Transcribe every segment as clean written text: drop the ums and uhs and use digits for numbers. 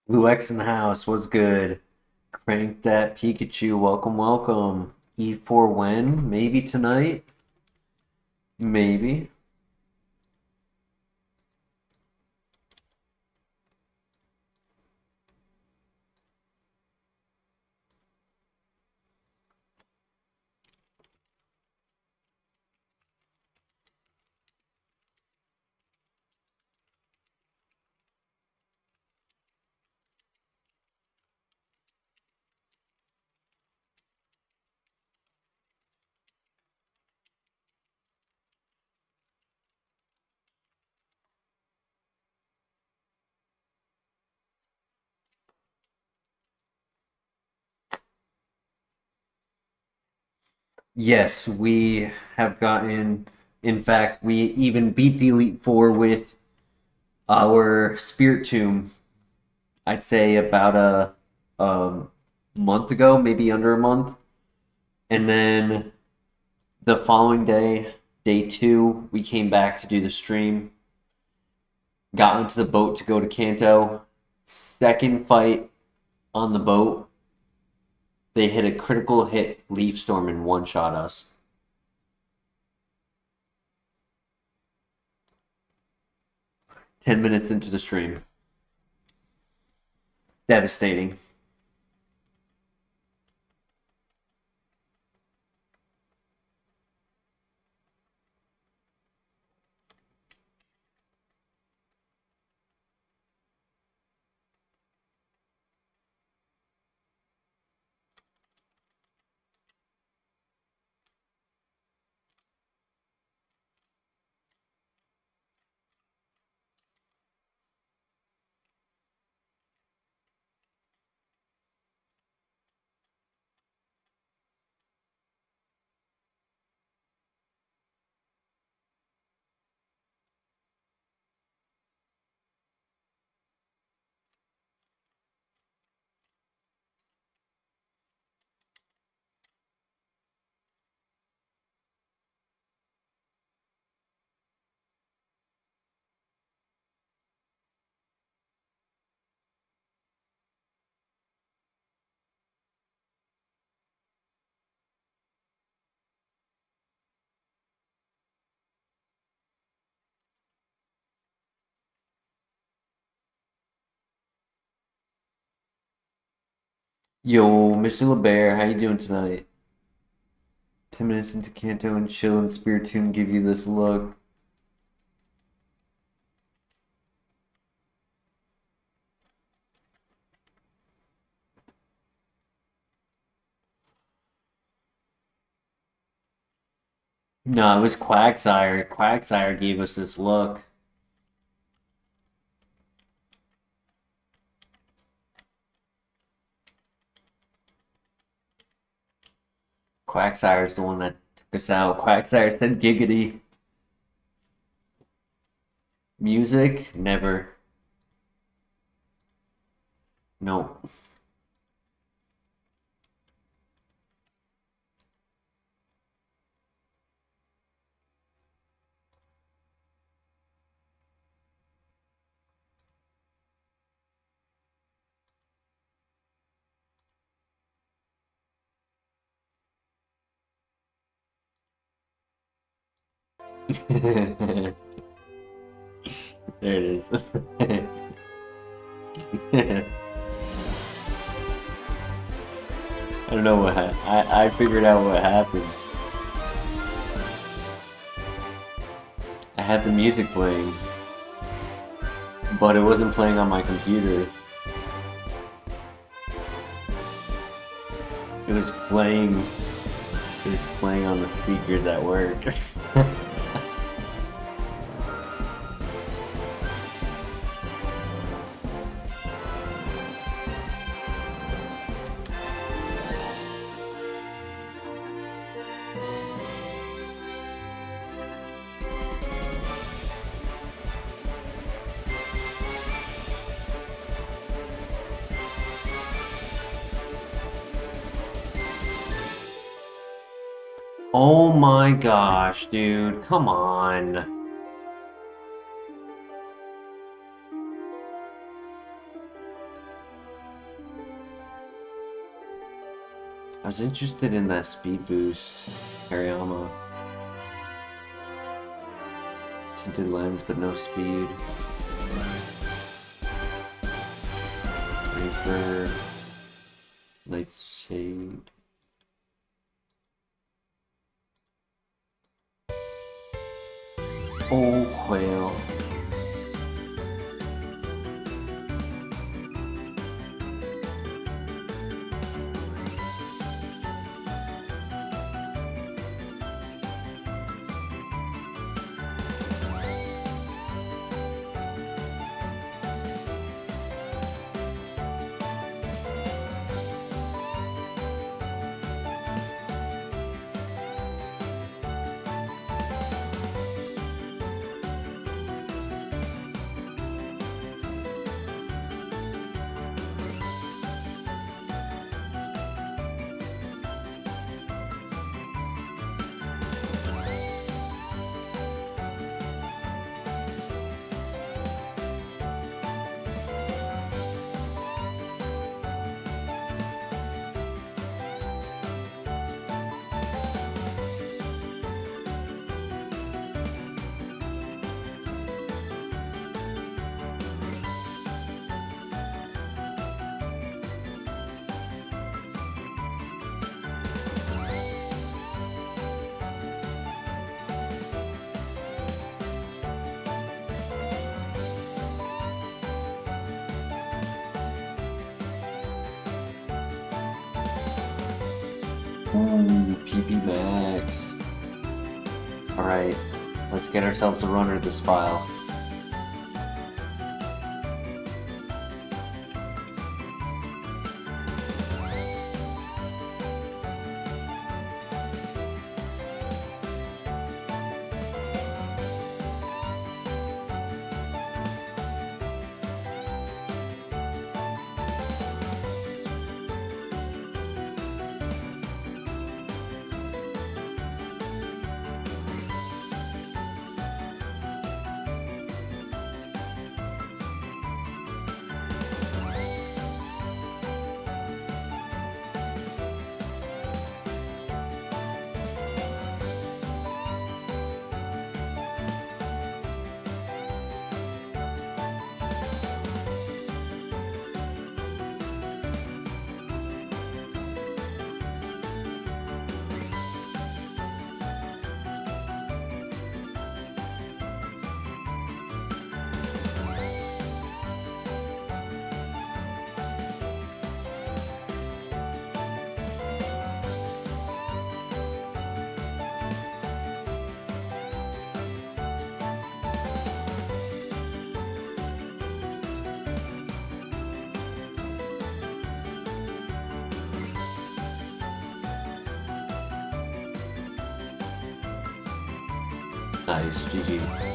Blue X in the house, what's good? Crank that Pikachu, welcome, welcome. E4 win? Maybe tonight? Maybe. Yes, we have gotten, in fact, we even beat the Elite Four with our Spirit Tomb, I'd say about a month ago, maybe under a month. And then the following day, day two, we came back to do the stream, got onto the boat to go to Kanto. Second fight on the boat, they hit a critical hit Leaf Storm and one-shot us. Ten minutes into the stream. Devastating. Yo, Mr. LeBear, how you doing tonight? 10 minutes into Kanto and chill and Spiritomb give you this look. No, it was Quagsire. Quagsire gave us this look. Quagsire's the one that took us out. Quagsire said giggity. Music? Never. No. There it is. I don't know what I figured out what happened. I had the music playing, but it wasn't playing on my computer. It was playing. It was playing on the speakers at work. Oh my gosh, dude. Come on. was interested in that speed boost. Hariyama. Tinted lens, but no speed. Reaper. Light shade. Oh, whale. Ooh, PP Max. Alright, let's get ourselves a runner this file. Nice, GG.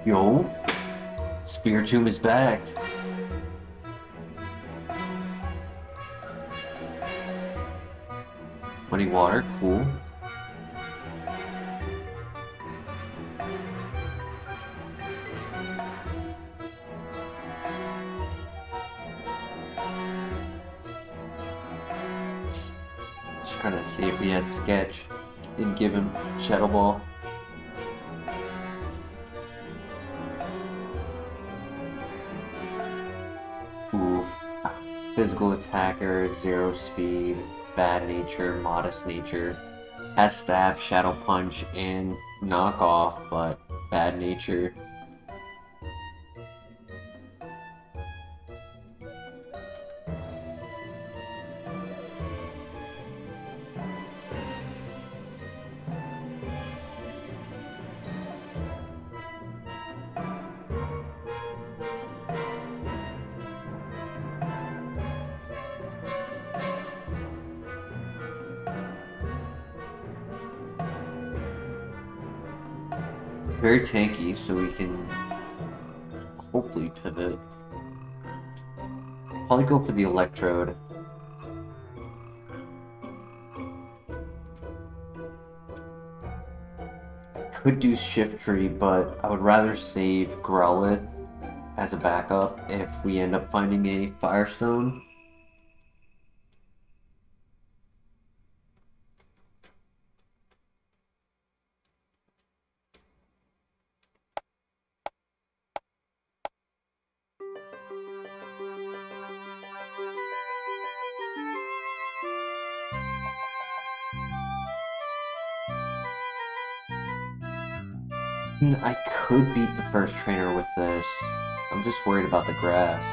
Yo, Spiritomb is back. Muddy water, cool. Just trying to see if he had Sketch. Didn't give him Shadow Ball. Ooh. Physical attacker, 0 speed, bad nature, modest nature. Has stab, shadow punch, and knockoff, but bad nature. Very tanky, so we can hopefully pivot. Probably go for the Electrode. Could do Shift Tree, but I would rather save Growlithe as a backup if we end up finding a Firestone. I could beat the first trainer with this. I'm just worried about the grass.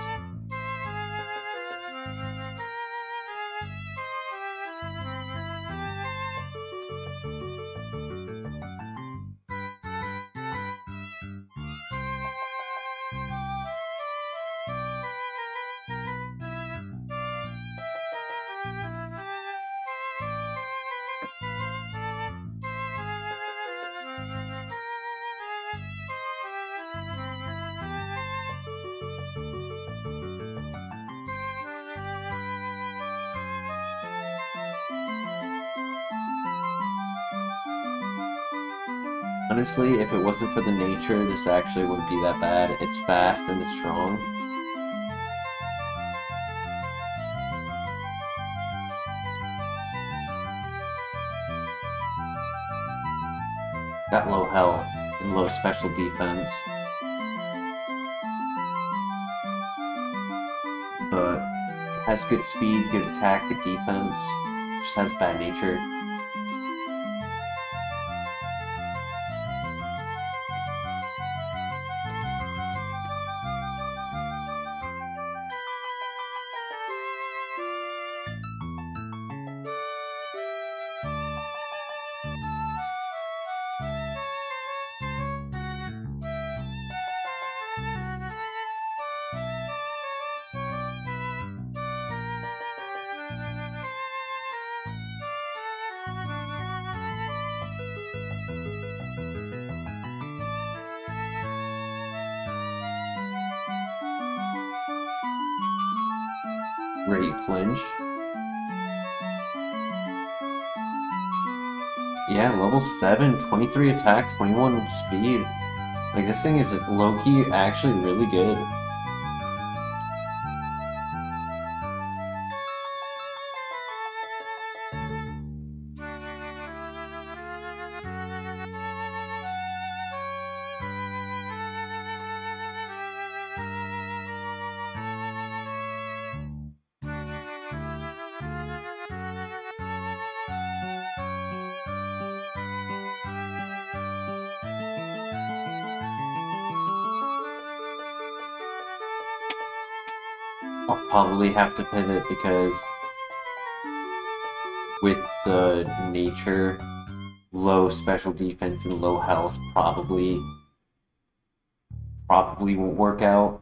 Honestly, if it wasn't for the nature, this actually wouldn't be that bad. It's fast and it's strong. Got low health and low special defense. But has good speed, good attack, good defense. Just has bad nature. Great flinch. Yeah, level 7, 23 attack, 21 speed. Like, this thing is low-key actually really good. I'll probably have to pivot because with the nature, low special defense and low health probably won't work out.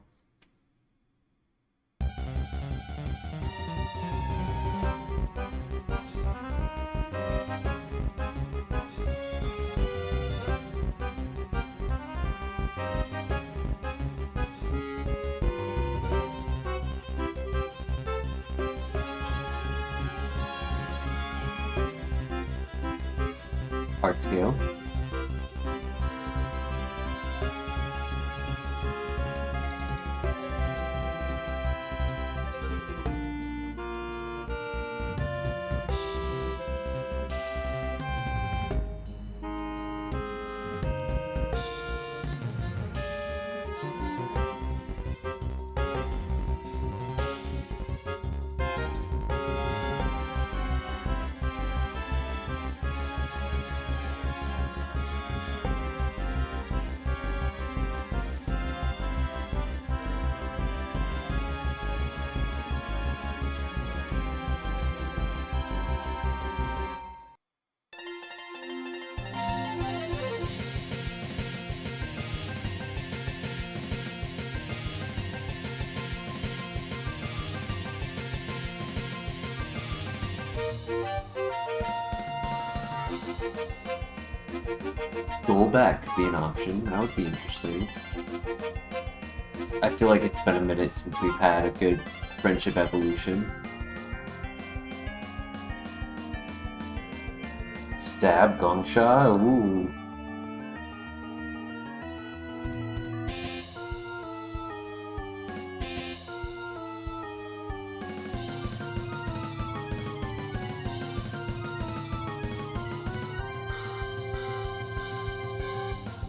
part scale. Dual back could be an option. That would be interesting. I feel like it's been a minute since we've had a good friendship evolution. Stab, Gongsha, ooh.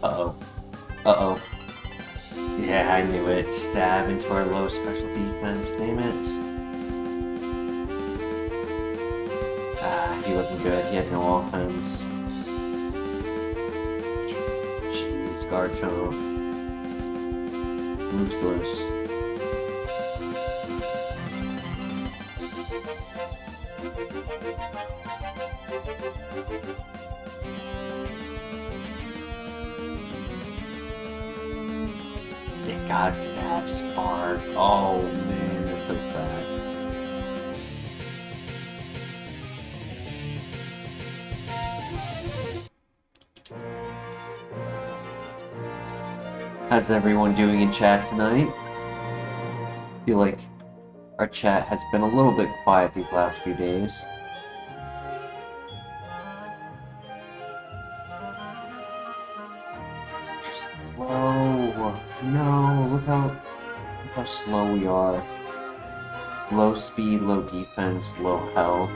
Uh-oh. Uh-oh. Yeah, I knew it. Stab into our low special defense, damn it. Ah, he wasn't good. He had no offense. Jeez, Garchomp. Ruthless. God, stab, spark. Oh man, that's so sad. How's everyone doing in chat tonight? I feel like our chat has been a little bit quiet these last few days. Whoa, no, look how slow we are. Low speed, low defense, low health.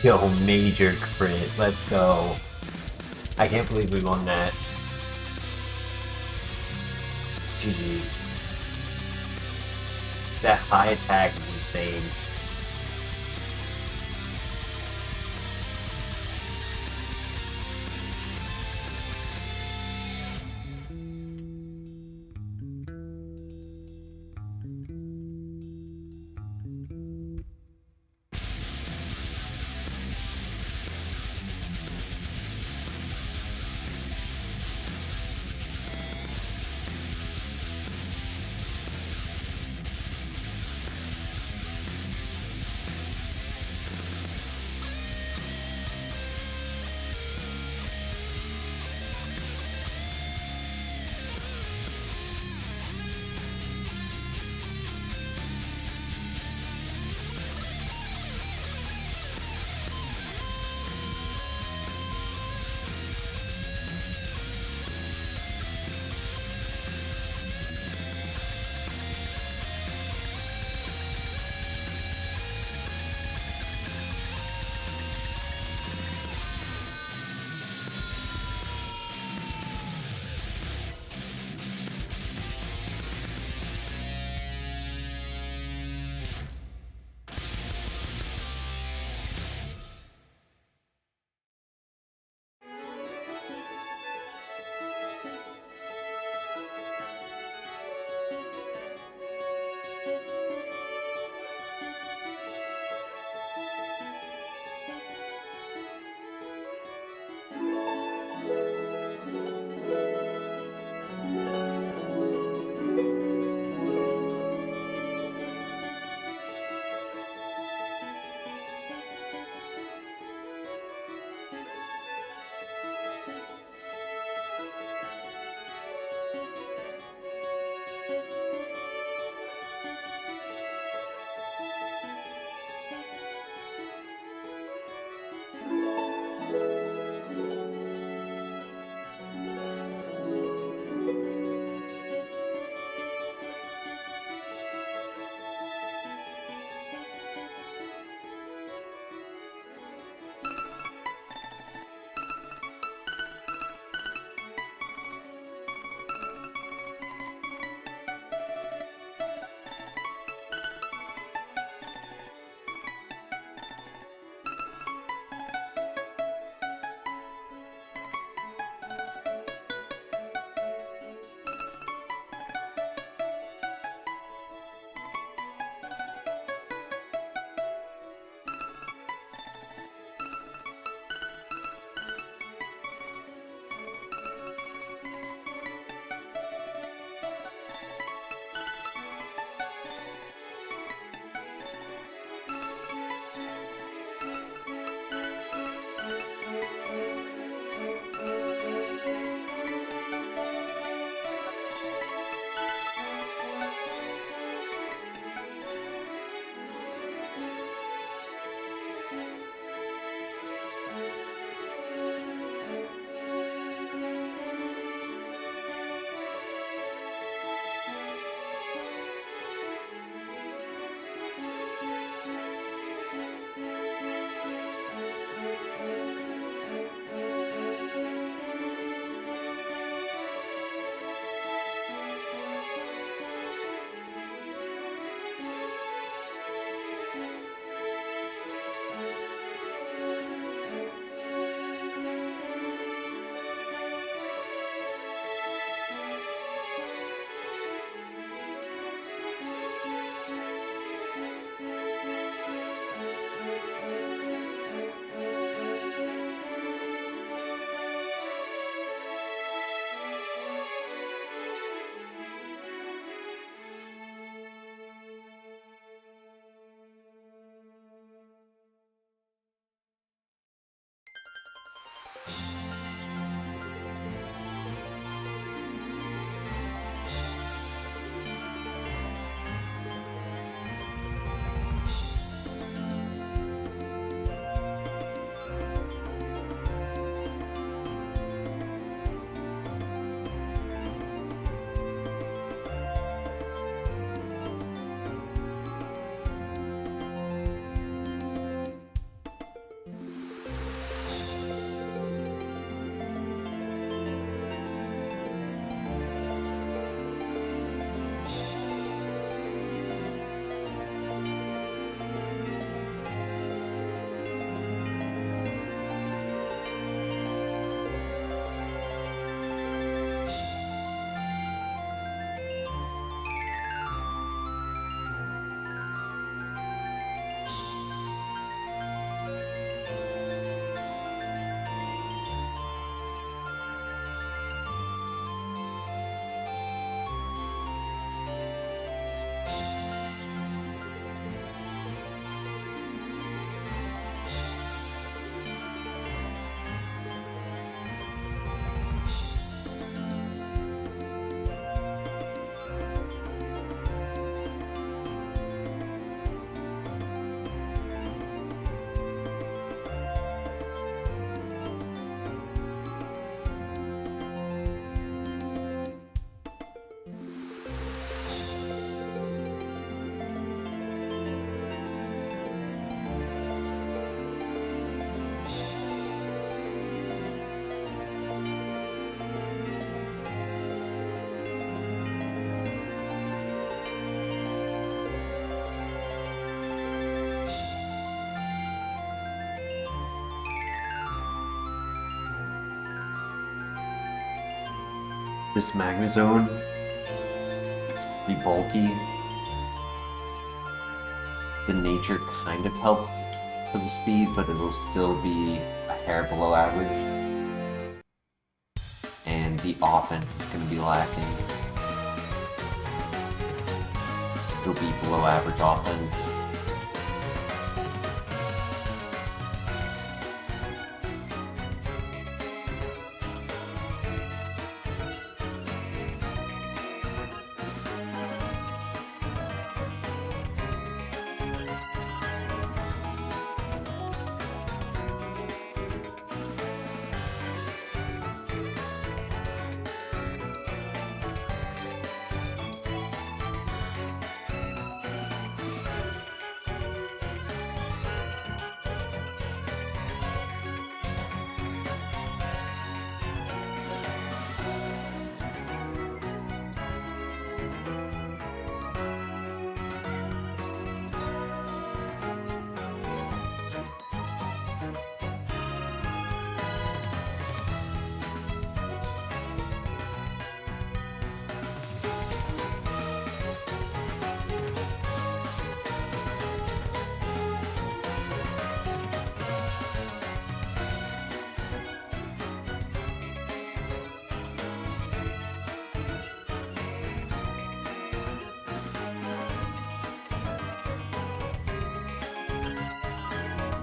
Yo, major crit. Let's go. I can't believe we won that. GG. That high attack is insane. this Magnezone, it's pretty bulky. The nature kind of helps for the speed, but it'll still be a hair below average. And the offense is going to be lacking. It'll be below average offense.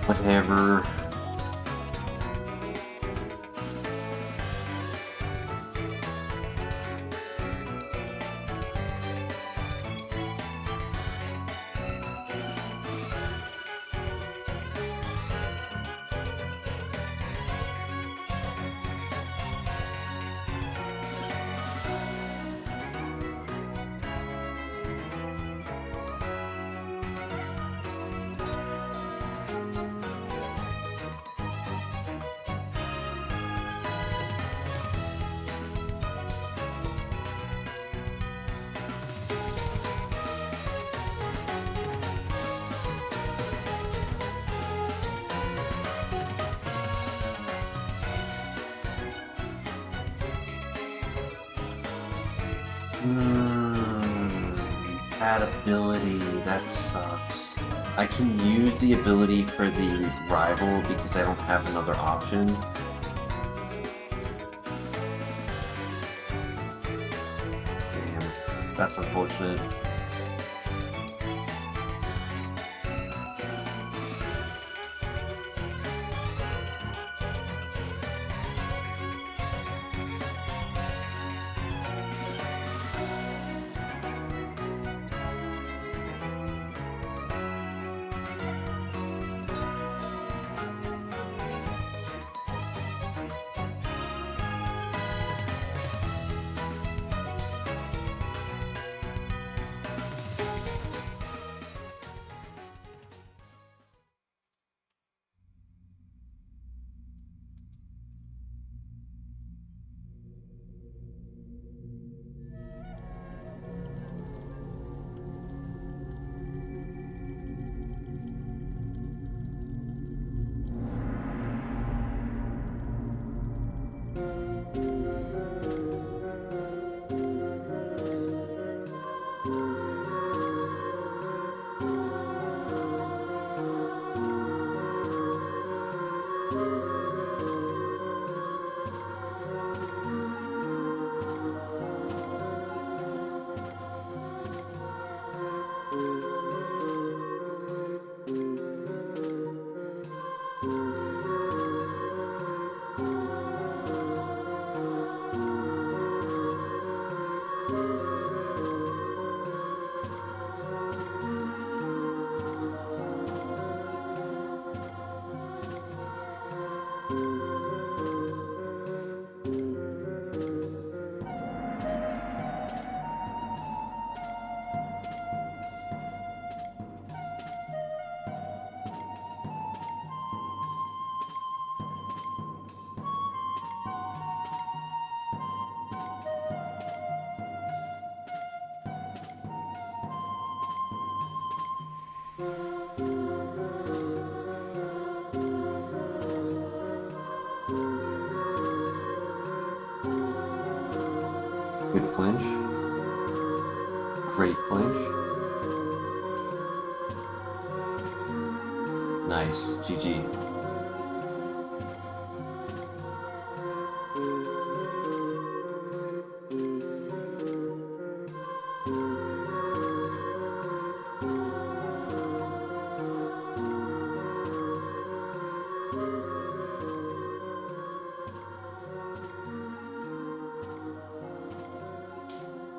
Whatever. That ability, that sucks. I can use the ability for the rival because I don't have another option. Damn, that's unfortunate. Good flinch. Great flinch. Nice. GG.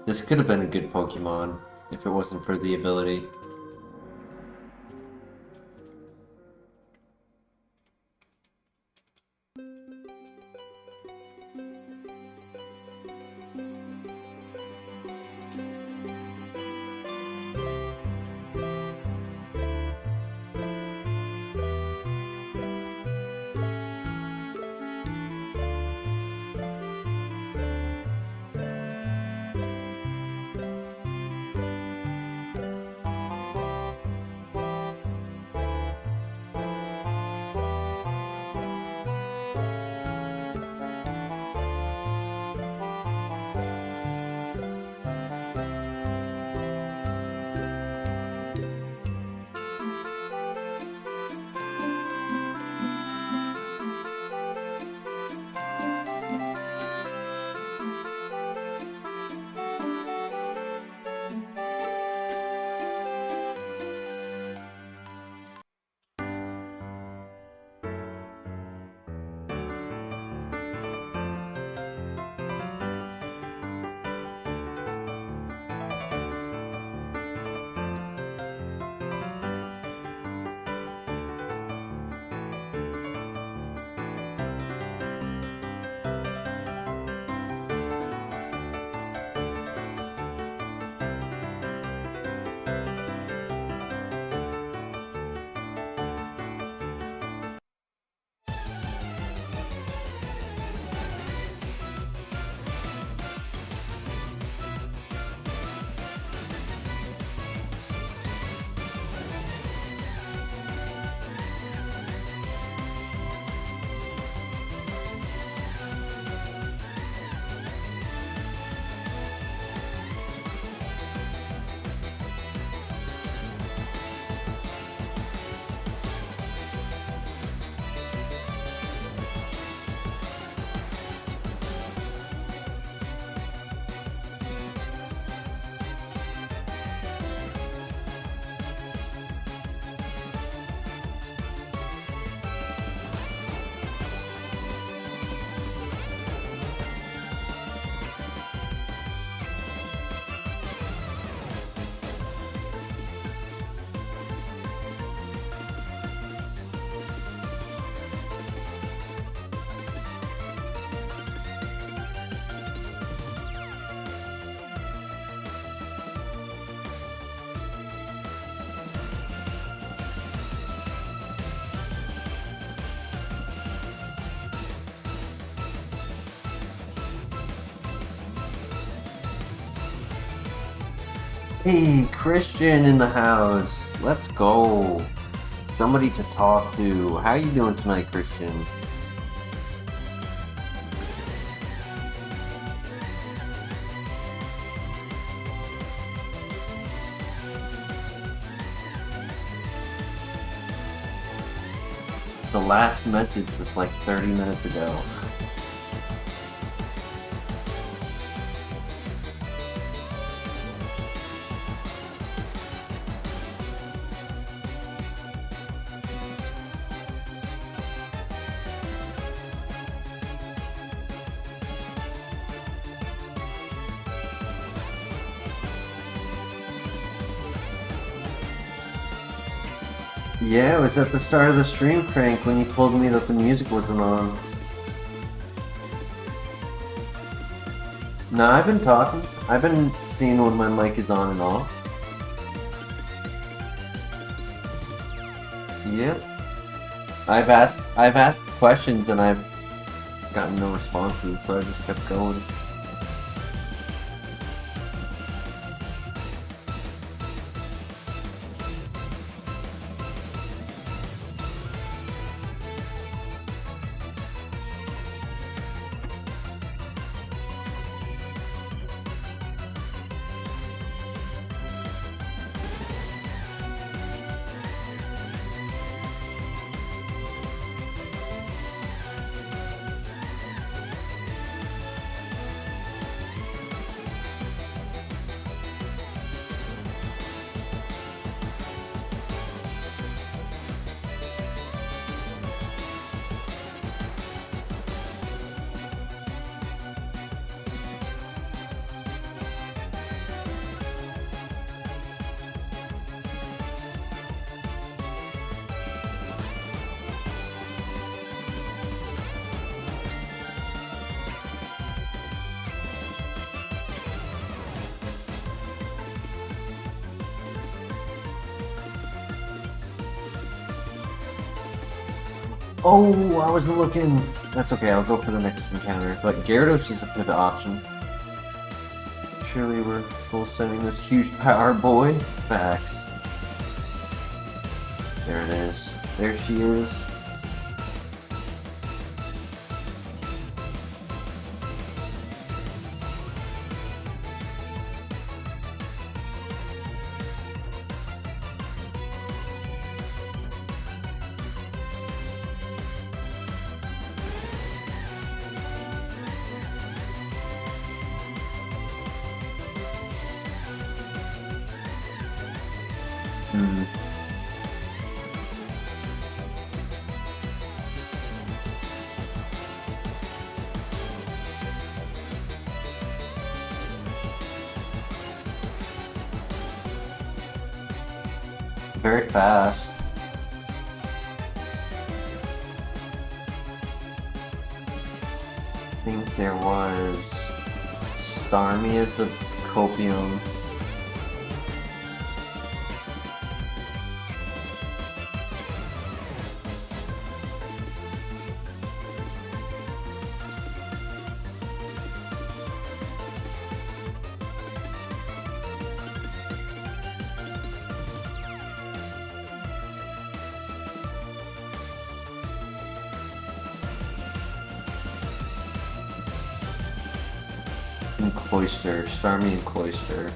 This could have been a good Pokemon if it wasn't for the ability. Hey, Christian in the house. Let's go. Somebody to talk to. How you doing tonight, Christian? The last message was like 30 minutes ago. Yeah, it was at the start of the stream, Crank, when you told me that the music wasn't on. No, I've been talking. I've been seeing when my mic is on and off. Yep. I've asked questions and I've gotten no responses, so I just kept going. Oh, I wasn't looking. That's okay, I'll go for the next encounter. But Gyarados is a pivot option. Surely we're full sending this huge power boy. Facts. There it is. There she is. Hmm. Very fast. I think there was Starmie as a copium. And Cloyster. Starmie and Cloyster.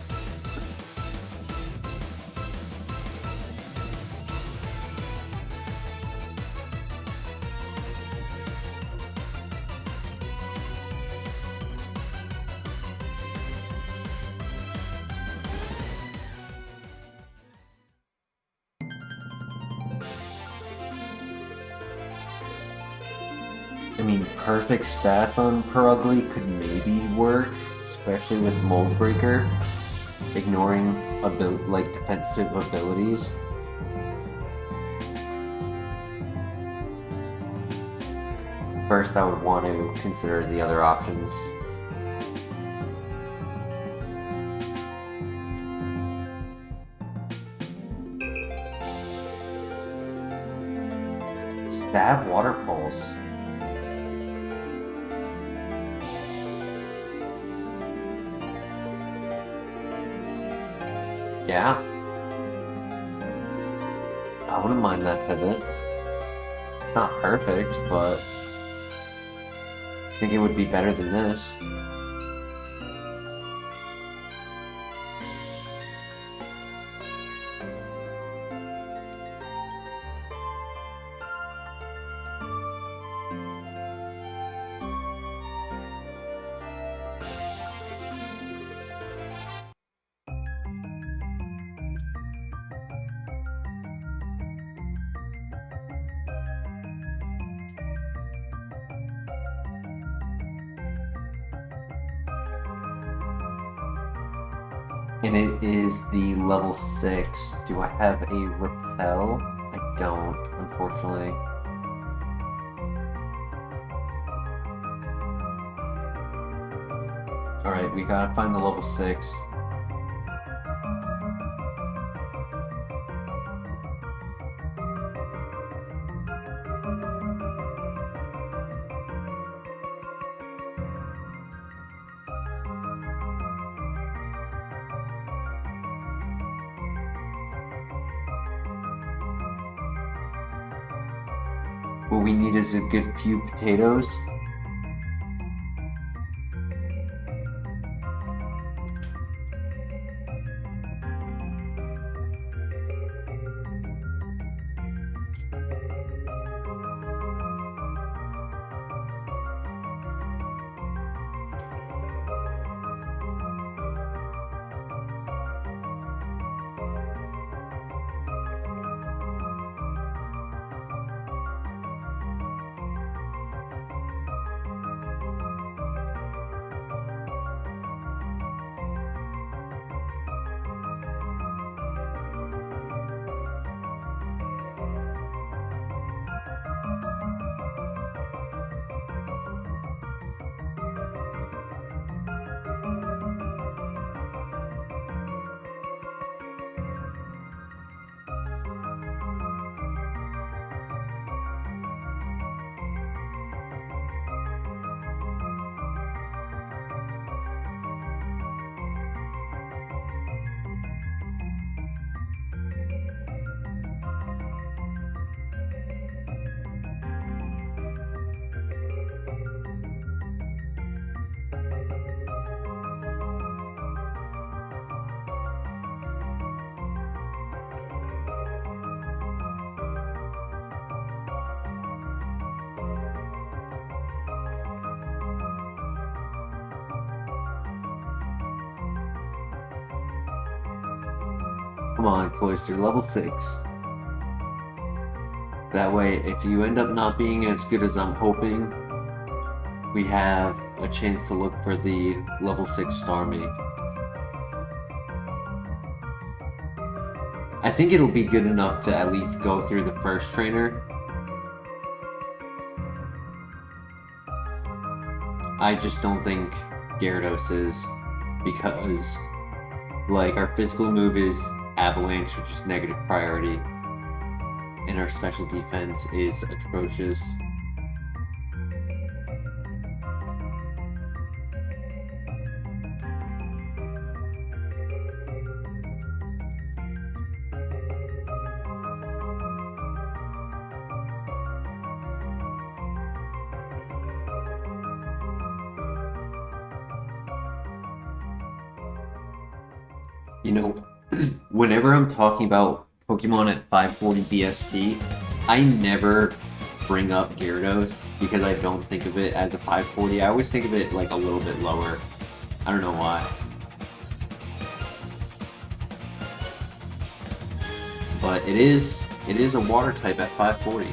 I mean, perfect stats on Perugly could maybe work, especially with Mold Breaker, ignoring like defensive abilities. First, I would want to consider the other options. Stab Water Pulse. Yeah. I wouldn't mind that pivot. It's not perfect, but I think it would be better than this. And it is the level 6. Do I have a repel? I don't, unfortunately. Alright, we gotta find the level 6. What we need is a good few potatoes. Come on, Cloyster, level 6. That way, if you end up not being as good as I'm hoping, we have a chance to look for the level 6 Starmie. I think it'll be good enough to at least go through the first trainer. I just don't think Gyarados is, because like our physical move is Avalanche, which is negative priority, and our special defense is atrocious. You know, whenever I'm talking about Pokemon at 540 BST, I never bring up Gyarados because I don't think of it as a 540. I always think of it like a little bit lower. I don't know why. But it is a water type at 540.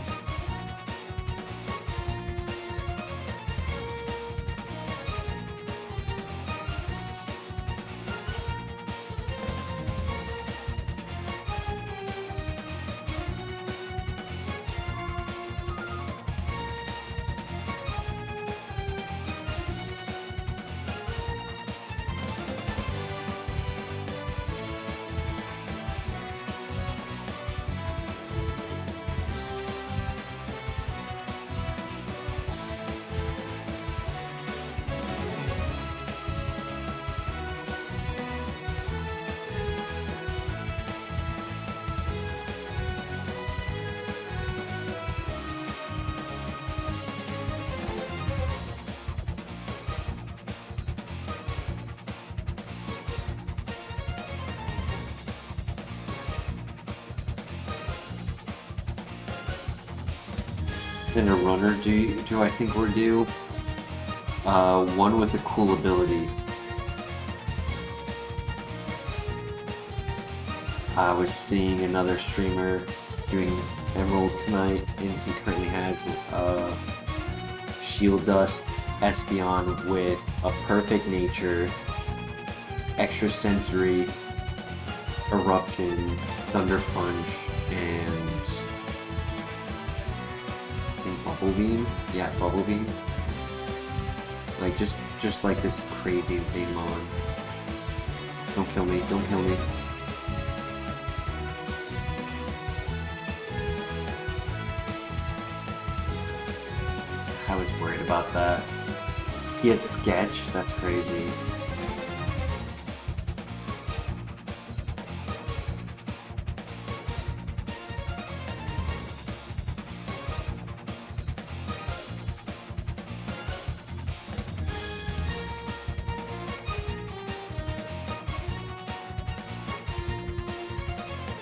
And a runner do I think we're due? One with a cool ability. I was seeing another streamer doing Emerald tonight, and he currently has Shield Dust Espeon with a Perfect Nature, Extra Sensory, Eruption, Thunder Punch, and Bubble Beam? Yeah, Bubble Beam. Like, just like this crazy insane mon. Don't kill me, don't kill me. I was worried about that. He had Sketch, that's crazy.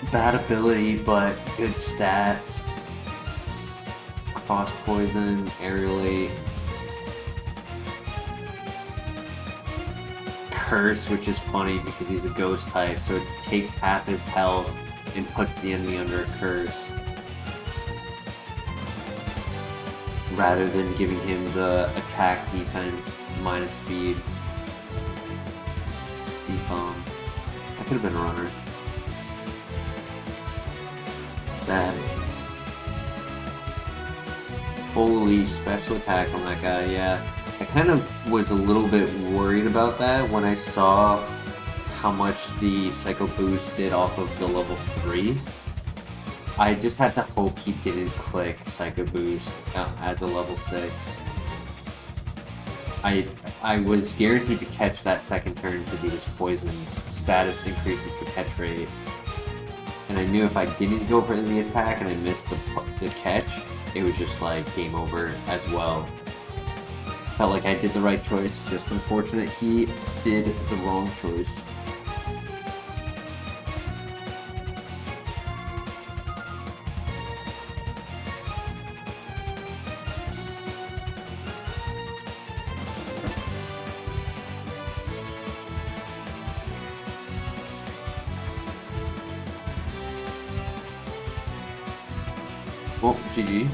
Bad ability, but good stats. Cross Poison, Aerolate. Curse, which is funny because he's a ghost type, so it takes half his health and puts the enemy under a curse. Rather than giving him the attack, defense, minus speed. C-Bomb. That could have been a runner. Sad. Holy special attack on that guy, yeah. I kind of was a little bit worried about that when I saw how much the Psycho Boost did off of the level 3. I just had to hope he didn't click Psycho Boost as a level 6. I was guaranteed to catch that second turn to do this poison's status increases the catch rate. And I knew if I didn't go for the attack and I missed the catch, it was just like game over as well. Felt like I did the right choice, just unfortunate he did the wrong choice. Well, GG.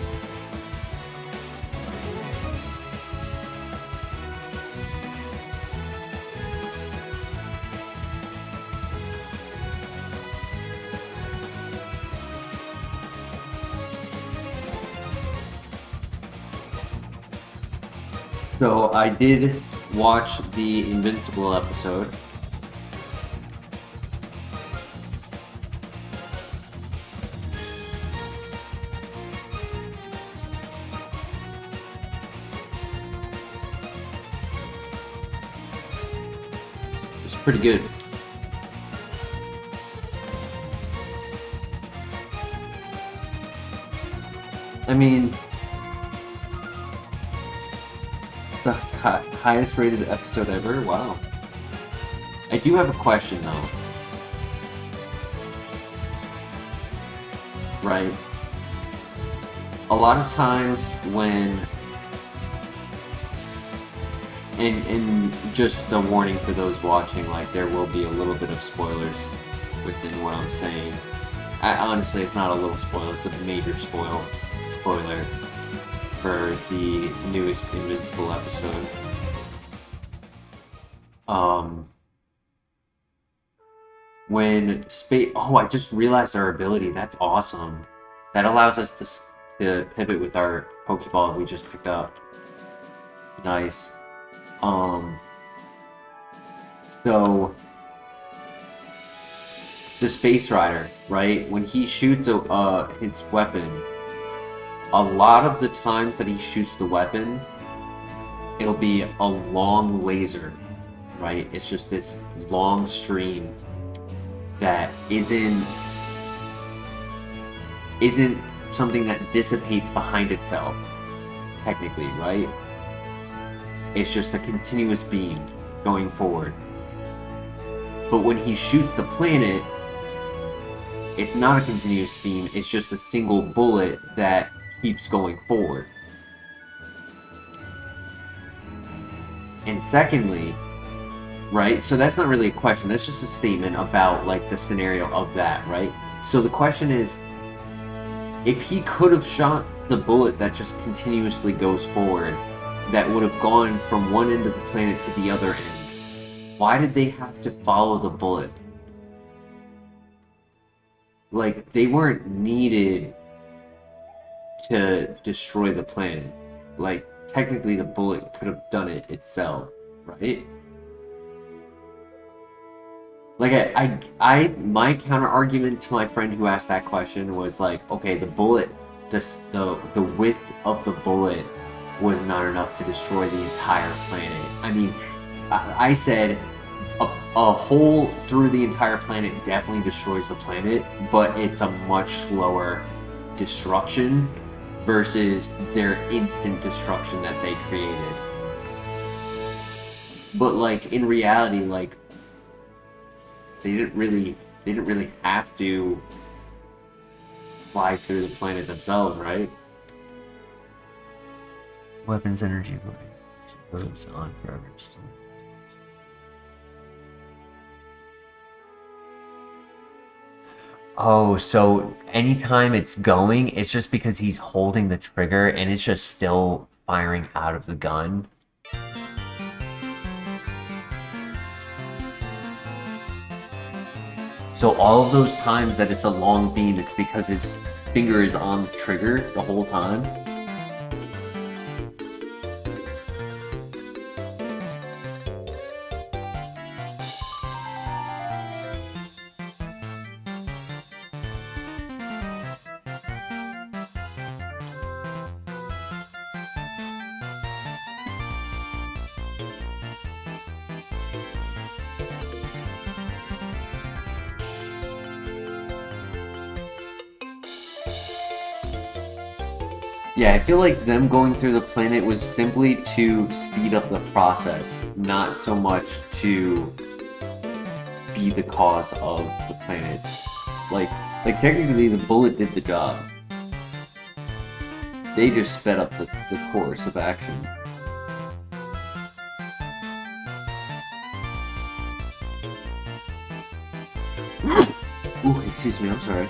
So I did watch the Invincible episode. It's pretty good. I mean, the highest rated episode ever? Wow. I do have a question though. Right? A lot of times when... And just a warning for those watching, like, there will be a little bit of spoilers within what I'm saying. Honestly, it's not a little spoiler, it's a major spoiler for the newest Invincible episode. When space... Oh, I just realized our ability. That's awesome. That allows us to pivot with our Pokeball we just picked up. Nice. So the Space Rider, right? When he shoots his weapon, a lot of the times that he shoots the weapon, it'll be a long laser, right? It's just this long stream that isn't something that dissipates behind itself, technically, right? It's just a continuous beam going forward. But when he shoots the planet, it's not a continuous beam, it's just a single bullet that keeps going forward. And secondly, right, so that's not really a question, that's just a statement about like the scenario of that, right? So the question is, if he could have shot the bullet that just continuously goes forward, that would have gone from one end of the planet to the other end, why did they have to follow the bullet? Like, they weren't needed to destroy the planet. Like, technically the bullet could have done it itself, right? Like, my counter argument to my friend who asked that question was like, okay, the bullet, the width of the bullet was not enough to destroy the entire planet. I mean, I said a hole through the entire planet definitely destroys the planet, but it's a much slower destruction versus their instant destruction that they created. But like, in reality, like, they didn't really have to fly through the planet themselves, right? Weapons energy goes on forever still. Oh, so anytime it's going, it's just because he's holding the trigger and it's just still firing out of the gun. So all of those times that it's a long beam, it's because his finger is on the trigger the whole time. Yeah, I feel like them going through the planet was simply to speed up the process, not so much to be the cause of the planets. Like technically the bullet did the job. They just sped up the course of action. Ooh, excuse me, I'm sorry.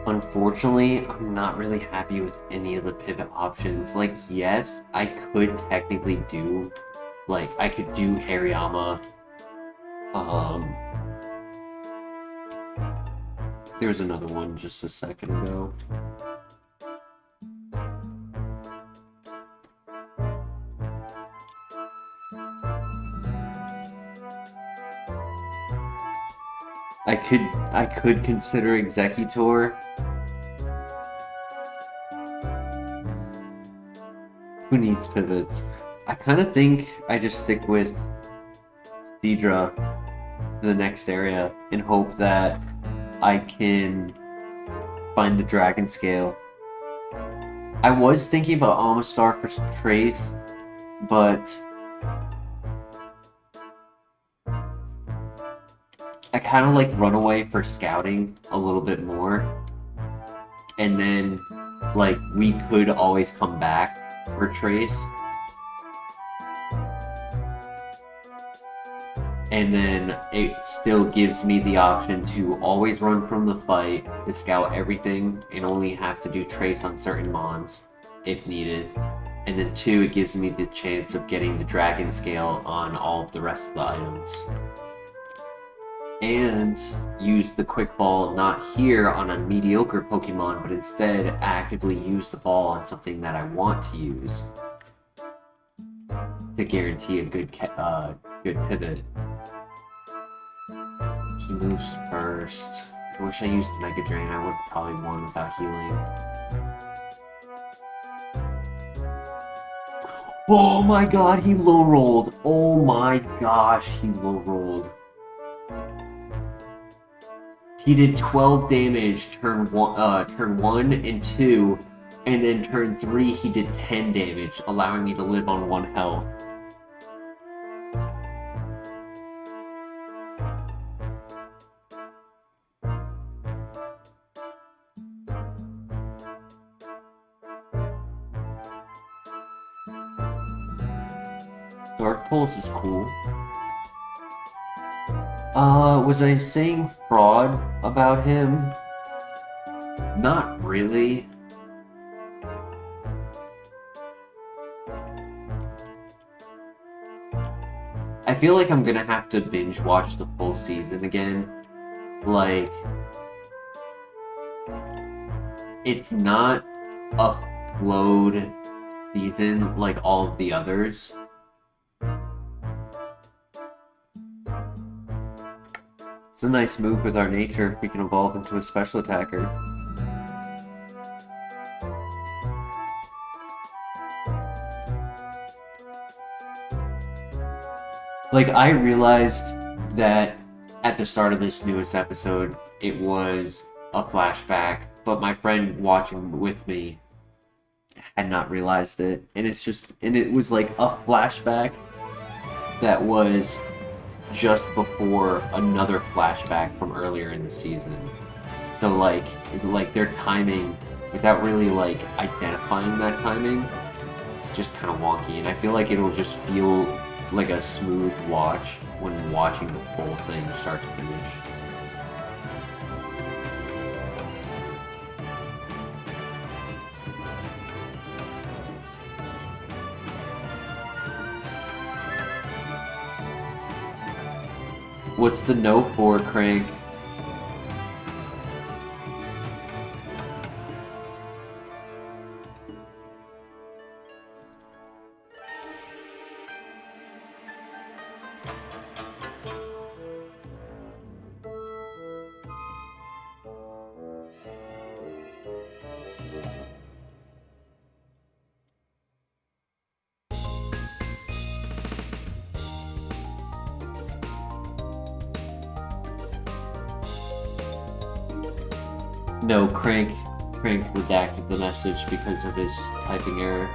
Unfortunately, I'm not really happy with any of the pivot options. Like, yes, I could technically do, like, I could do Hariyama. There's another one just a second ago. I could consider Executor. Who needs pivots? I kind of think I just stick with Seadra to the next area and hope that I can find the Dragon Scale. I was thinking about Amistar for Trace, but I kind of like Runaway for scouting a little bit more. And then, like, we could always come back for Trace. And then it still gives me the option to always run from the fight, to scout everything, and only have to do Trace on certain mons, if needed. And then 2, it gives me the chance of getting the Dragon Scale on all of the rest of the items. And use the Quick Ball not here on a mediocre Pokemon, but instead actively use the ball on something that I want to use to guarantee a good pivot. He moves first. I wish I used Mega Drain. I would have probably won without healing. Oh my god, he low rolled. Oh my gosh, he low rolled. He did 12 damage turn 1 and 2, and then turn 3 he did 10 damage, allowing me to live on 1 health. Dark Pulse is cool. Was I saying fraud about him? Not really. I feel like I'm gonna have to binge watch the full season again. Like, it's not a flowed season like all of the others. It's a nice move with our nature if we can evolve into a special attacker. Like, I realized that at the start of this newest episode, it was a flashback, but my friend watching with me had not realized it. And it was like a flashback that was just before another flashback from earlier in the season. So like their timing, without really like identifying that timing, it's just kind of wonky, and I feel like it'll just feel like a smooth watch when watching the full thing start to finish. What's the no for, Crank? No, Crank redacted the message because of his typing error.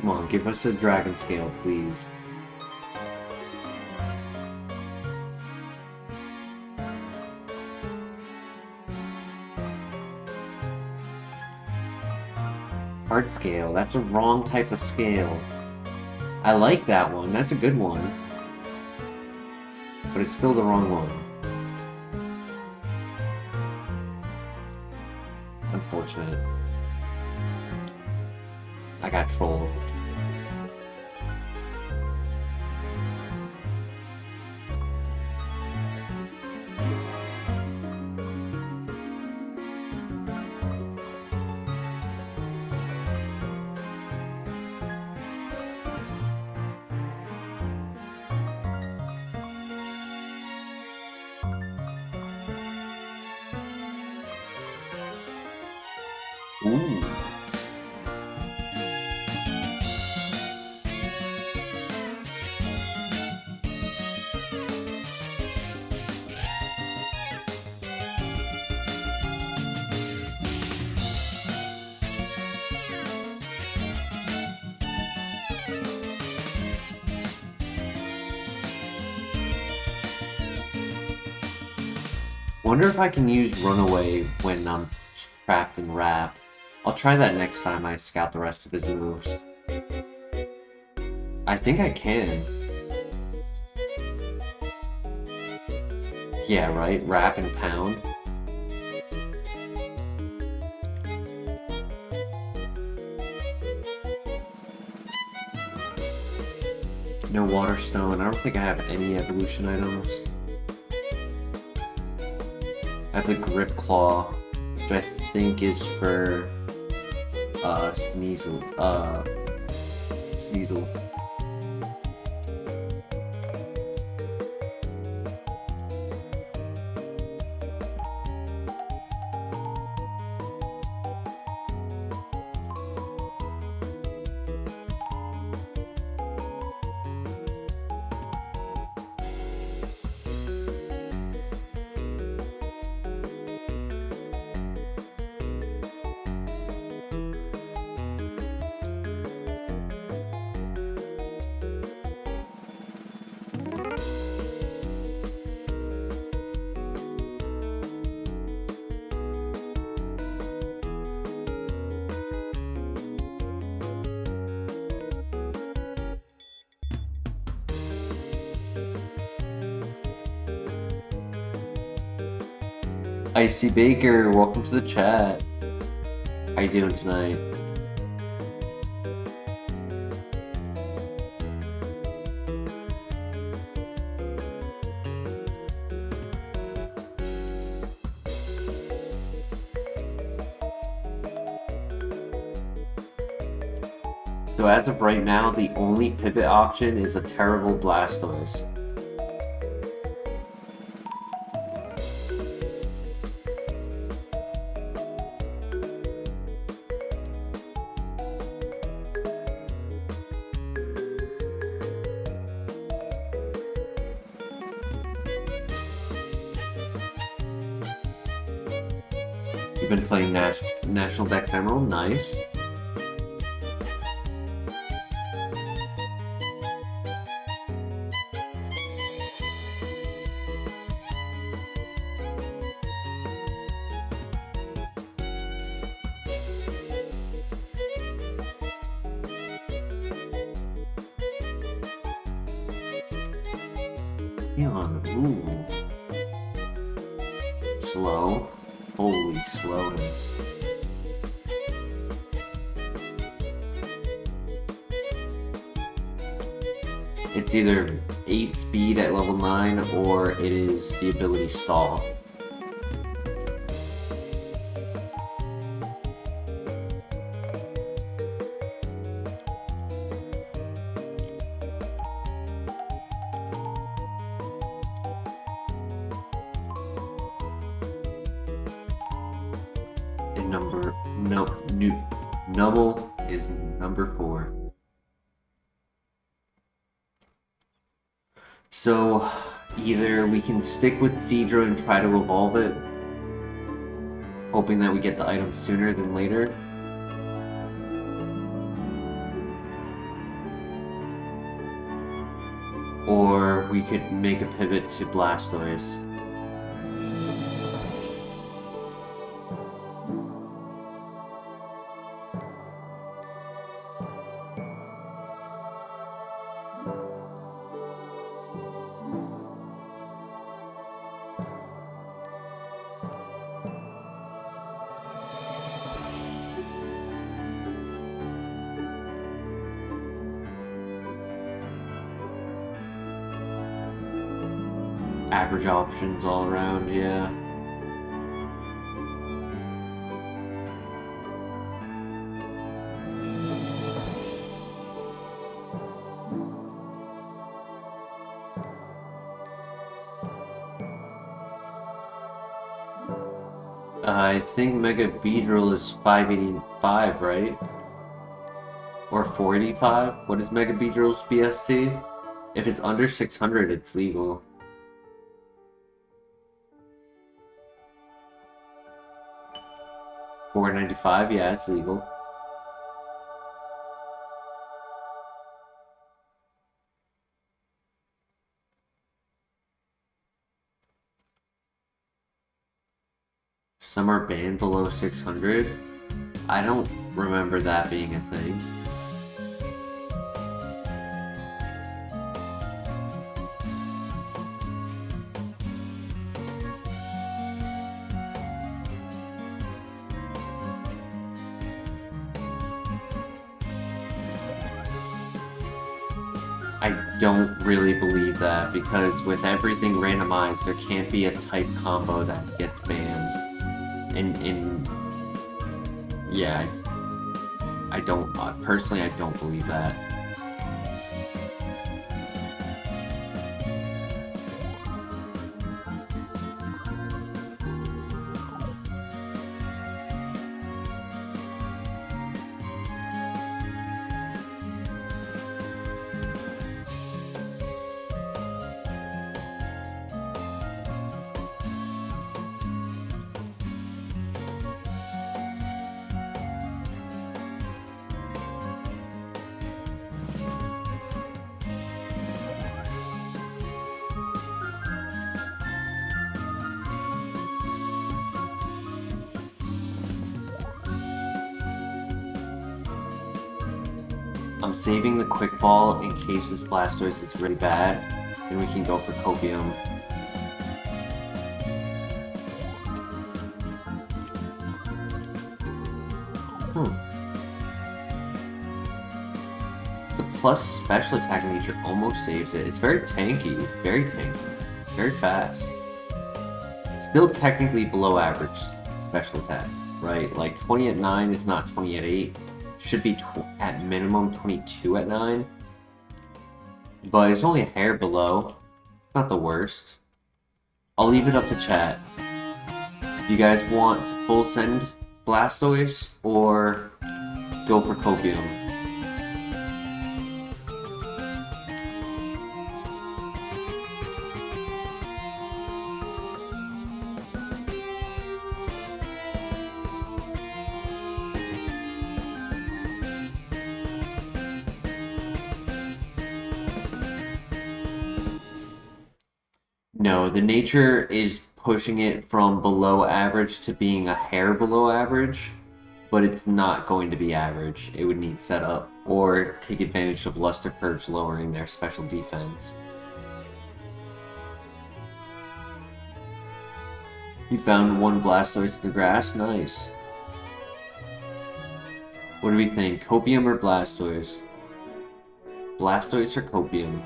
Come on, give us a dragon scale, please. Heart scale, that's a wrong type of scale. I like that one, that's a good one. But it's still the wrong one. Unfortunate. I got trolled. Ooh. Wonder if I can use Runaway when I'm trapped in Wrap. I'll try that next time I scout the rest of his moves. I think I can. Yeah, right? Wrap and Pound. No Water Stone. I don't think I have any evolution items. I have the Grip Claw, which I think is for Sneasel. Sneasel. Icy Baker, welcome to the chat. How you doing tonight? So as of right now, the only pivot option is a terrible Blastoise. You've been playing National Dex Emerald, nice. Ooh. Slow. Holy slowness. It's either 8 speed at level 9 or it is the ability Stall. Numble is number 4. So either we can stick with Seadra and try to evolve it, hoping that we get the item sooner than later, Or we could make a pivot to Blastoise. Average options all around, yeah. I think Mega Beedrill is 585, right? Or 485? What is Mega Beedrill's BSC? If it's under 600, it's legal. $495, yeah, it's legal. Some are banned below 600. I don't remember that being a thing. I don't really believe that, because with everything randomized, there can't be a type combo that gets banned. And yeah, I don't, personally, I don't believe that. I'm saving the Quick Ball in case this Blastoise is really bad, and we can go for Copium. The plus special attack nature almost saves it. It's very tanky, very fast. Still technically below average special attack, right? Like 20 at 9 is not 20 at 8. Should be at minimum 22 at 9. But it's only a hair below. It's not the worst. I'll leave it up to chat. Do you guys want full send Blastoise or go for Copium? No, the nature is pushing it from below average to being a hair below average, but it's not going to be average. It would need setup or take advantage of Luster Curves lowering their special defense. You found one Blastoise in the grass? Nice. What do we think? Copium or Blastoise? Blastoise or Copium?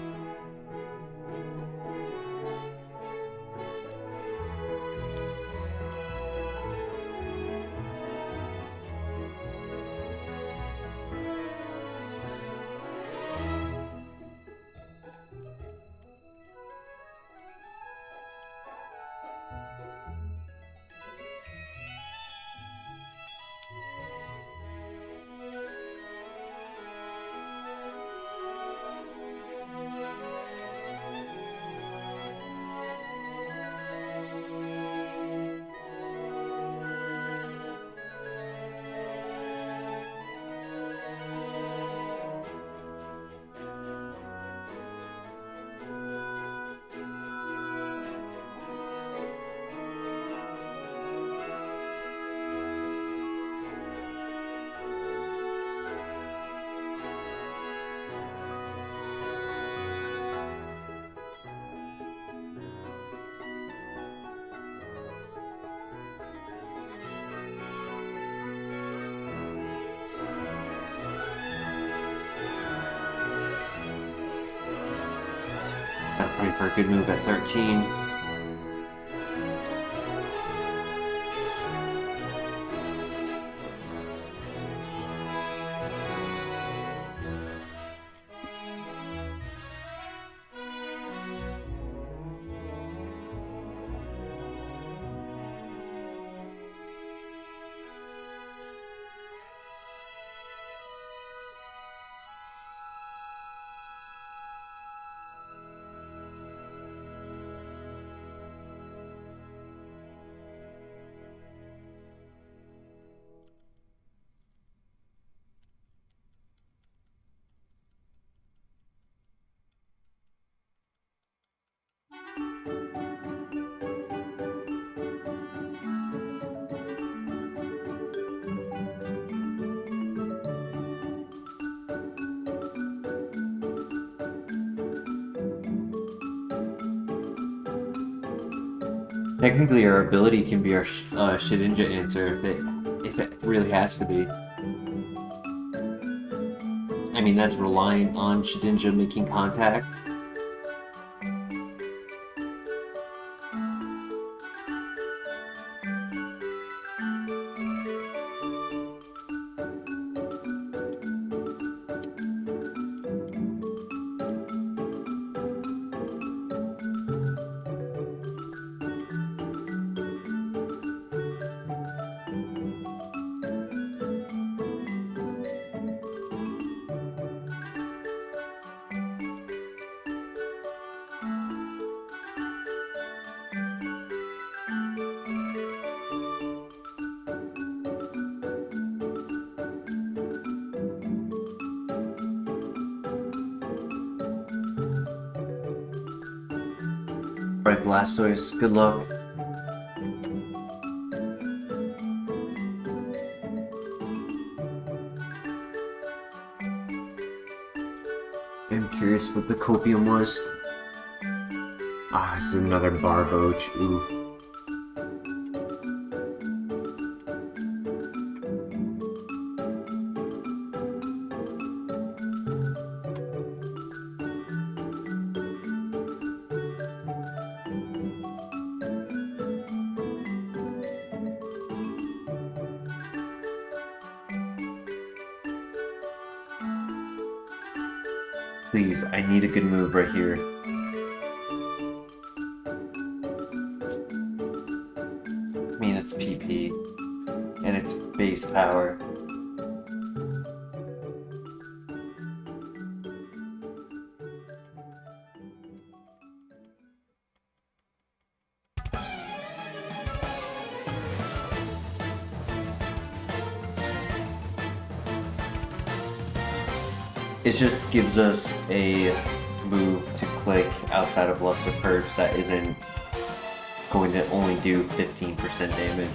Got ready for a good move at 13. Technically, our ability can be our Shedinja answer if it really has to be. I mean, that's relying on Shedinja making contact. Alright, Blastoise, good luck. I'm curious what the copium was. Ah, it's another Barboach. Ooh. Please, I need a good move right here. I mean, it's PP, and it's base power. It just gives us a move to click outside of Luster Purge that isn't going to only do 15% damage.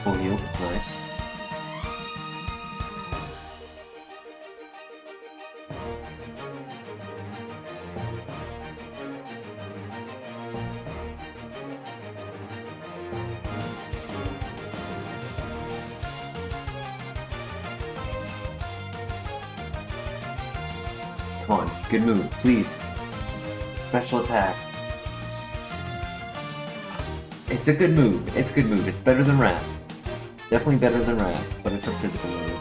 Full heal, nice. Come on, good move, please. Special attack. It's a good move. It's a good move. It's better than Wrath. Definitely better than Wrath, but it's a physical move.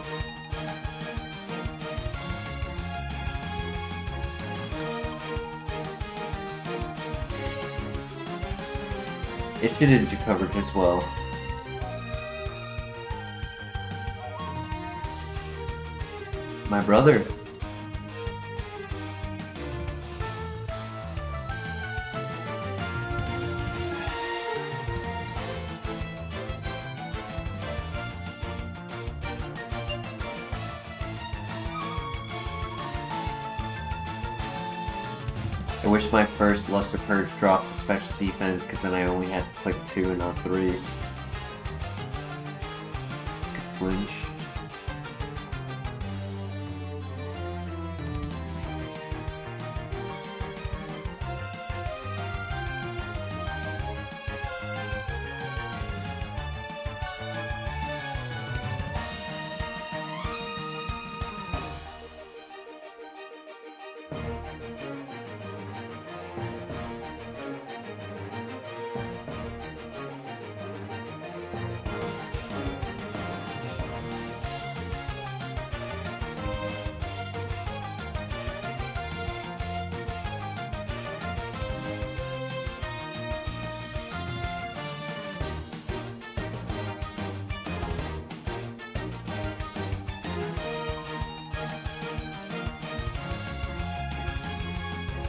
It should into coverage as well. My brother. I wish my first Luster Purge dropped to special defense, because then I only had to click 2 and not 3. Could flinch.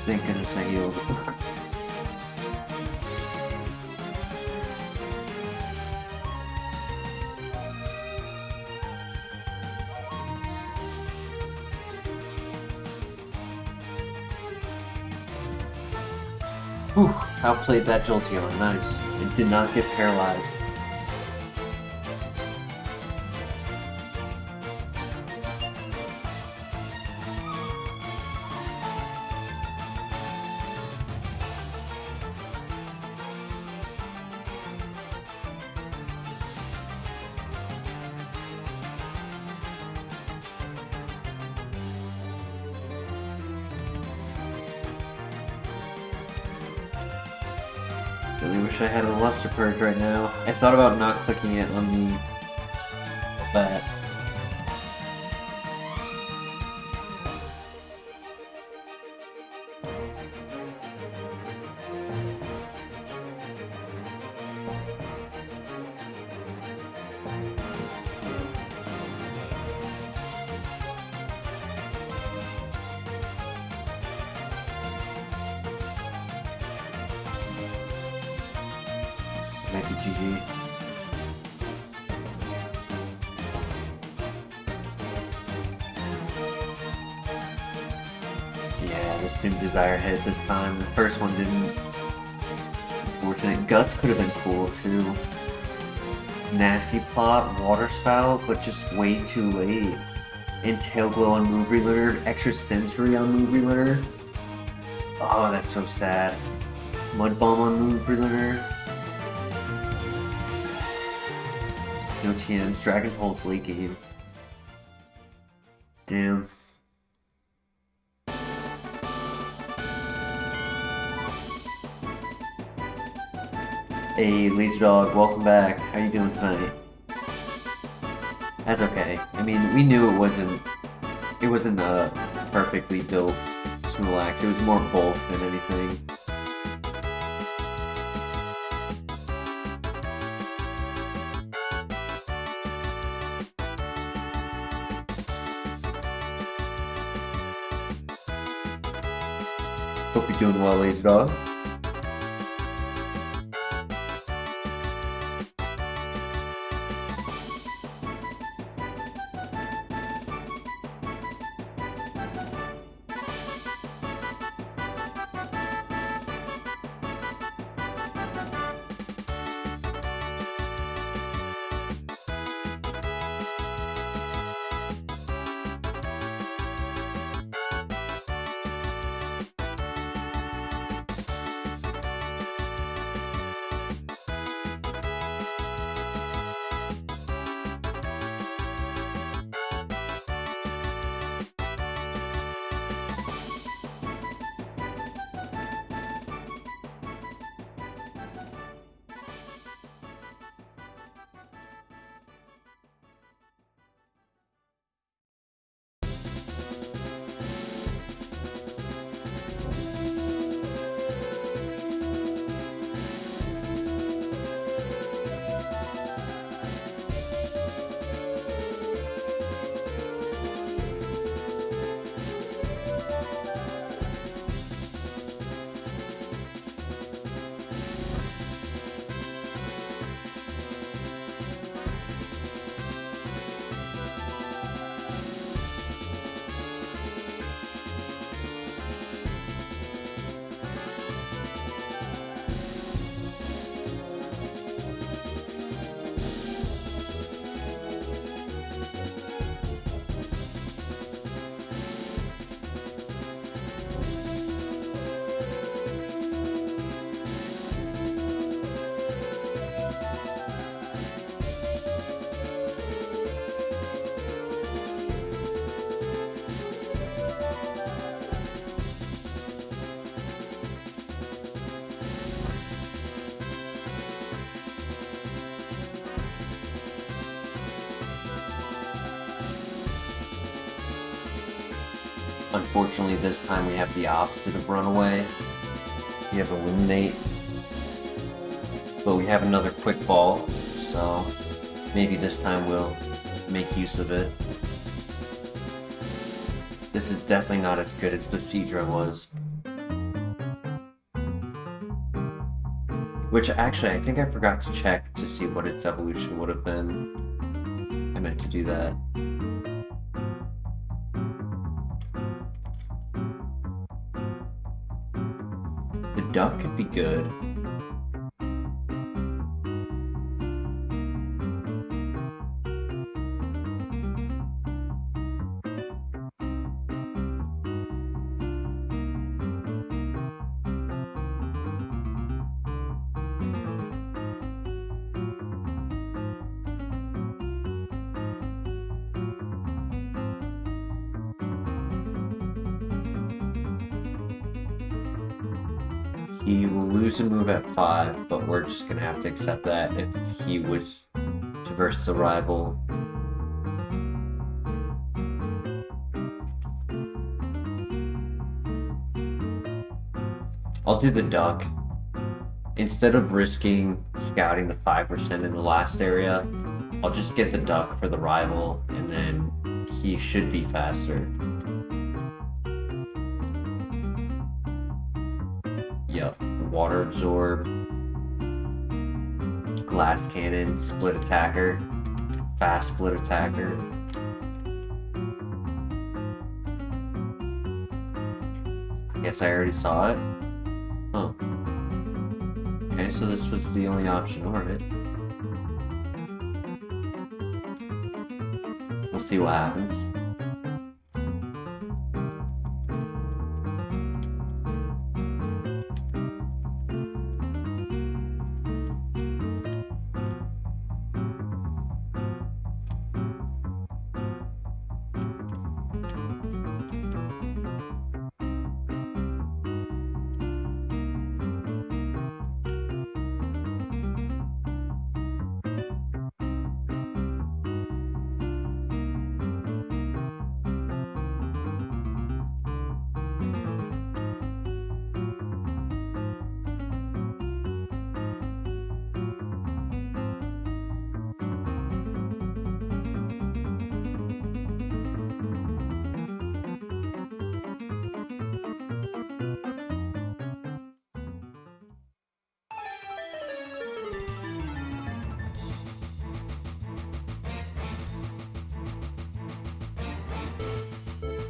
Thank goodness I healed. Whew, outplayed that Jolteon, nice. It did not get paralyzed. Really wish I had a Luster Purge right now. I thought about not clicking it on the bat. Might be GG. Yeah, this Doom Desire hit this time. The first one didn't. Unfortunate. Guts could have been cool too. Nasty Plot, Water Spout, but just way too late. And Tail Glow on Move Relearner, Extra Sensory on Move Relearner. Oh, that's so sad. Mud Bomb on Move Relearner. No TMs. Dragon Pulse late game. Damn. Hey, Laser Dog, welcome back. How you doing tonight? That's okay. I mean, we knew it wasn't a perfectly built Snorlax. It was more bulk than anything. Hope you're doing well, Laser Dog. Unfortunately, this time we have the opposite of Runaway. We have Illuminate. But we have another Quick Ball, so maybe this time we'll make use of it. This is definitely not as good as the Seadra was. Which actually, I think I forgot to check to see what its evolution would have been. I meant to do that. The duck could be good. He will lose a move at 5, but we're just gonna have to accept that if he was to verse the rival. I'll do the duck. Instead of risking scouting the 5% in the last area, I'll just get the duck for the rival, and then he should be faster. Yep, water absorb, glass cannon, split attacker, fast split attacker. I guess I already saw it. Huh. Okay, so this was the only option, alright. We'll see what happens.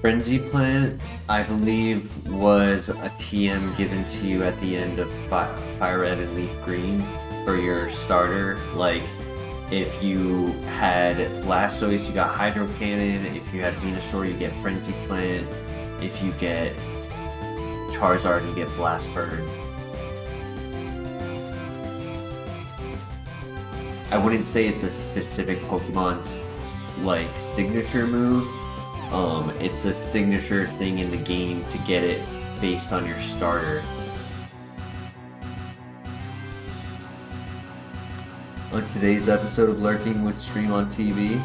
Frenzy Plant, I believe, was a TM given to you at the end of FireRed and Leaf Green for your starter. Like, if you had Blastoise, you got Hydro Cannon. If you had Venusaur, you get Frenzy Plant. If you get Charizard, you get Blast Burn. I wouldn't say it's a specific Pokemon's like signature move. It's a signature thing in the game to get it based on your starter. On today's episode of Lurking with Stream on TV.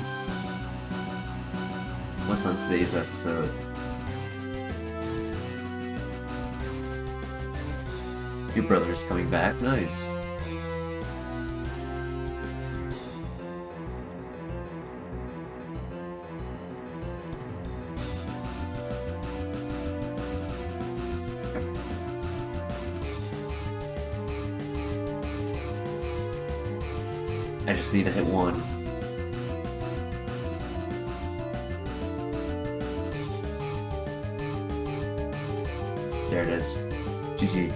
What's on today's episode? Your brother's coming back, nice. I just need to hit 1. There it is. GG.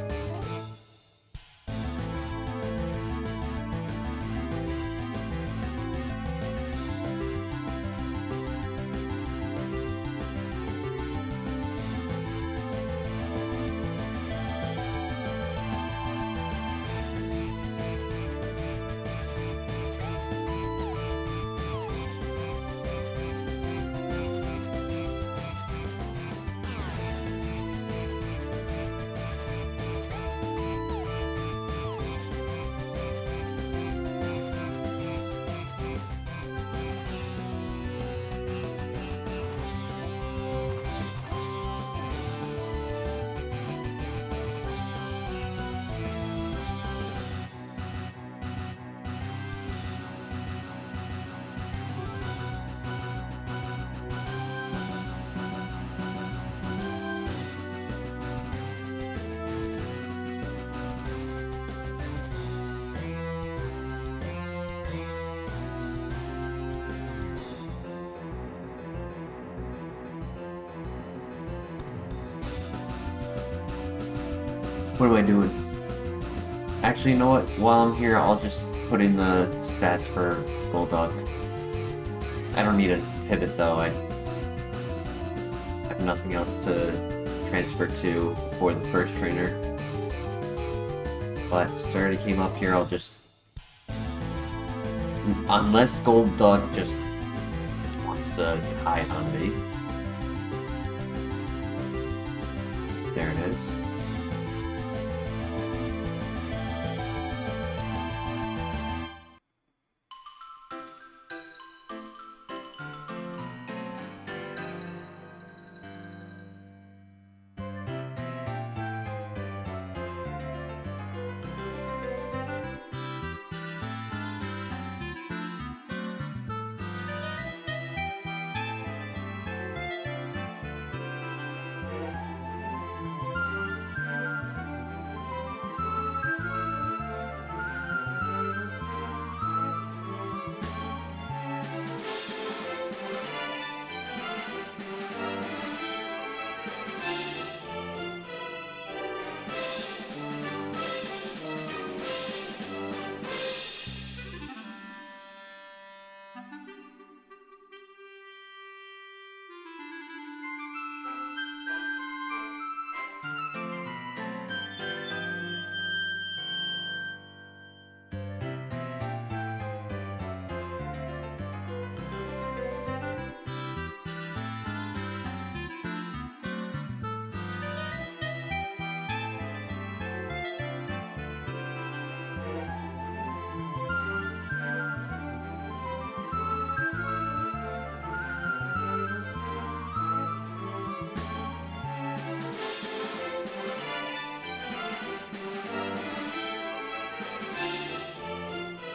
What am I doing? Actually, you know what? While I'm here, I'll just put in the stats for Bulldog. I don't need a pivot though. I have nothing else to transfer to for the first trainer. But since I already came up here, I'll just... Unless Gold Dog just wants to hide on me. There it is.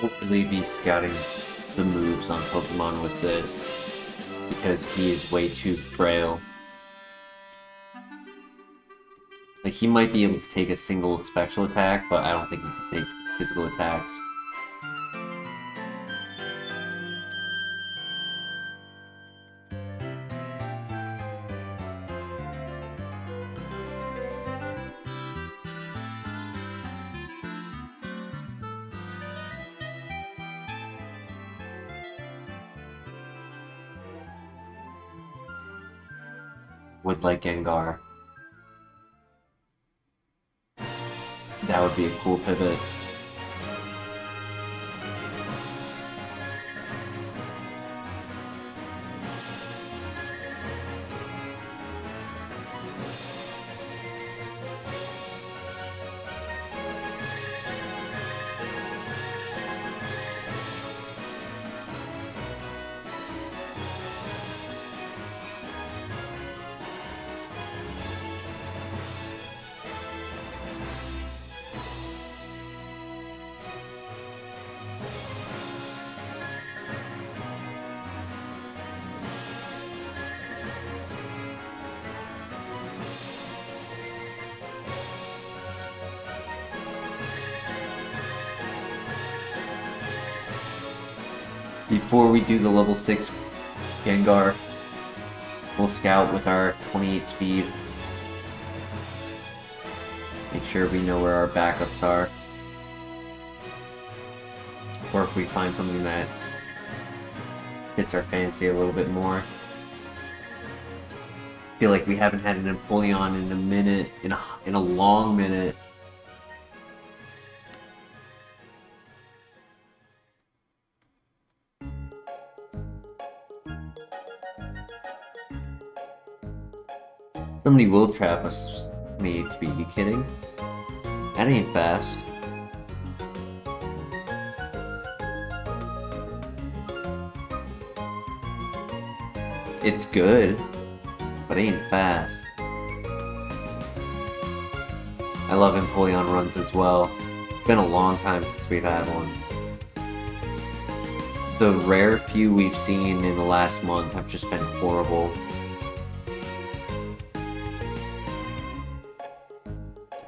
Hopefully be scouting the moves on Pokemon with this, because he is way too frail. Like, he might be able to take a single special attack, but I don't think he can take physical attacks. With like Gengar. That would be a cool pivot. Before we do the level 6 Gengar, we'll scout with our 28 speed. Make sure we know where our backups are. Or if we find something that fits our fancy a little bit more. I feel like we haven't had an Empoleon in a minute, in a long minute. Somebody will trap us, me to be you kidding? That ain't fast. It's good, but ain't fast. I love Empoleon runs as well. It's been a long time since we've had one. The rare few we've seen in the last month have just been horrible.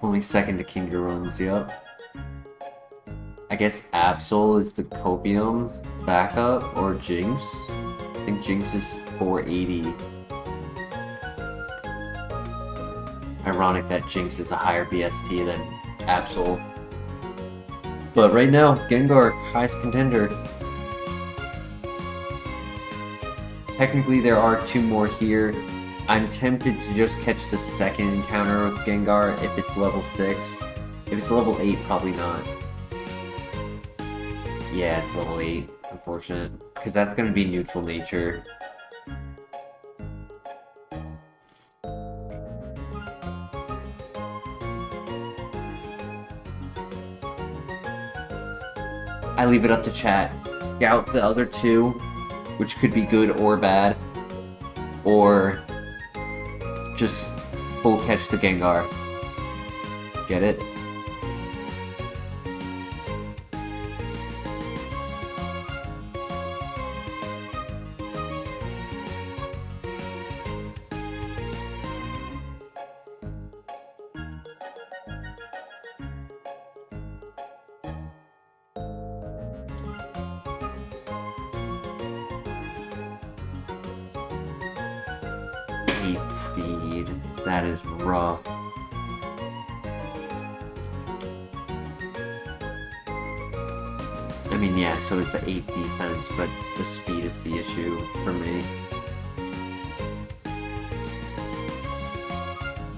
Only second to Kinger runs, yep. I guess Absol is the Copium backup, or Jinx. I think Jinx is 480. Ironic that Jinx is a higher BST than Absol. But right now, Gengar, highest contender. Technically, there are 2 more here. I'm tempted to just catch the second encounter with Gengar if it's level 6. If it's level 8, probably not. Yeah, it's level 8. Unfortunate. Because that's going to be neutral nature. I leave it up to chat. Scout the other 2, which could be good or bad. Or just full catch the Gengar. Get it? Speed. That is rough. I mean, yeah, so is the 8 defense, but the speed is the issue for me.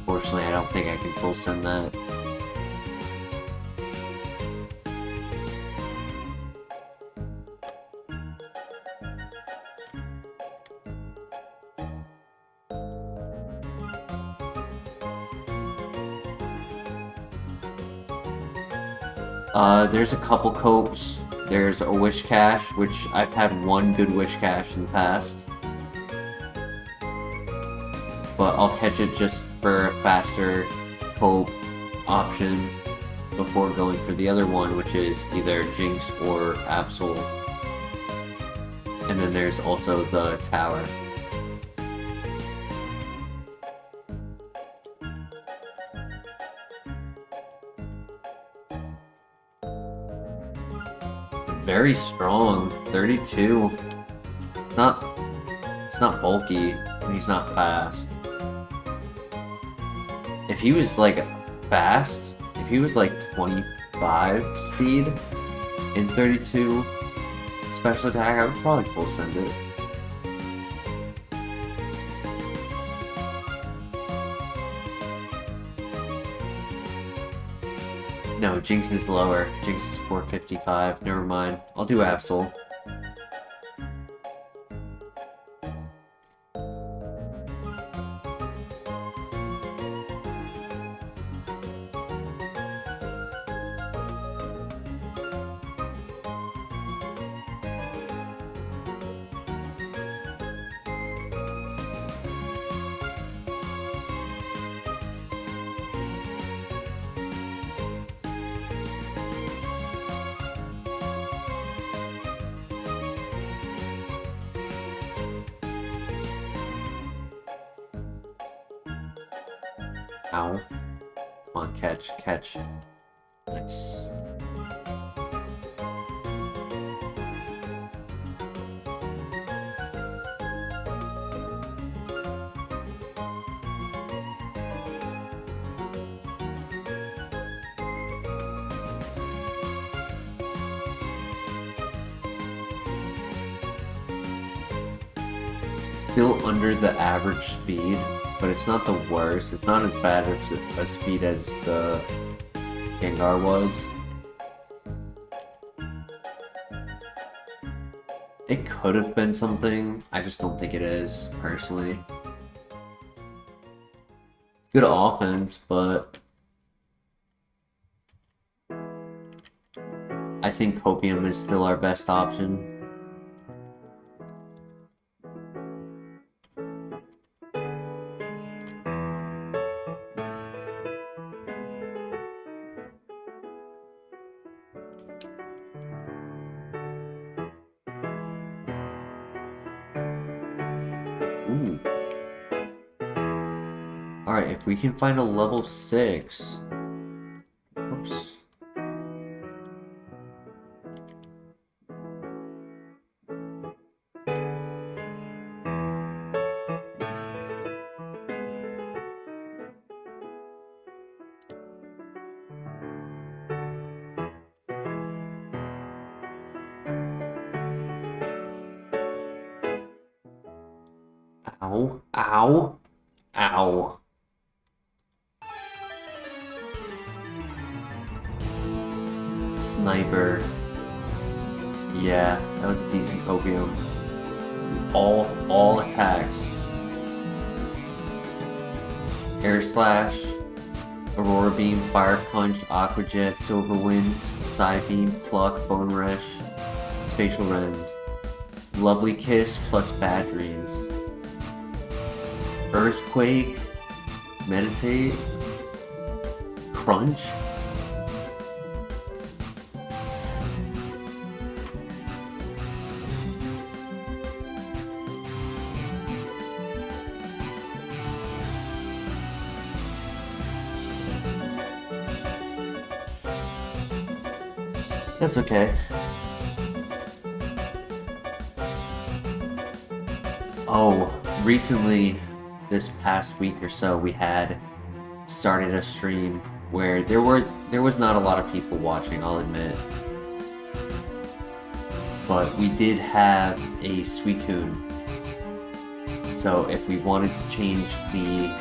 Fortunately, I don't think I can full send that. There's a couple copes. There's a Wish Cache, which I've had 1 good Wish Cache in the past. But I'll catch it just for a faster cope option before going for the other one, which is either Jinx or Absol. And then there's also the tower. Very strong, 32. It's not bulky, and he's not fast. If he was like fast, if he was like 25 speed in 32 special attack, I would probably full send it. No, Jinx is lower. Jinx is 455. Never mind. I'll do Absol. Ow. Come on, catch. Nice. Still under the average speed, but it's not the worst. It's not as bad as a speed as the Gengar was. It could have been something. I just don't think it is, personally. Good offense, but I think Copium is still our best option. Ooh. Alright, if we can find a level 6. Oops. Ow. Ow. Ow. Sniper. Yeah, that was a decent copium. All attacks. Air Slash, Aurora Beam, Fire Punch, Aqua Jet, Silver Wind, Psy Beam, Pluck, Bone Rush, Spatial Rend. Lovely Kiss plus Bad Dreams. Earthquake, Meditate, Crunch. That's okay. Oh, recently, this past week or so, we had started a stream where there was not a lot of people watching, I'll admit. But we did have a Suicune. So if we wanted to change the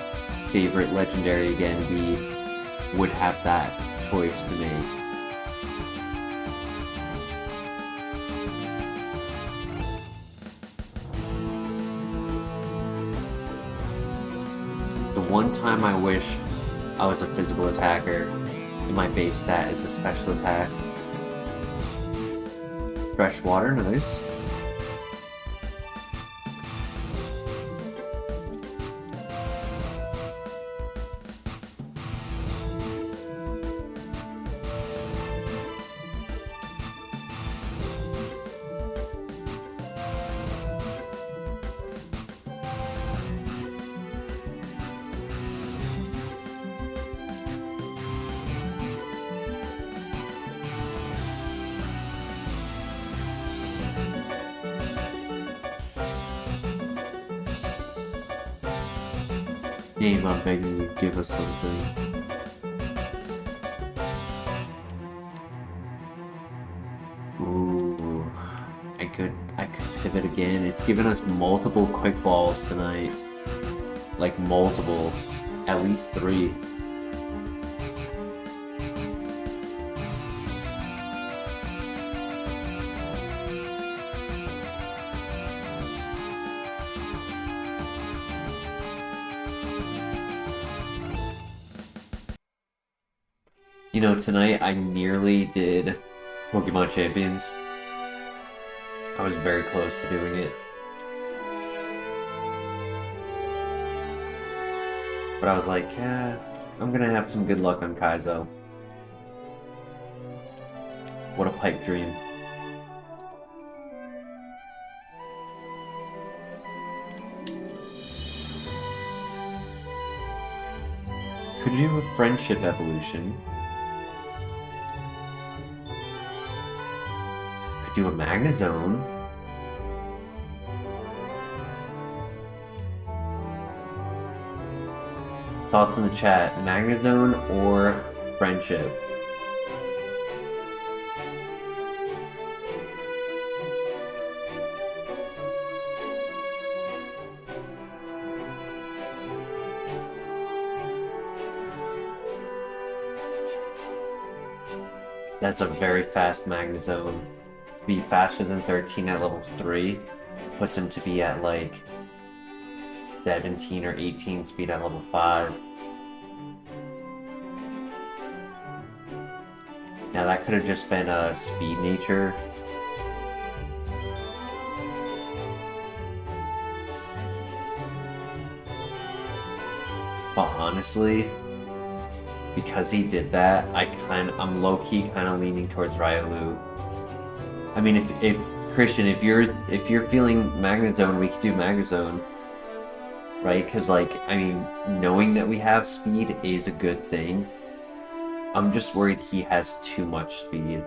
favorite legendary again, we would have that choice to make. The one time I wish I was a physical attacker and my base stat is a special attack. Fresh water, nice. Game, I'm begging you, give us something. Ooh, I could pivot again. It's given us multiple quick balls tonight. Like multiple, at least 3. You know, tonight I nearly did Pokemon Champions. I was very close to doing it. But I was like, yeah, I'm gonna have some good luck on Kaizo. What a pipe dream. Could do a friendship evolution. Could do a Magnezone. Thoughts in the chat, Magnezone or friendship? That's a very fast Magnezone. To be faster than 13 at level 3 puts him to be at like 17 or 18 speed at level 5. Now that could have just been a speed nature. But honestly, because he did that, I'm low-key kind of leaning towards Riolu. I mean, if Christian, if you're feeling Magnezone, we could do Magnezone, right? Because like, I mean, knowing that we have speed is a good thing. I'm just worried he has too much speed.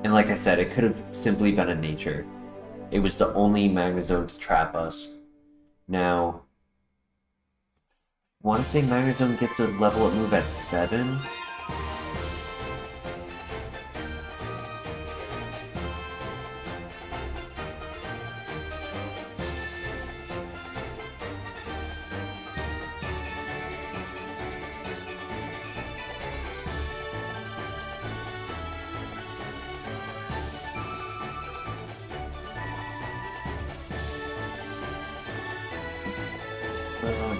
And like I said, it could have simply been a nature. It was the only Magnezone to trap us. Now, I want to say Magnezone gets a level up move at 7.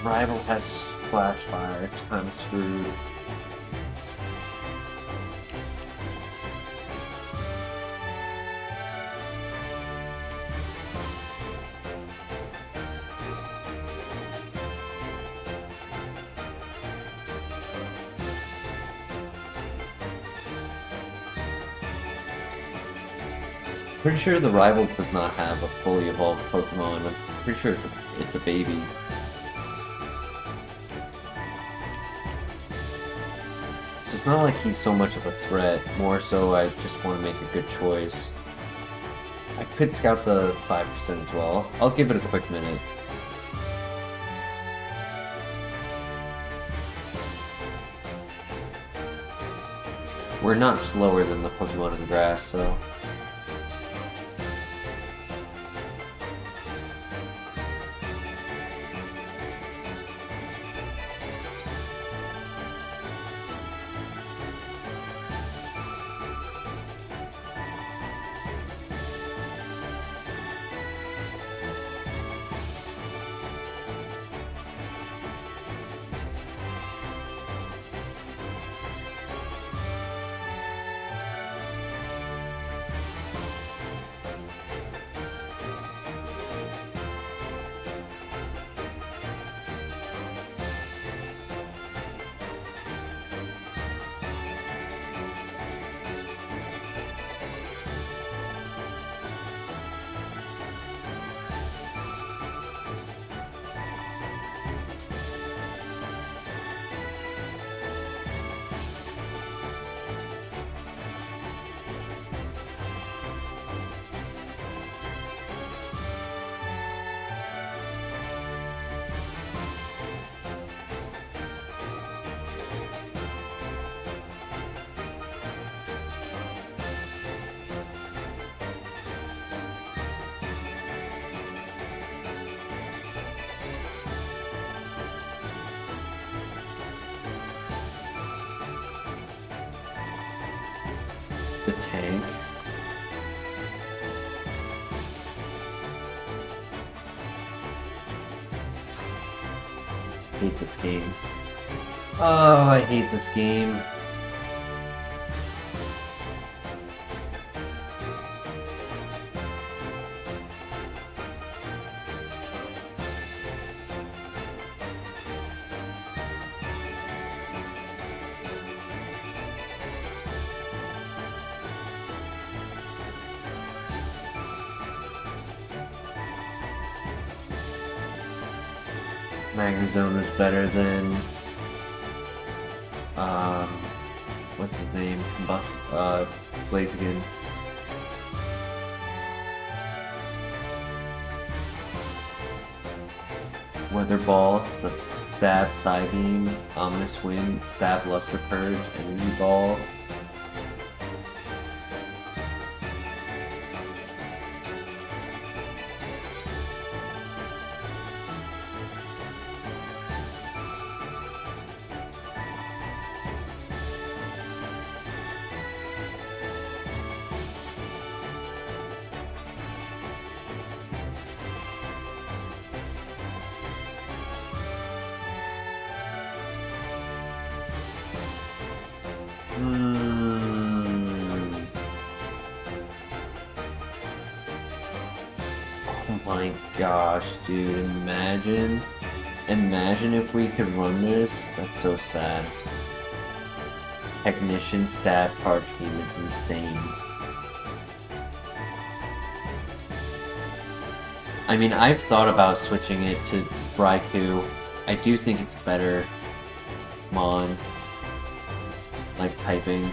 Rival has Flash Fire. It's kind of screwed. Pretty sure the Rival does not have a fully evolved Pokemon. I'm pretty sure it's a baby. So it's not like he's so much of a threat. More so, I just want to make a good choice. I could scout the 5% as well. I'll give it a quick minute. We're not slower than the Pokemon in the grass, so... The tank. Hate this game. Oh, I hate this game. Magnezone is better than what's his name? Blaziken. Weather Ball, Stab, Psybeam, Ominous Wind, Stab, Luster Purge, Energy Ball. Oh my gosh, dude, imagine if we could run this. That's so sad. Technician Stab card game is insane. I mean, I've thought about switching it to Raikou. I do think it's better Mon, like typing.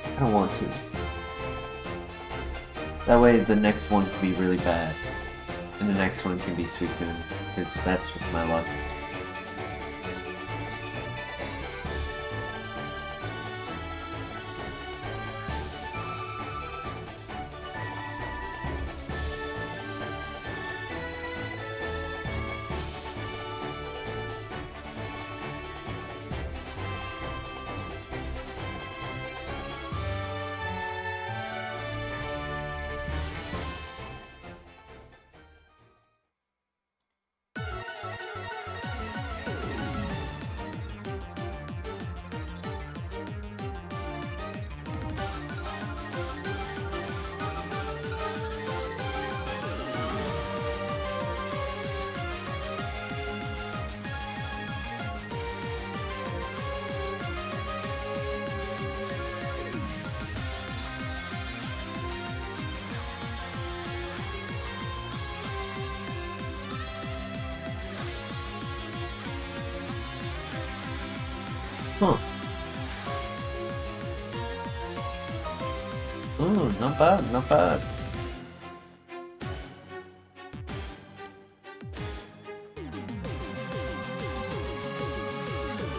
I don't want to. That way the next one can be really bad. And the next one can be Suicune. Because that's just my luck. Huh. Oh, not bad, not bad.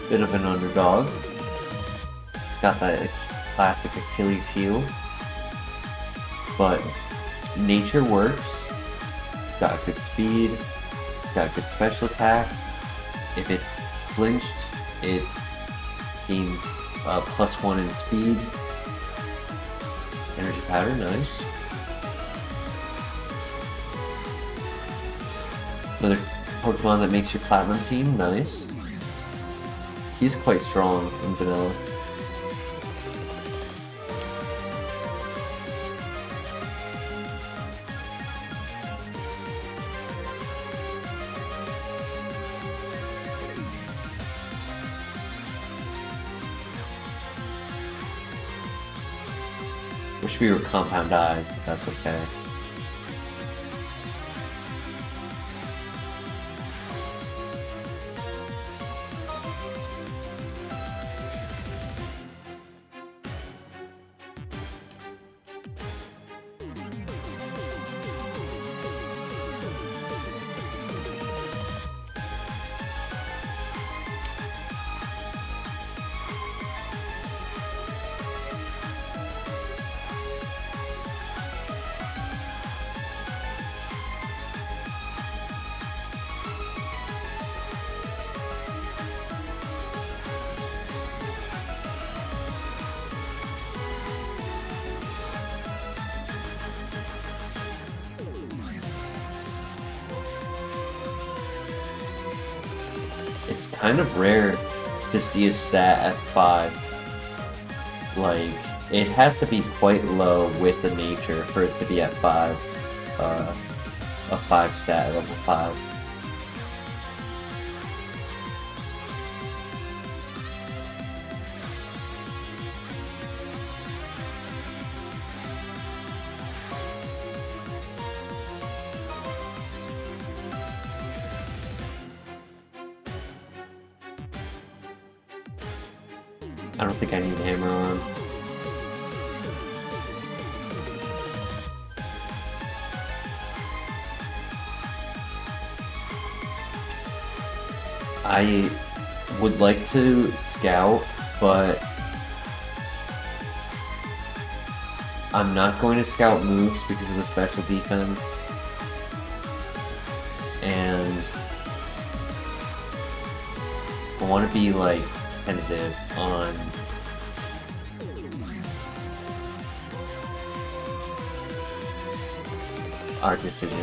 Bit of an underdog. It's got that classic Achilles heel. But nature works. It's got good speed. It's got good special attack. If it's flinched, it gains +1 in speed. Energy powder, nice. Another Pokemon that makes your Platinum team, nice. He's quite strong in vanilla. Wish we were Compound Eyes, but that's okay. It's kind of rare to see a stat at 5. Like, it has to be quite low with the nature for it to be at 5. A 5 stat at level 5. I don't think I need Hammer Arm. I would like to scout, but I'm not going to scout moves because of the special defense. And I want to be like tentative on our decision.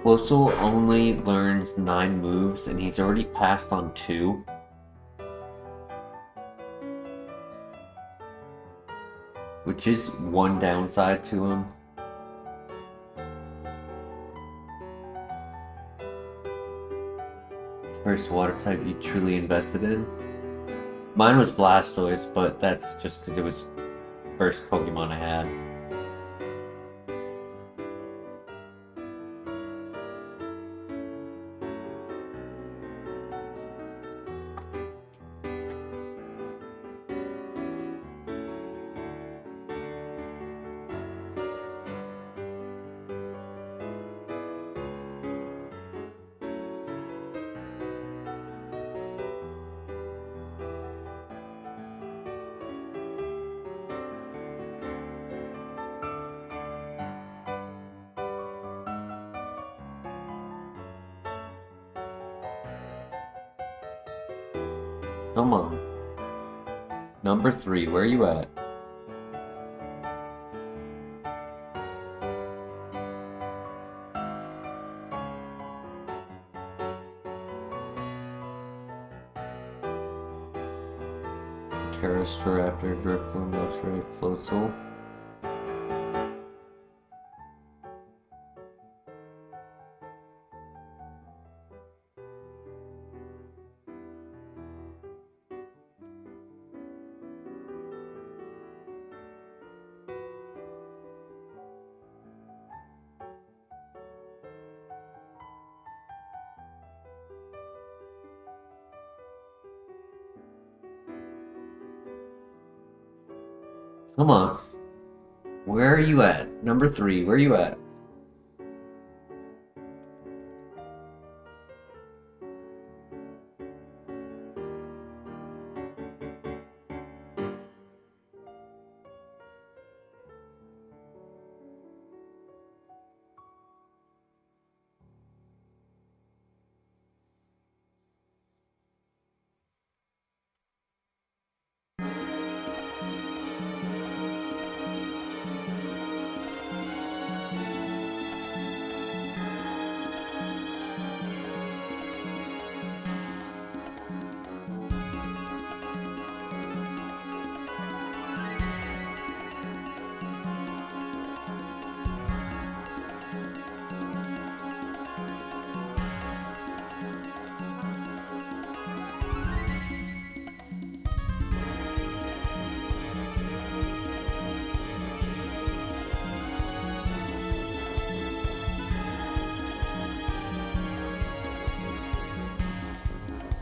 Floatzel only learns 9 moves, and he's already passed on 2. Which is one downside to him. First water type you truly invested in? Mine was Blastoise, but that's just because it was the first Pokemon I had. Come on. Number 3, where are you at? Terrastraptor, Drifloon, Luxray, Floatzel. Come on. Where are you at? Number 3, where are you at?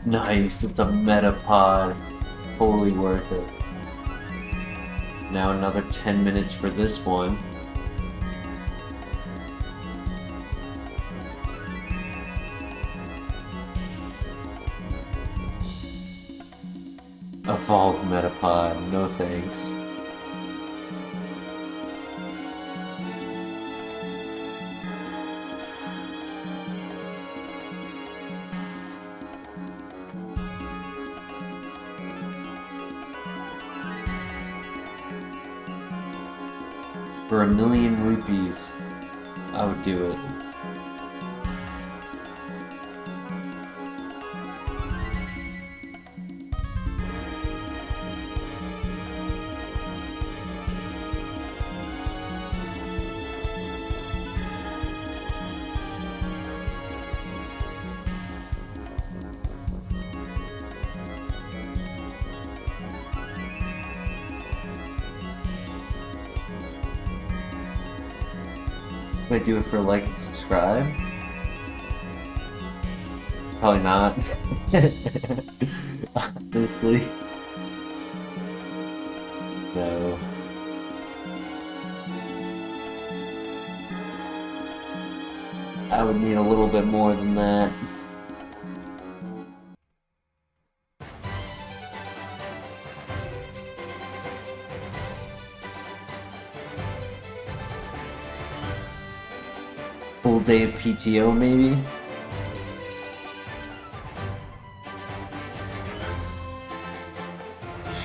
Nice, it's a Metapod. Totally worth it. Now another 10 minutes for this one. Evolved Metapod, no thanks. For 1,000,000 rupees, I would do it. Would I do it for a like and subscribe? Probably not. Honestly. No. I would need a little bit more than that. Full day of PTO, maybe?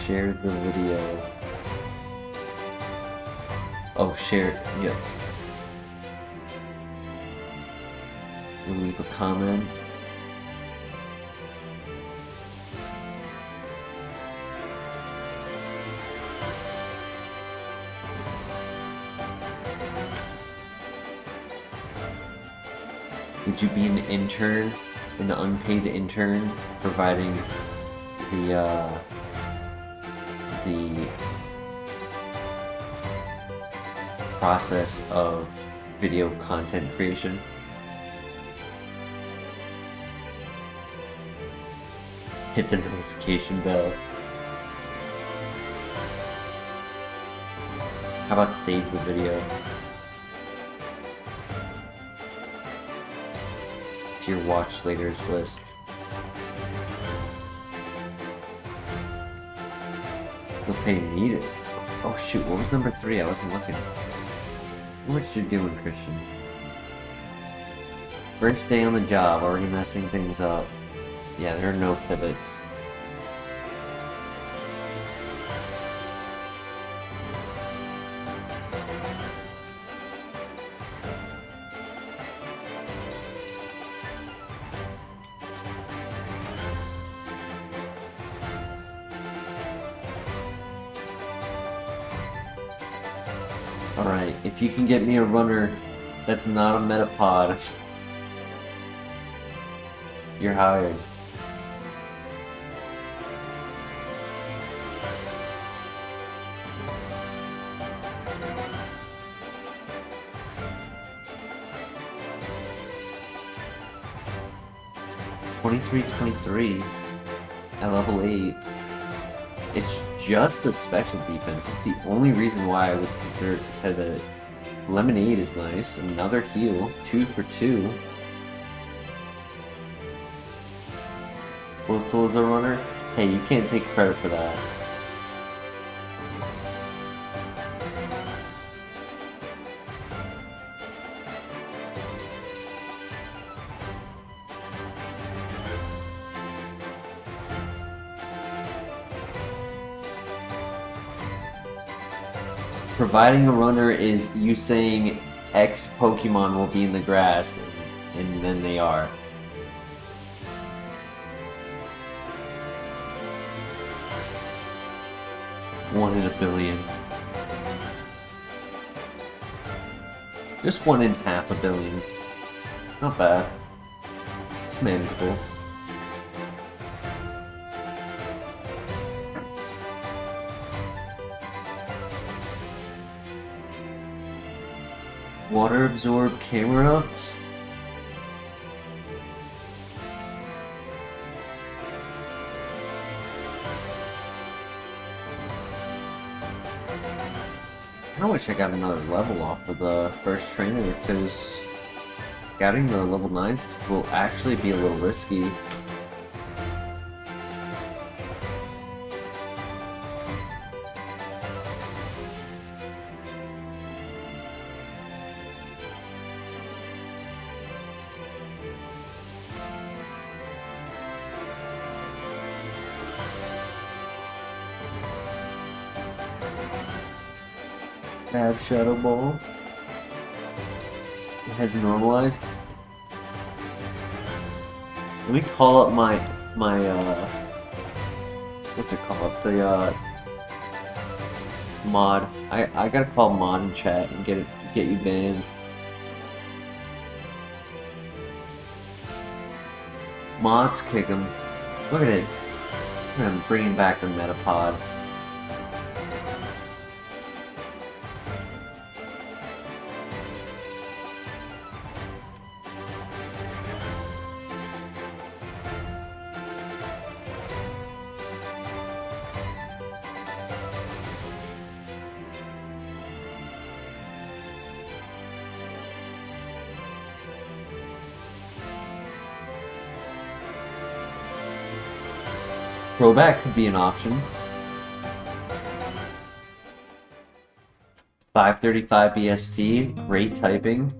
Share the video. Oh, share it. Yep. and leave a comment. Would you be an intern, an unpaid intern, providing the process of video content creation? Hit the notification bell. How about save the video to your watch later's list? They'll pay me to... Oh shoot, what was number 3? I wasn't looking. What you doing, Christian? First day on the job, already messing things up. Yeah, there are no pivots. Alright, if you can get me a runner that's not a metapod, you're hired. .23 at level 8. It's just a special defense. It's the only reason why I would consider it to pivot. Lemonade is nice. Another heal. 2 for 2. Blitzel is a runner. Hey, you can't take credit for that. Providing a runner is you saying X Pokemon will be in the grass, and then they are. One in a billion. Just 1 in half a billion. Not bad. It's manageable. Water absorb camera ups. I kinda wish I got another level off of the first trainer, because scouting the level 9s will actually be a little risky. Have Shadow Ball. It has normalized. Let me call up my what's it called? The mod. I gotta call mod in chat and get you banned. Mods kick him. Look at it. I'm bringing back the Metapod. Throwback could be an option. 535 BST, great typing.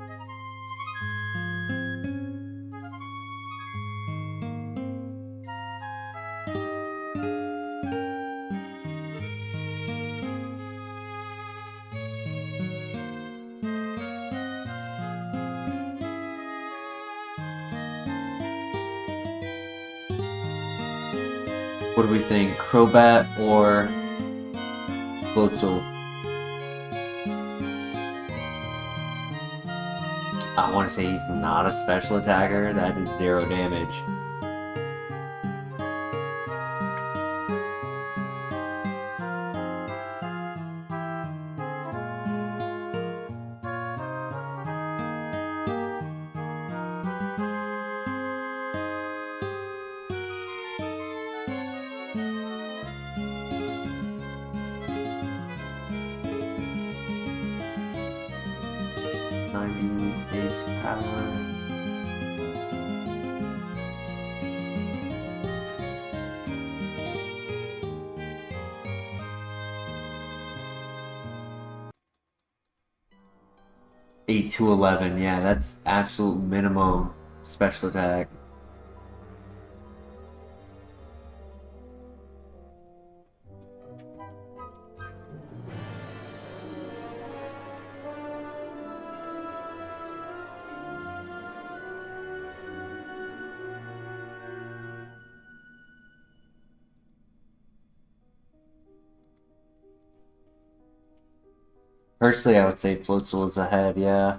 What do we think? Crobat or Floatzel? I want to say he's not a special attacker. That is 0 damage. Base power. Eight to 11. Yeah, that's absolute minimum special attack. Personally, I would say Floatzel is ahead, yeah.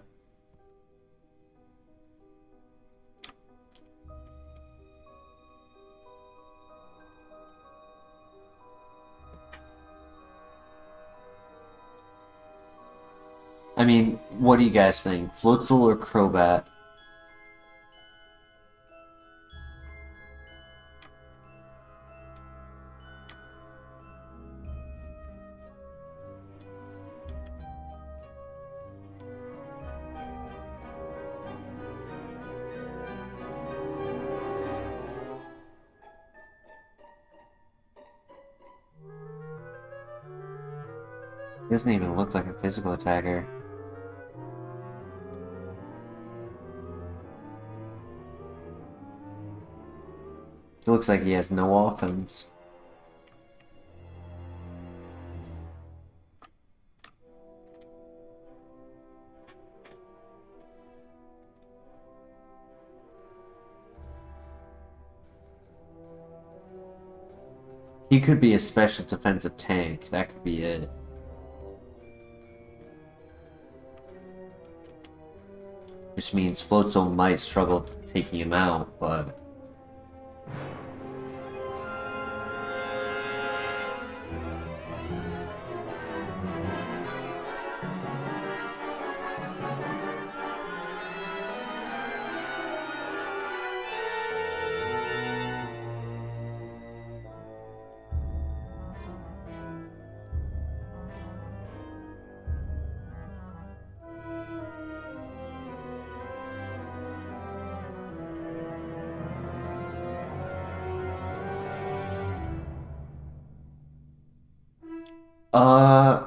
I mean, what do you guys think? Floatzel or Crobat? He doesn't even look like a physical attacker. He looks like he has no offense. He could be a special defensive tank. That could be it. Which means Floatzel might struggle taking him out, but...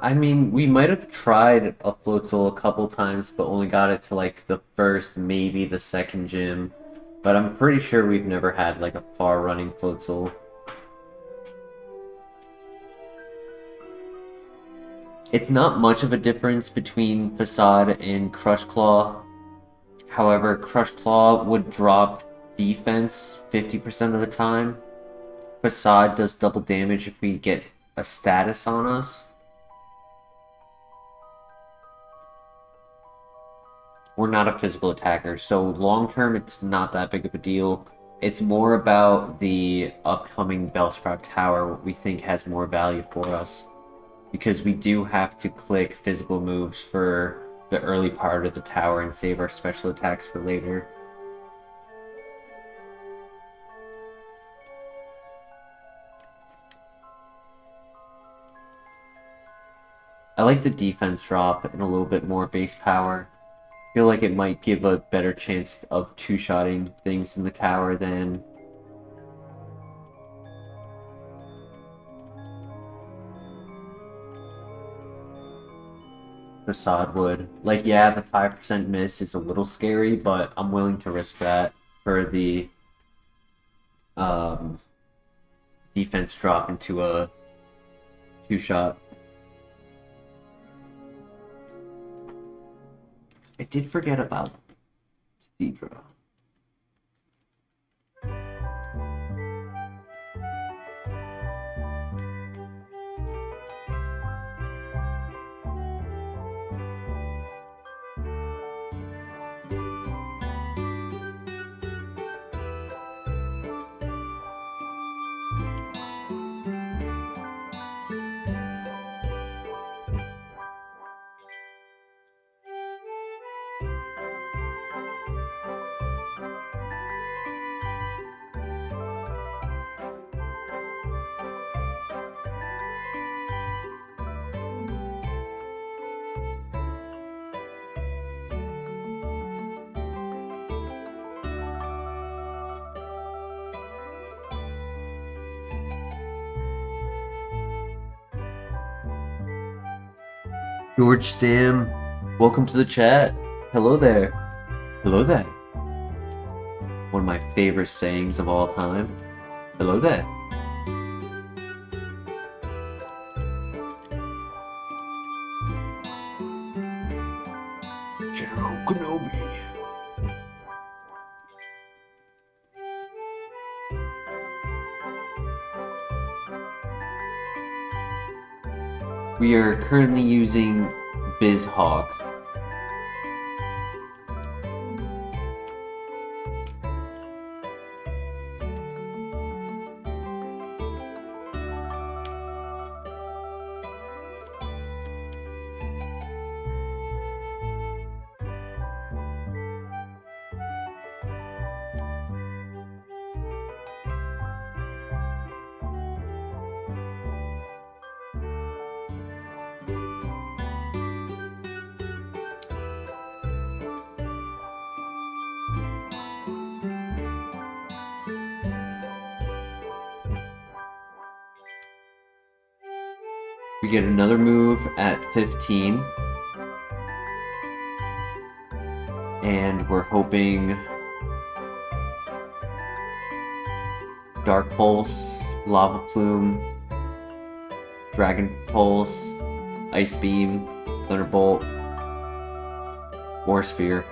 I mean, we might have tried a Floatzel a couple times, but only got it to like the first, maybe the second gym. But I'm pretty sure we've never had like a far-running Floatzel. It's not much of a difference between Facade and Crush Claw. However, Crush Claw would drop defense 50% of the time. Facade does double damage if we get a status on us. We're not a physical attacker, so long term it's not that big of a deal. It's more about the upcoming Bellsprout Tower, what we think has more value for us. Because we do have to click physical moves for the early part of the tower and save our special attacks for later. I like the defense drop and a little bit more base power. I feel like it might give a better chance of two-shotting things in the tower than Facade would. Like, yeah, the 5% miss is a little scary, but I'm willing to risk that for the defense drop into a two-shot. I did forget about Steedra. George Stam, welcome to the chat. Hello there. Hello there. One of my favorite sayings of all time. Hello there. General Kenobi. We are currently using BizHawk. We get another move at 15. And we're hoping Dark Pulse, Lava Plume, Dragon Pulse, Ice Beam, Thunderbolt, or Sphere.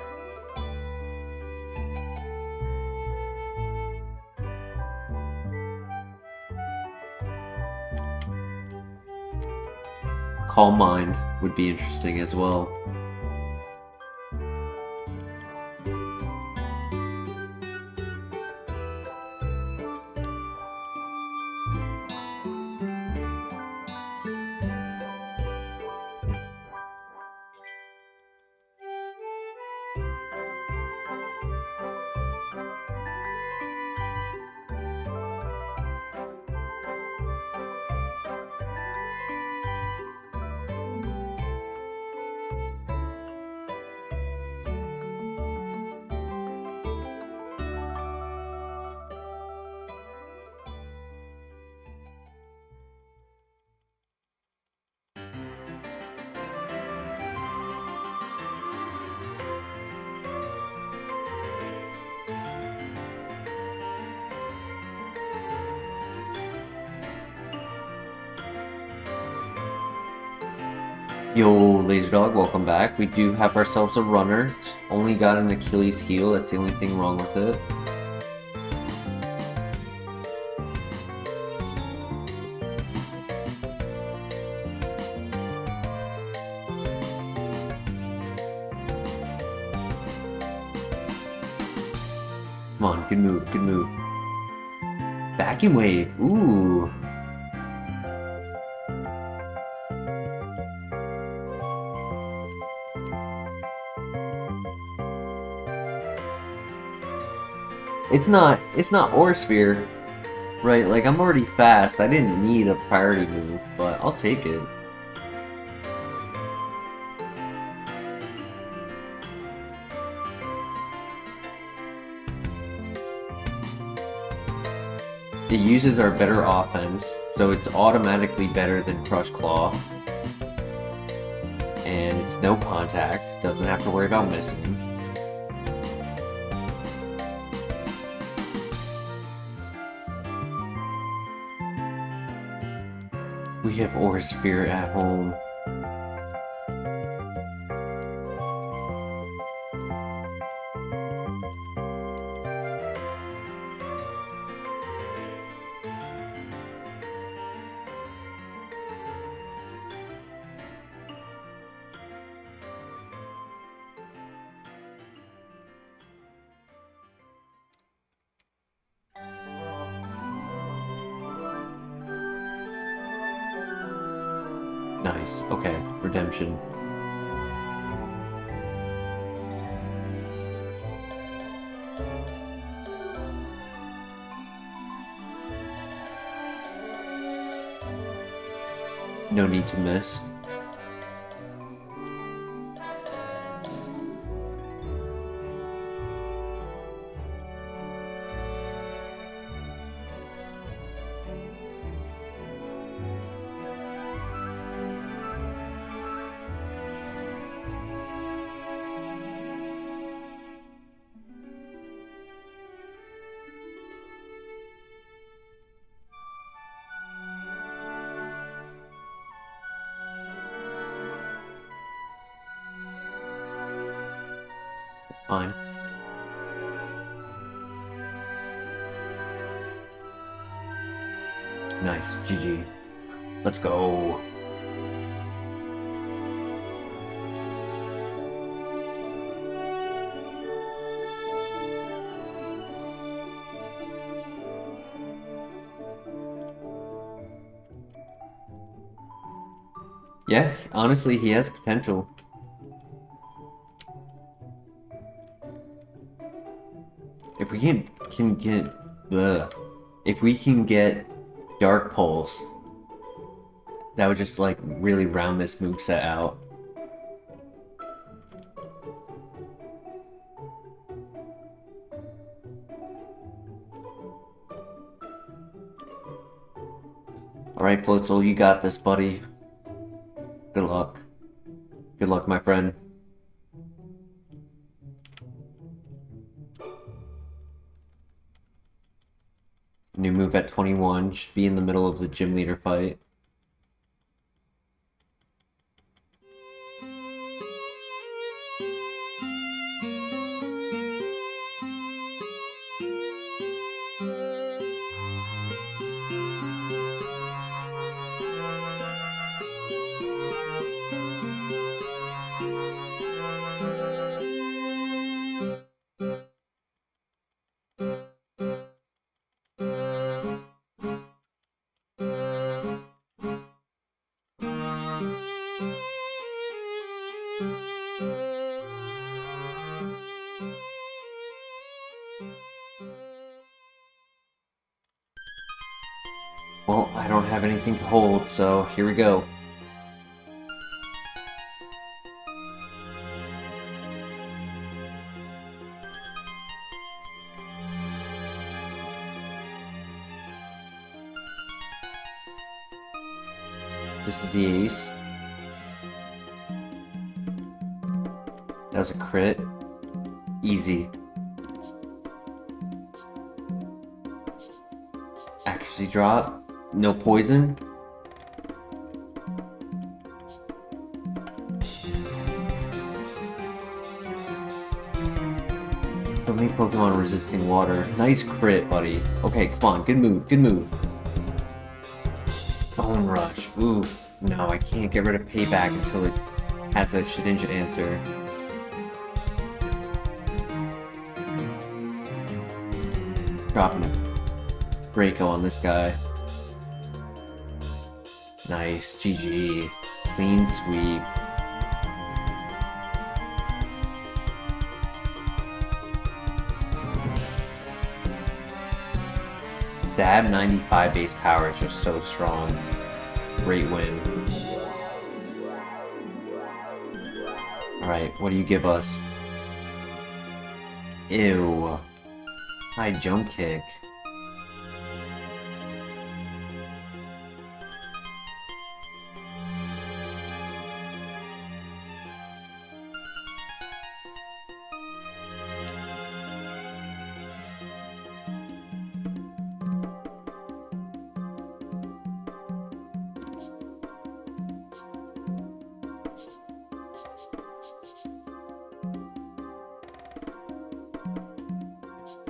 Calm Mind would be interesting as well. Yo, Laser Dog, welcome back. We do have ourselves a runner. It's only got an Achilles heel. That's the only thing wrong with it. Come on, good move, good move. Vacuum Wave, ooh. It's not Ore Sphere, right? Like, I'm already fast. I didn't need a priority move, but I'll take it. It uses our better offense, so it's automatically better than Crush Claw. And it's no contact, doesn't have to worry about missing. We have Ore Sphere at home. Nice. Okay. Redemption. No need to miss. fine. Nice, GG. Let's go. Yeah, honestly, he has potential. If we can get if we can get Dark Pulse, that would just like really round this moveset out. Alright, Floatzel, you got this, buddy. Good luck. Good luck, my friend. New move at 21, should be in the middle of the gym leader fight. Well, I don't have anything to hold, so here we go. This is the ace. That was a crit. Easy. Accuracy drop. No poison. So many Pokemon resisting water. Nice crit, buddy. Okay, come on. Good move. Good move. Bone Rush. Oof. No, I can't get rid of Payback until it has a Shedinja answer. Dropping a Draco on this guy. Nice. GG. Clean sweep. That 95 base power is just so strong. Great win. Alright, what do you give us? Ew. High jump kick.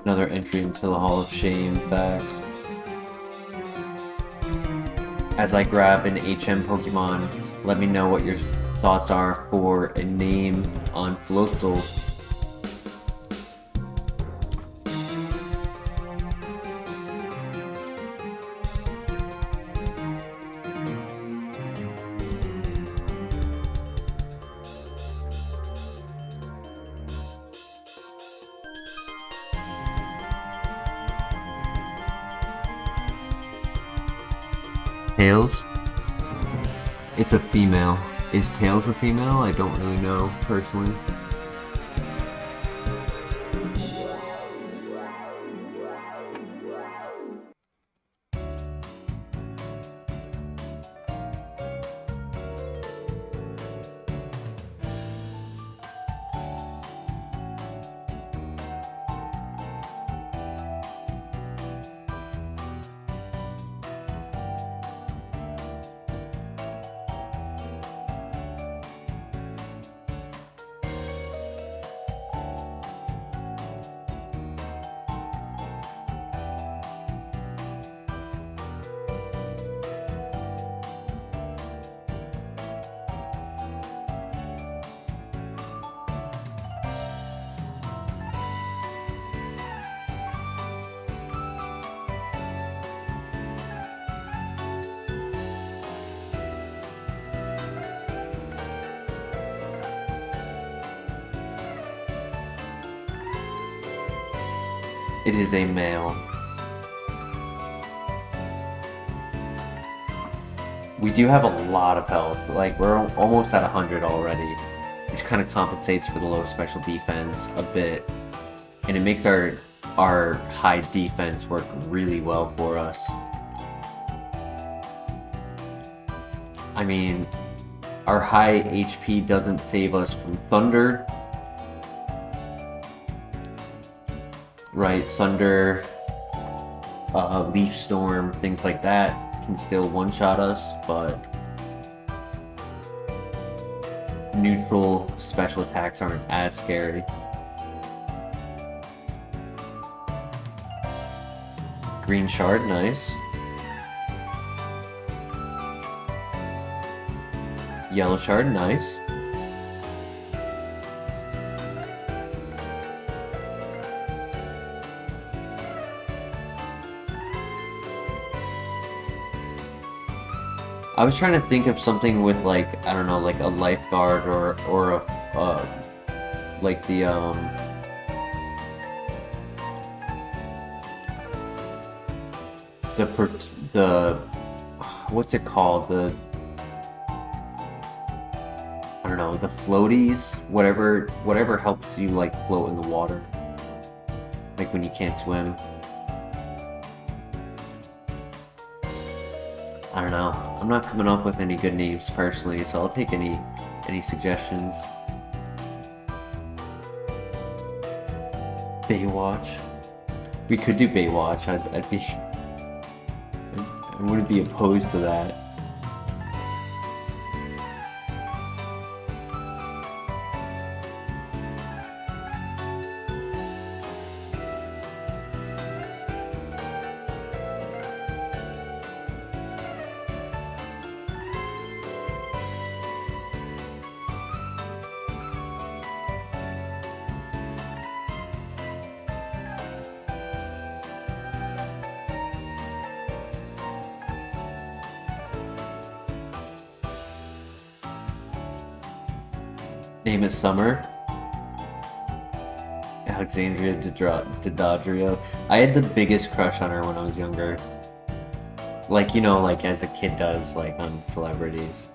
Another entry into the Hall of Shame, facts. As I grab an HM Pokemon, let me know what your thoughts are for a name on Floatzel. Tails? It's a female. Is Tails a female? I don't really know, personally. It is a male. We do have a lot of health. Like, we're almost at 100 already, which kind of compensates for the low special defense a bit. And it makes our high defense work really well for us. I mean, our high HP doesn't save us from thunder. Right, thunder, leaf storm, things like that can still one-shot us, but neutral special attacks aren't as scary. Green shard, nice. Yellow shard, nice. I was trying to think of something with, like, I don't know, like a lifeguard or a like the what's it called, the I don't know, the floaties, whatever helps you, like, float in the water, like when you can't swim. I don't know. I'm not coming up with any good names personally, so I'll take any suggestions. Baywatch. We could do Baywatch. I wouldn't be opposed to that. Name is Summer. Alexandria Daddario. I had the biggest crush on her when I was younger. Like, you know, like as a kid does, like on celebrities.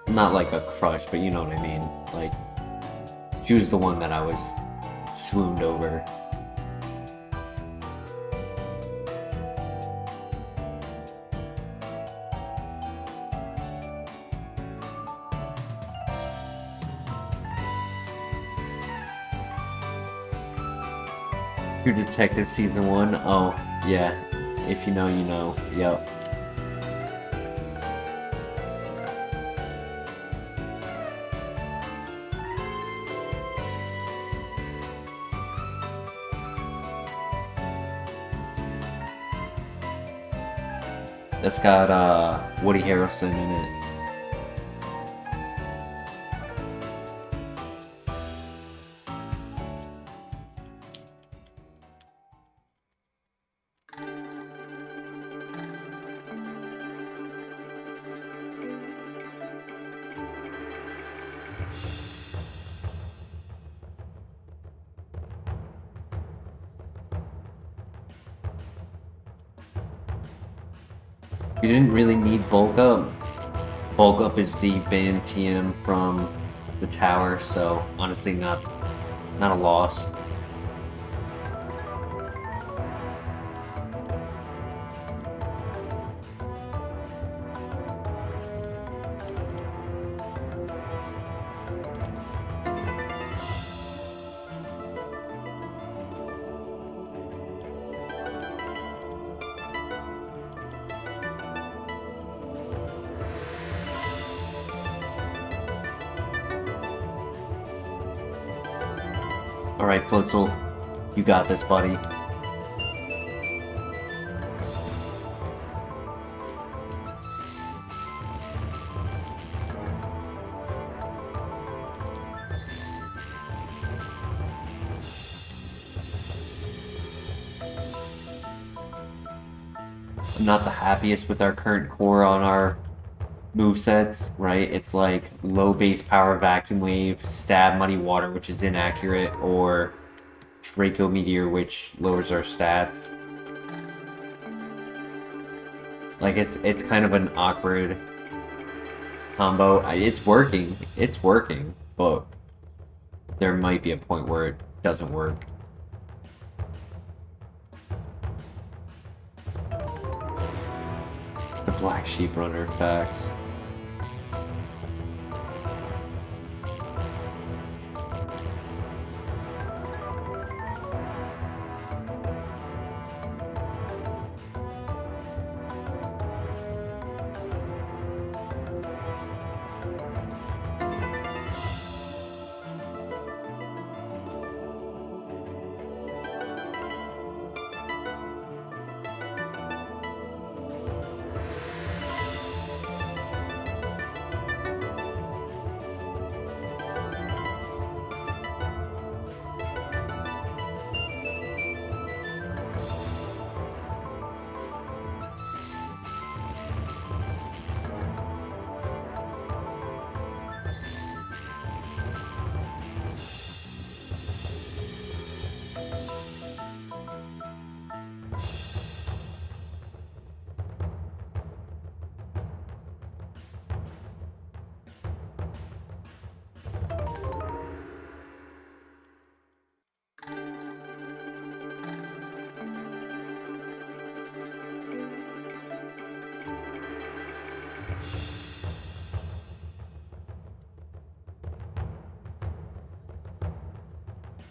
Not like a crush, but you know what I mean. Like, she was the one that I was swooned over. True Detective Season 1? Oh, yeah. If you know, you know. Yep. That's got Woody Harrelson in it. You didn't really need bulk up. Bulk up is the banned TM from the tower, so honestly not a loss. Alright, Floatzel, you got this, buddy. I'm not the happiest with our current core on our movesets, right? It's like low base power vacuum wave, stab muddy water, which is inaccurate, or Draco Meteor, which lowers our stats. Like, it's kind of an awkward combo. It's working. It's working, but there might be a point where it doesn't work. It's a Black Sheep Runner, facts.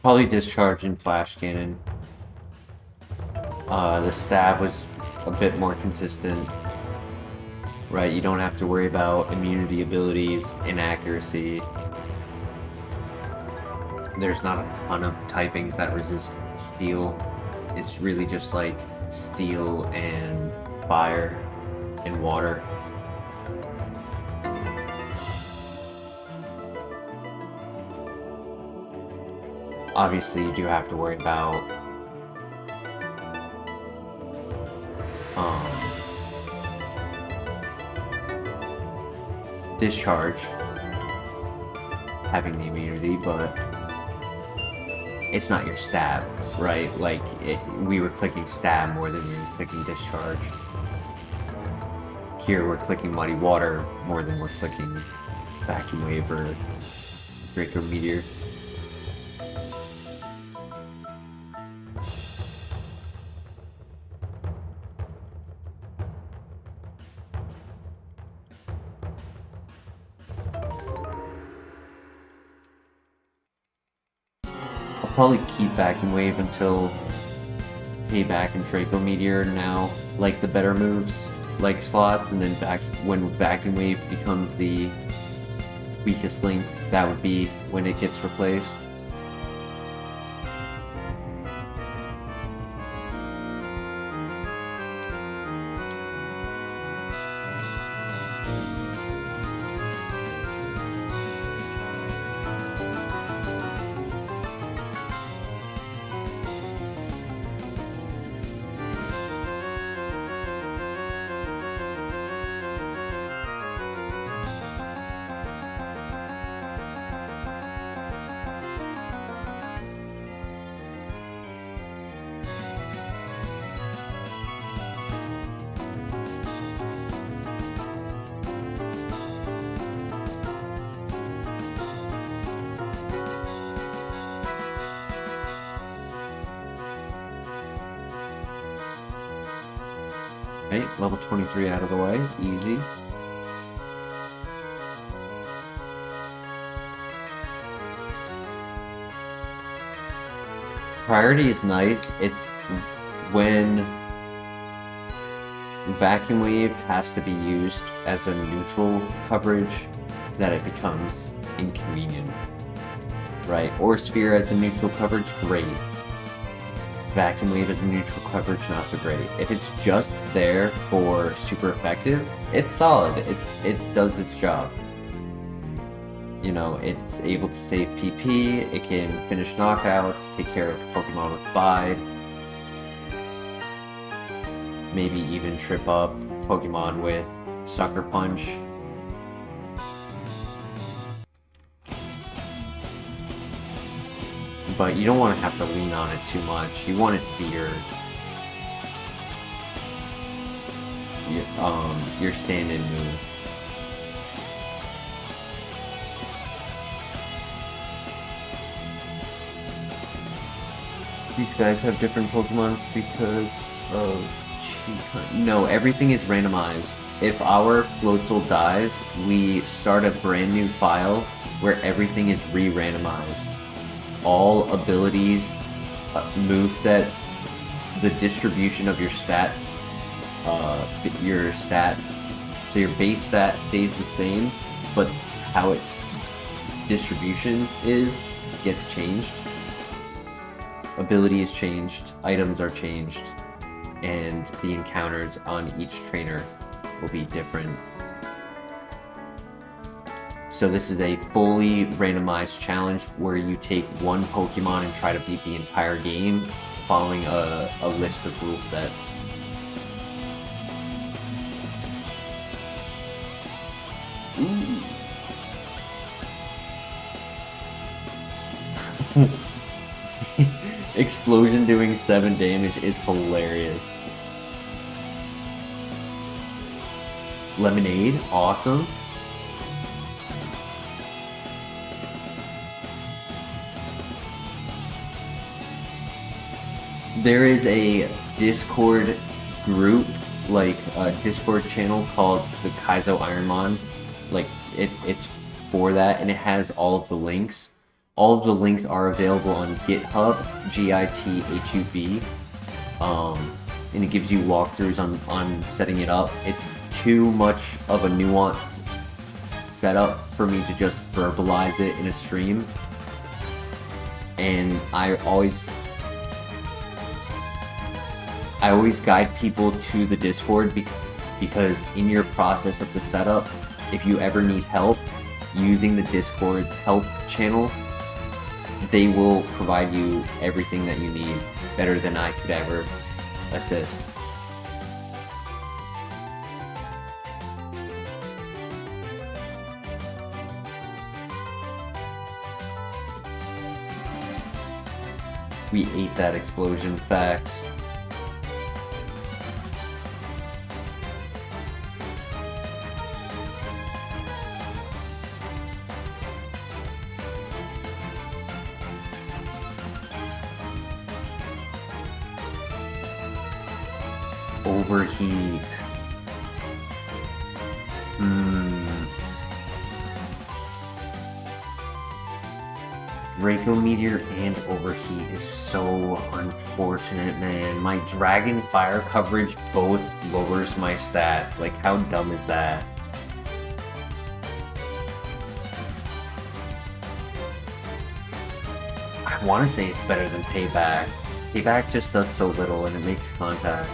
Probably Discharge and Flash Cannon. The stab was a bit more consistent. Right, you don't have to worry about immunity abilities, inaccuracy. There's not a ton of typings that resist steel. It's really just like steel and fire and water. Obviously, you do have to worry about Discharge having the immunity, but it's not your stab, right? Like, we were clicking stab more than we were clicking Discharge. Here, we're clicking Muddy Water more than we're clicking Vacuum Wave or Draco Meteor. Probably keep Vacuum Wave until Payback and Draco Meteor now like the better moves, like slots, and then when Vacuum Wave becomes the weakest link, that would be when it gets replaced. Okay, level 23 out of the way, easy. Priority is nice. It's when Vacuum Wave has to be used as a neutral coverage that it becomes inconvenient, right? Or Sphere as a neutral coverage, great. Vacuum Wave as a neutral coverage, not so great. If it's just there for super effective, it's solid. It does its job. You know, it's able to save PP, it can finish knockouts, take care of Pokemon with Bide, maybe even trip up Pokemon with Sucker Punch. but you don't want to have to lean on it too much. You want it to be your stand-in move. These guys have different Pokemons because of no, everything is randomized. If our Floatzel dies, we start a brand new file where everything is re-randomized. All abilities, movesets, the distribution of your stats. So your base stat stays the same, but how its distribution gets changed. Ability is changed, items are changed, and the encounters on each trainer will be different. So this is a fully randomized challenge where you take one Pokemon and try to beat the entire game following a list of rule sets. Ooh. Explosion doing 7 damage is hilarious. Lemonade, awesome. There is a Discord group, like a Discord channel called the Kaizo Ironmon. Like it's for that, and it has all of the links. All of the links are available on GitHub, GitHub, and it gives you walkthroughs on setting it up. It's too much of a nuanced setup for me to just verbalize it in a stream. And I always guide people to the Discord because in your process of the setup, if you ever need help using the Discord's help channel, they will provide you everything that you need better than I could ever assist. We ate that explosion, facts. Overheat. Draco Meteor and Overheat is so unfortunate, man. My Dragon Fire coverage both lowers my stats. Like, how dumb is that? I want to say it's better than Payback. Payback just does so little and it makes contact.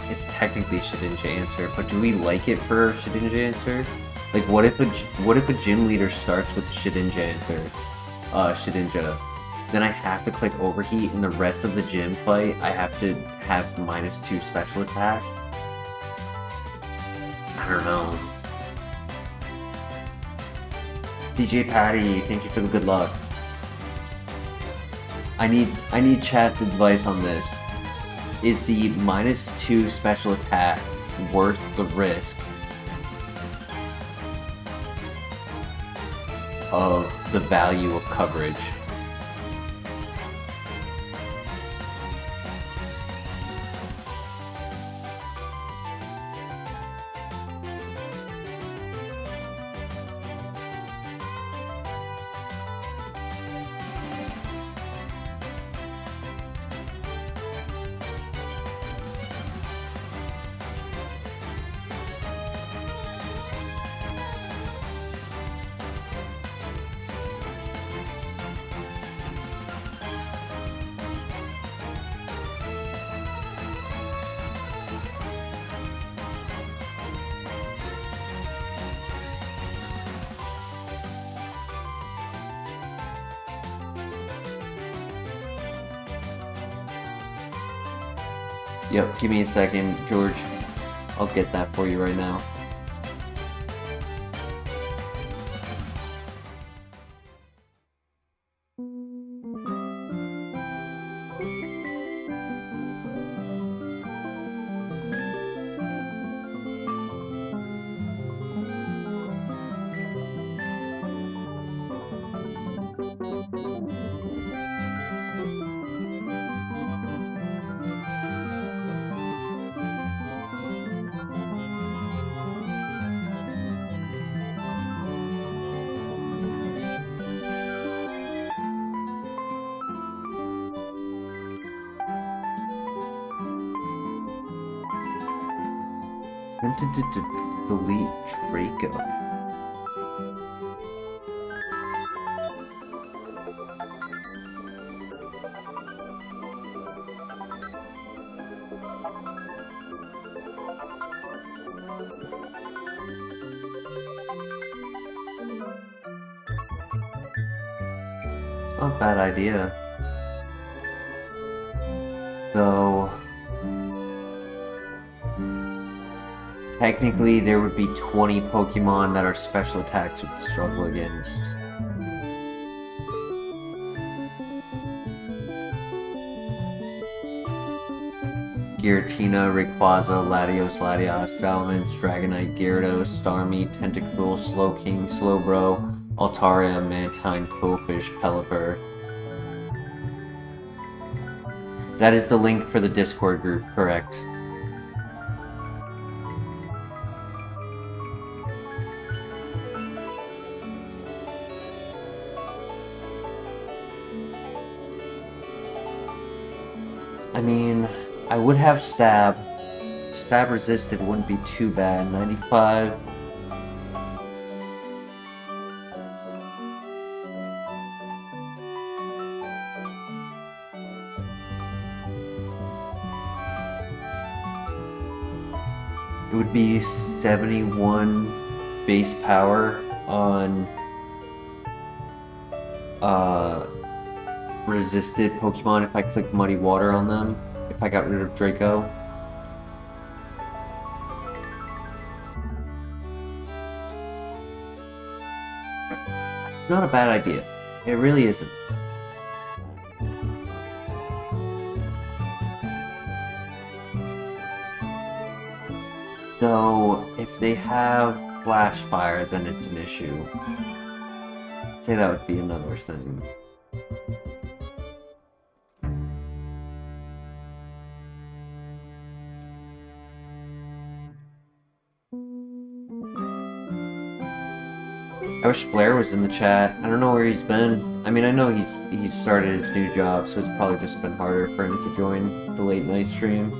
It's technically Shedinja Answer, but do we like it for Shedinja Answer? Like, what if a gym leader starts with Shedinja Answer, Shedinja, then I have to click Overheat, and the rest of the gym play I have to have -2 special attack? I don't know. DJ Patty, thank you for the good luck. I need chat's advice on this. Is the -2 special attack worth the risk of the value of coverage? Yep, give me a second, George. I'll get that for you right now. When did it delete Draco? It's not a bad idea. Though, technically there would be 20 Pokemon that our special attacks would struggle against. Giratina, Rayquaza, Latios, Latias, Salamence, Dragonite, Gyarados, Starmie, Tentacruel, Slowking, Slowbro, Altaria, Mantine, Quillfish, Pelipper. That is the link for the Discord group, correct? I mean, I would have Stab. Stab resisted wouldn't be too bad. 95. It would be 71 base power on resisted Pokemon if I click Muddy Water on them, if I got rid of Draco. Not a bad idea. It really isn't. Though, if they have Flash Fire, then it's an issue. I'd say that would be another thing. I wish Flair was in the chat. I don't know where he's been. I mean, I know he's started his new job, so it's probably just been harder for him to join the late night stream.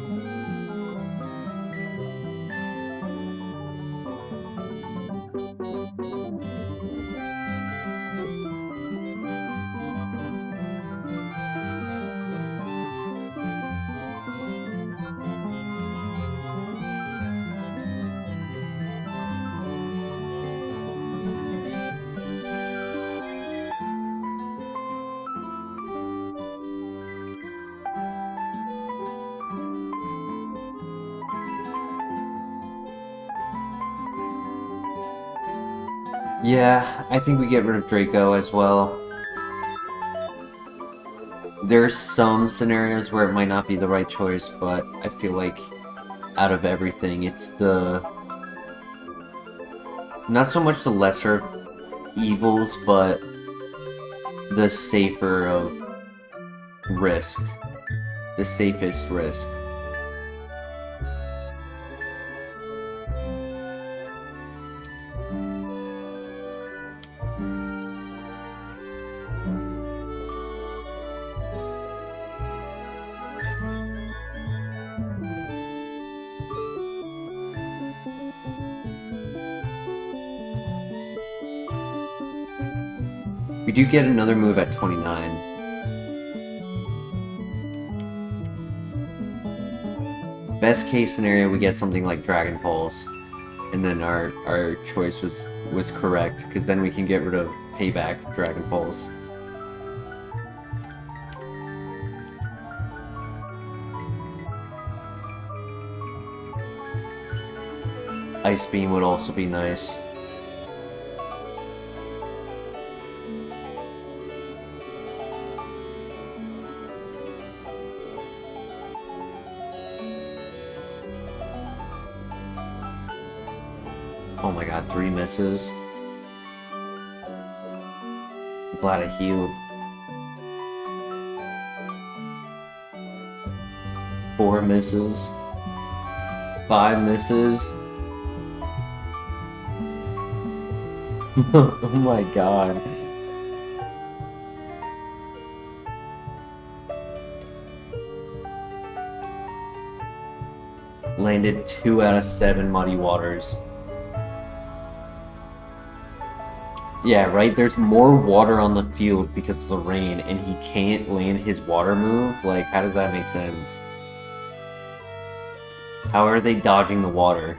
Yeah, I think we get rid of Draco as well. There's some scenarios where it might not be the right choice, but I feel like out of everything, it's the... not so much the lesser evils, but the safer of risk. The safest risk. We do get another move at 29. Best case scenario, we get something like Dragon Pulse, and then our choice was correct, because then we can get rid of Payback for Dragon Pulse. Ice Beam would also be nice. Oh my god, 3 misses. I'm glad I healed. 4 misses. 5 misses. Oh my god. Landed 2 out of 7 muddy waters. Yeah, right? There's more water on the field because of the rain, and he can't land his water move? Like, how does that make sense? How are they dodging the water?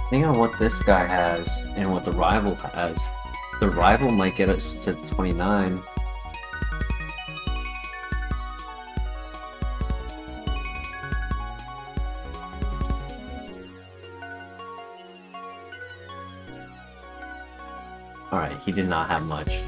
Depending on what this guy has and what the rival has, the rival might get us to 29. Alright, he did not have much.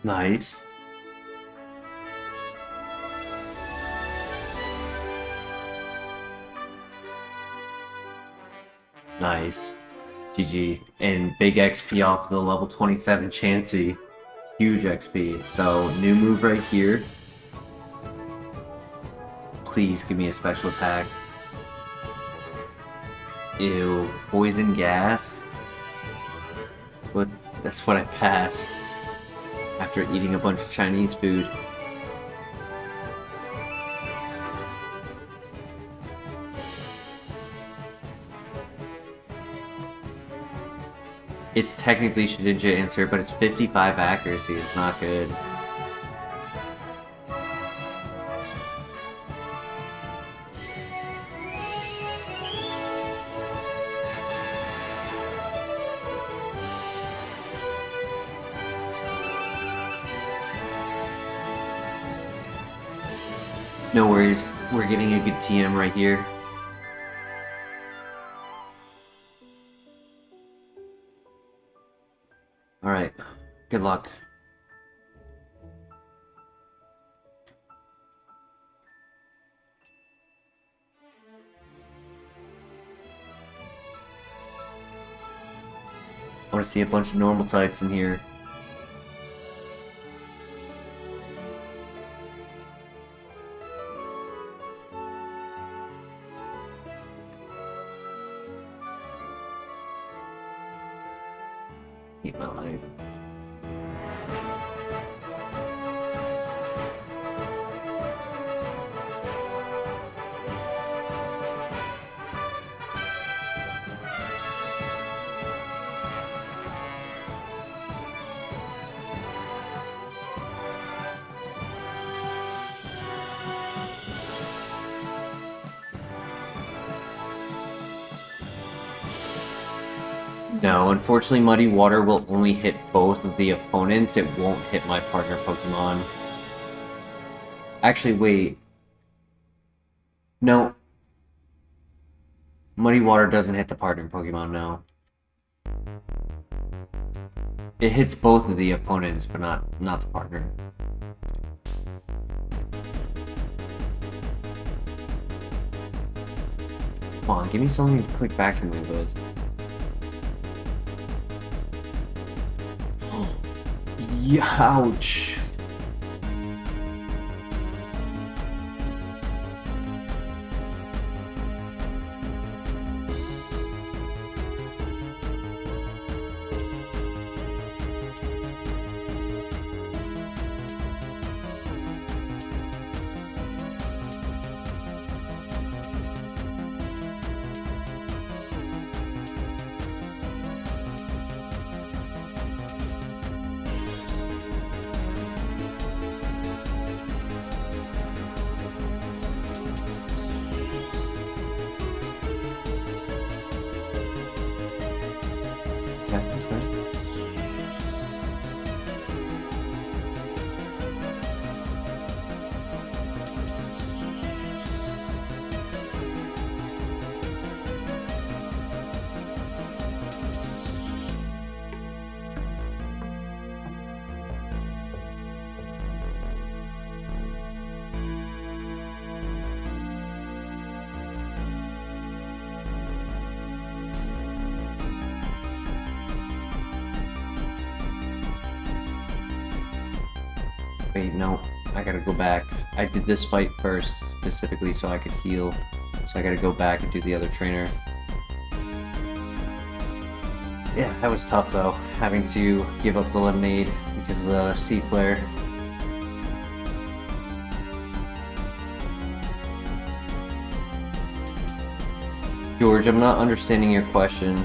Nice. Nice. GG. And big XP off the level 27 Chansey. Huge XP. So, new move right here. Please give me a special attack. Ew. Poison gas? What? That's what I pass. After eating a bunch of Chinese food. It's technically Shedinja answer, but it's 55 accuracy. It's not good. No worries, we're getting a good TM right here. Alright, good luck. I want to see a bunch of normal types in here. hate my life. No, unfortunately, Muddy Water will only hit both of the opponents. It won't hit my partner Pokemon. Actually, wait. No. Muddy Water doesn't hit the partner Pokemon, no. It hits both of the opponents, but not the partner. Come on, give me something to click back and move with. Ouch. Wait, no. I gotta go back. I did this fight first, specifically so I could heal. So I gotta go back and do the other trainer. Yeah, that was tough though, having to give up the lemonade because of the sea flare. George, I'm not understanding your question.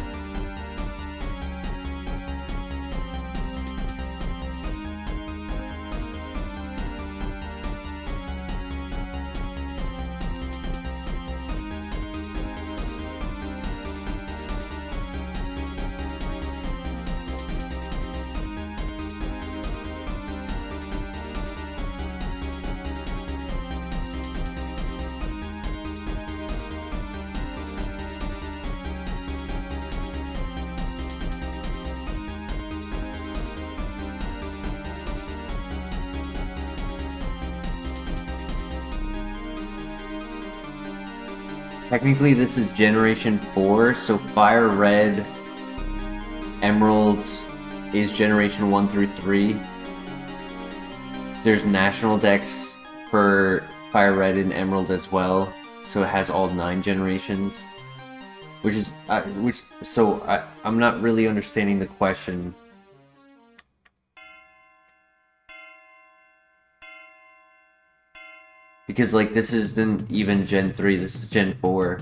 Technically, this is Generation 4, so FireRed Emerald is Generation 1 through 3. There's National Dex for FireRed and Emerald as well, so it has all 9 generations. I'm not really understanding the question. Because, like, this isn't even Gen 3, this is Gen 4.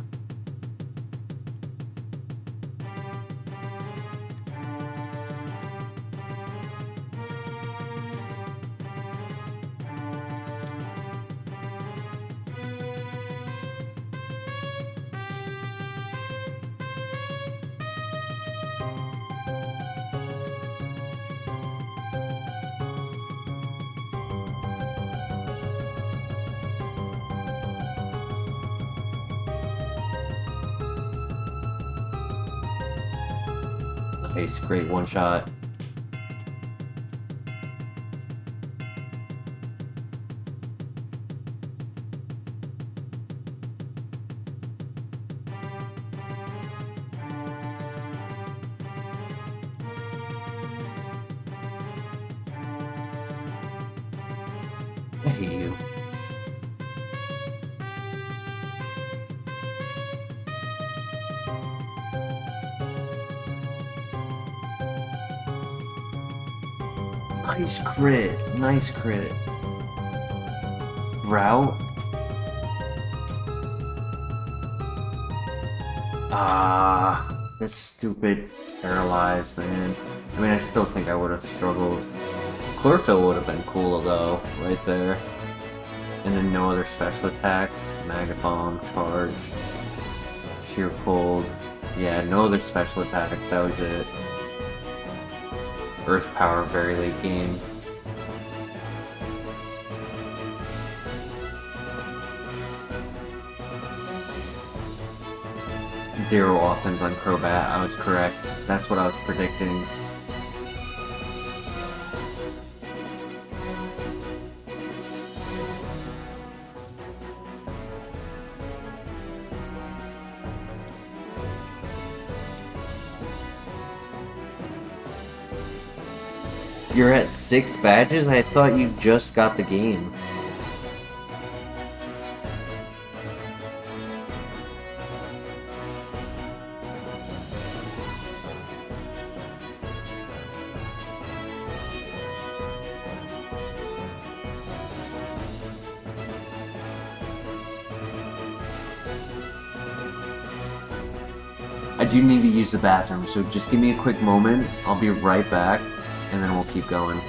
Nice, great one shot. I hate you. Nice crit. Nice crit. Route. This stupid paralyzed, man. I mean, I still think I would have struggled. Chlorophyll would have been cool though, right there. And then no other special attacks. Maggot Bomb, Charge, Sheer Cold. Yeah, no other special attacks, that was it. Earth Power, very late game. Zero offense on Crobat, I was correct. That's what I was predicting. You're at 6 badges? I thought you just got the game. I do need to use the bathroom, so just give me a quick moment. I'll be right back, and then we'll keep going.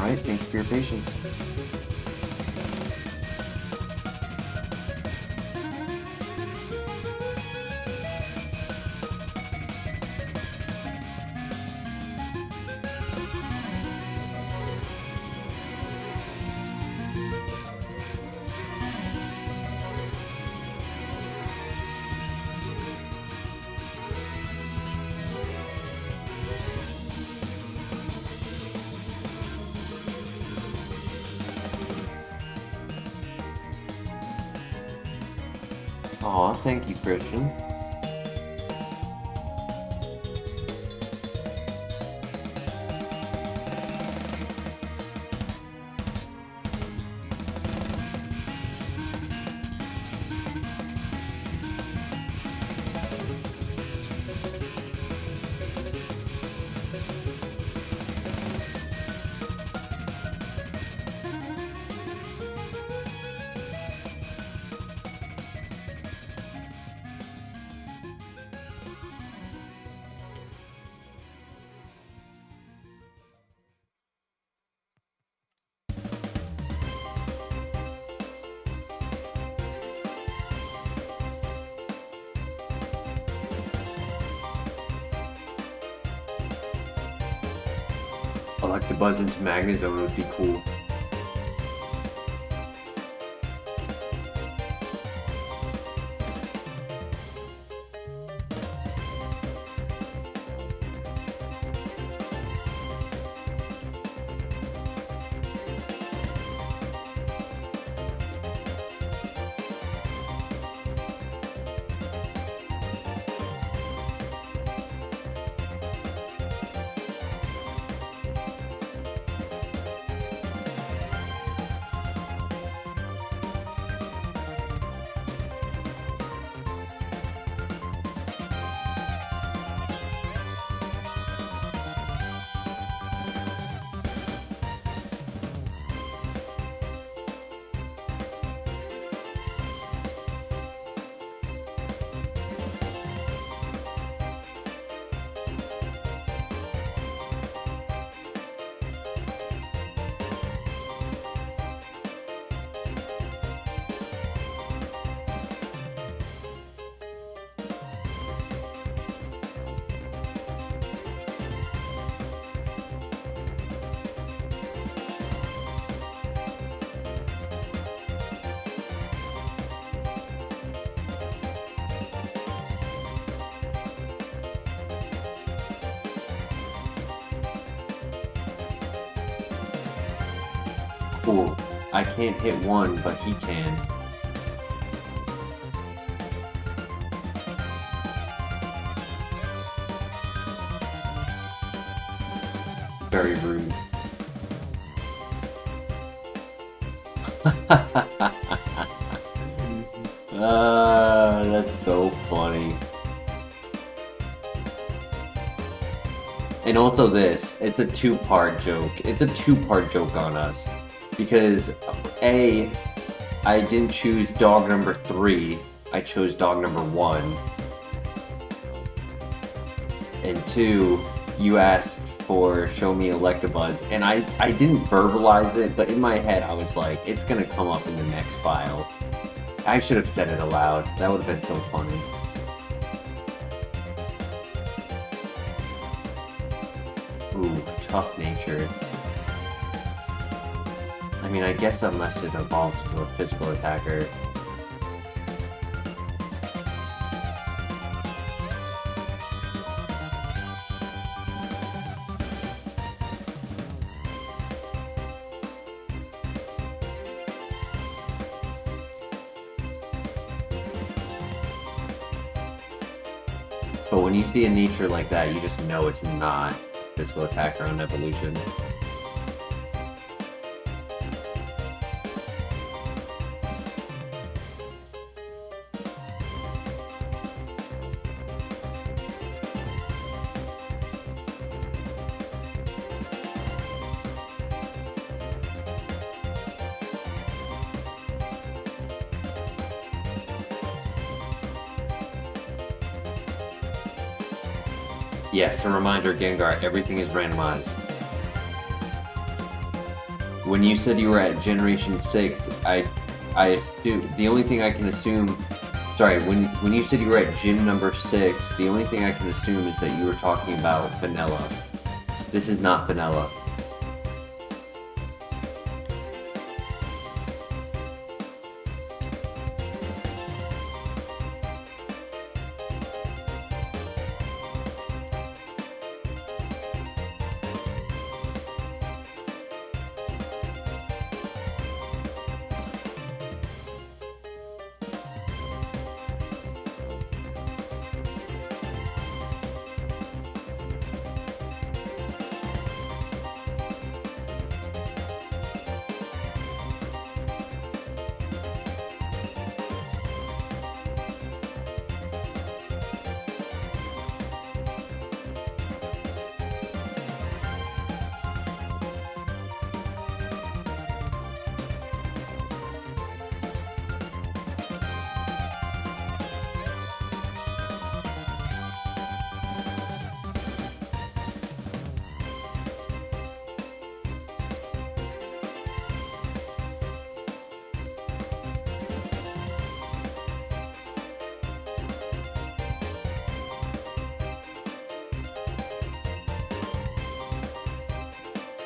Alright, thank you for your patience. Aw, thank you, Christian. Electabuzz into Magnezone would be cool. Cool. I can't hit one, but he can. Very rude. That's so funny. And also this, it's a two-part joke. It's a two-part joke on us. Because A, I didn't choose dog number 3, I chose dog number 1. And 2, you asked for show me Electabuzz, and I didn't verbalize it, but in my head I was like, it's gonna come up in the next file. I should have said it aloud. That would have been so funny. Ooh, tough natured. I mean, I guess unless it evolves to a physical attacker. But when you see a nature like that, you just know it's not physical attacker on evolution. Yes, a reminder, Gengar, everything is randomized. When you said you were at Generation 6, I assume, the only thing I can assume, sorry, when you said you were at gym number 6, the only thing I can assume is that you were talking about vanilla. This is not vanilla.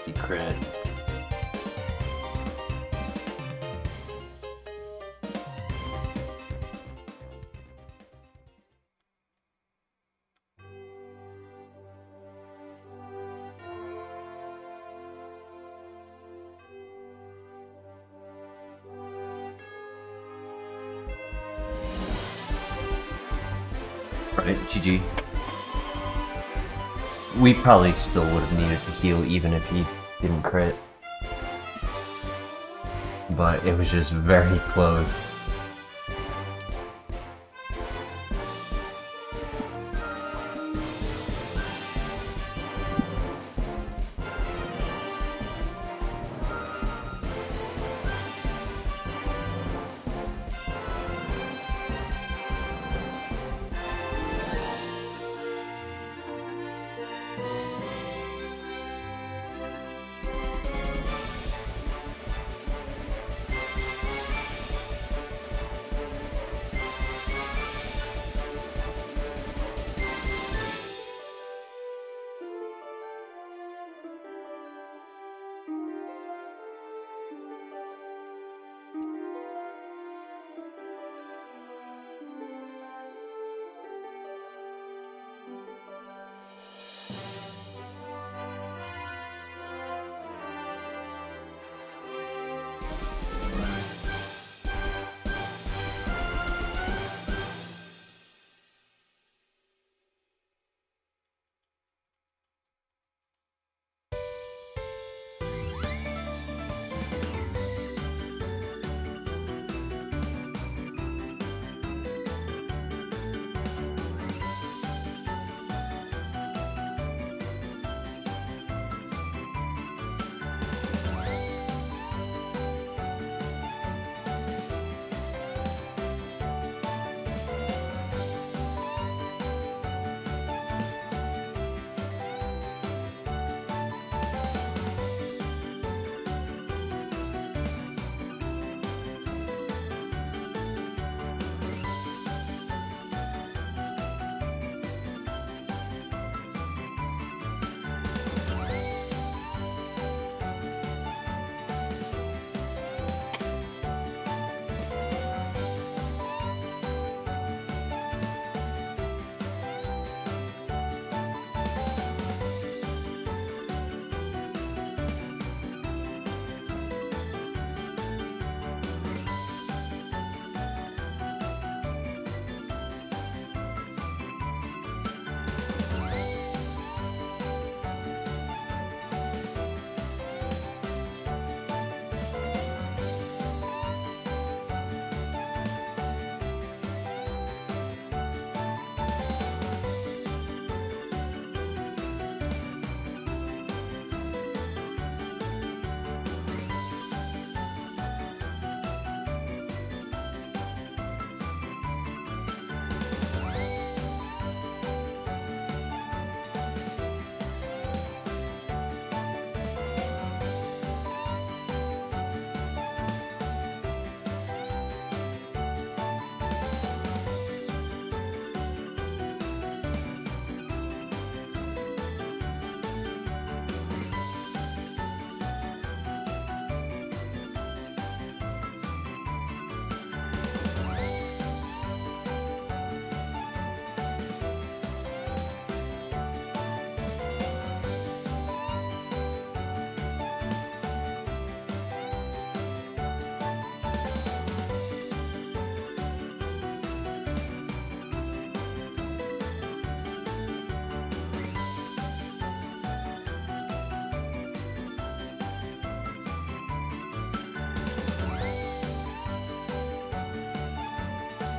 Secret. Right, GG. We probably still would have needed to heal even if he didn't crit. But it was just very close.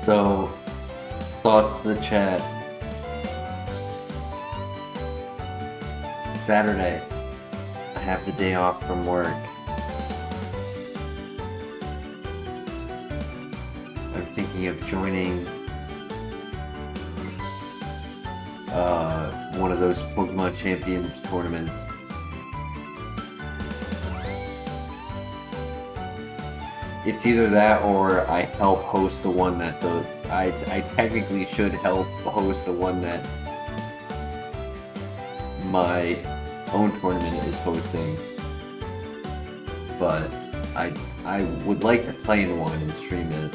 So, thoughts to the chat. Saturday, I have the day off from work. I'm thinking of joining one of those Pokemon Champions tournaments. It's either that or I help host the one that I technically should help host the one that my own tournament is hosting. But I would like to play in one and stream it.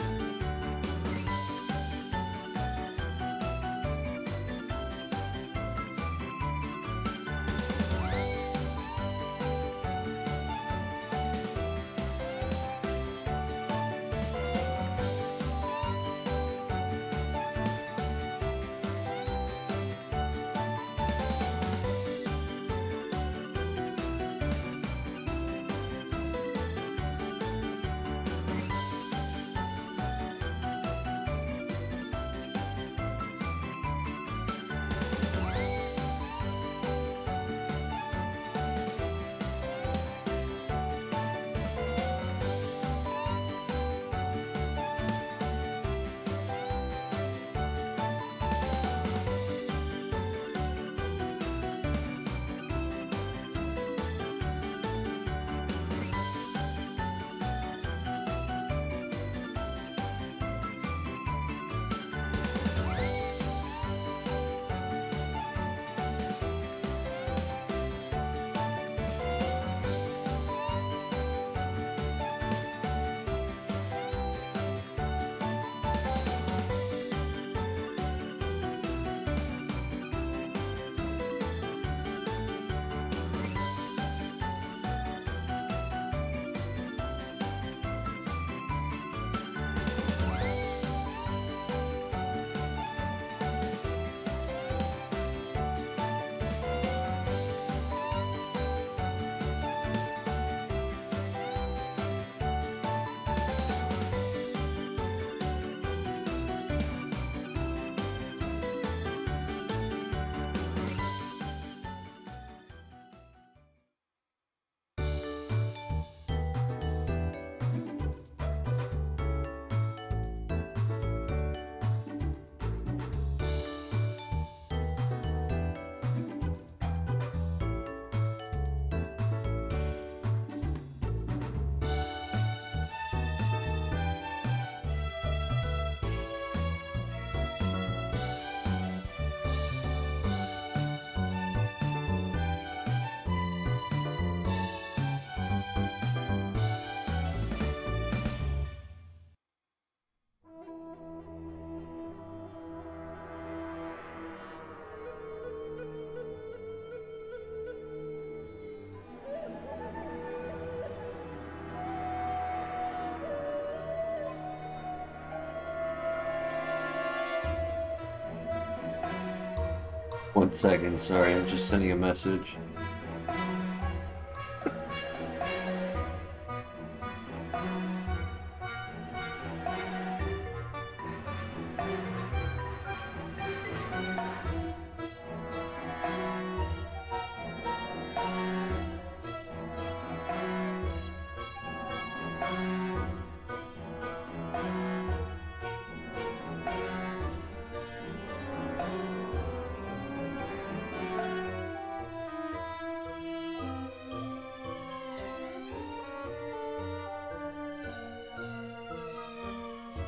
One second, sorry, I'm just sending a message.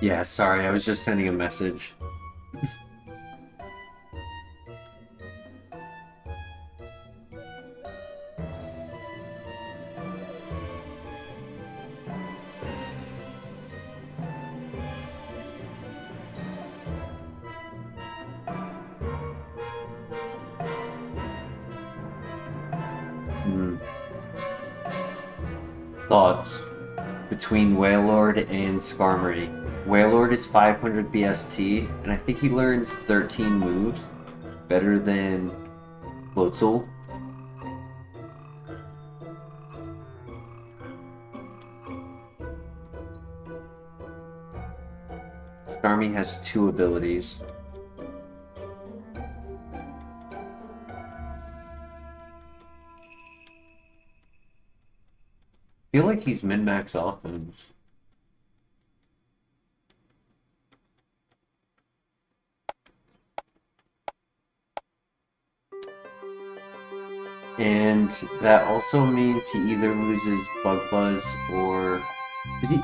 Yeah, sorry, I was just sending a message. Thoughts between Wailord and Skarmory. Wailord is 500 BST, and I think he learns 13 moves, better than Floatzel. Starmie has 2 abilities. I feel like he's min-max offense. And that also means he either loses Bug Buzz or did he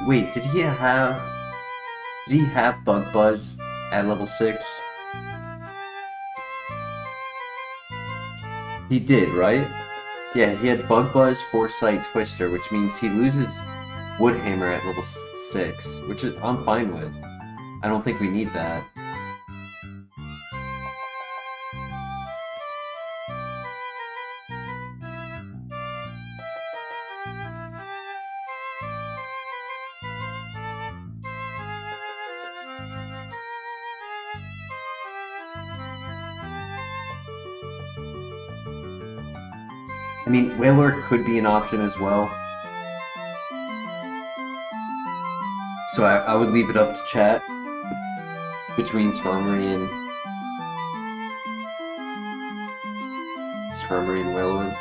have Bug Buzz at level 6? He did, right? Yeah, he had Bug Buzz, Foresight, Twister, which means he loses Woodhammer at level 6, which is I'm fine with. I don't think we need that. I mean, Wailord could be an option as well. So I would leave it up to chat between Skarmory and Wailord.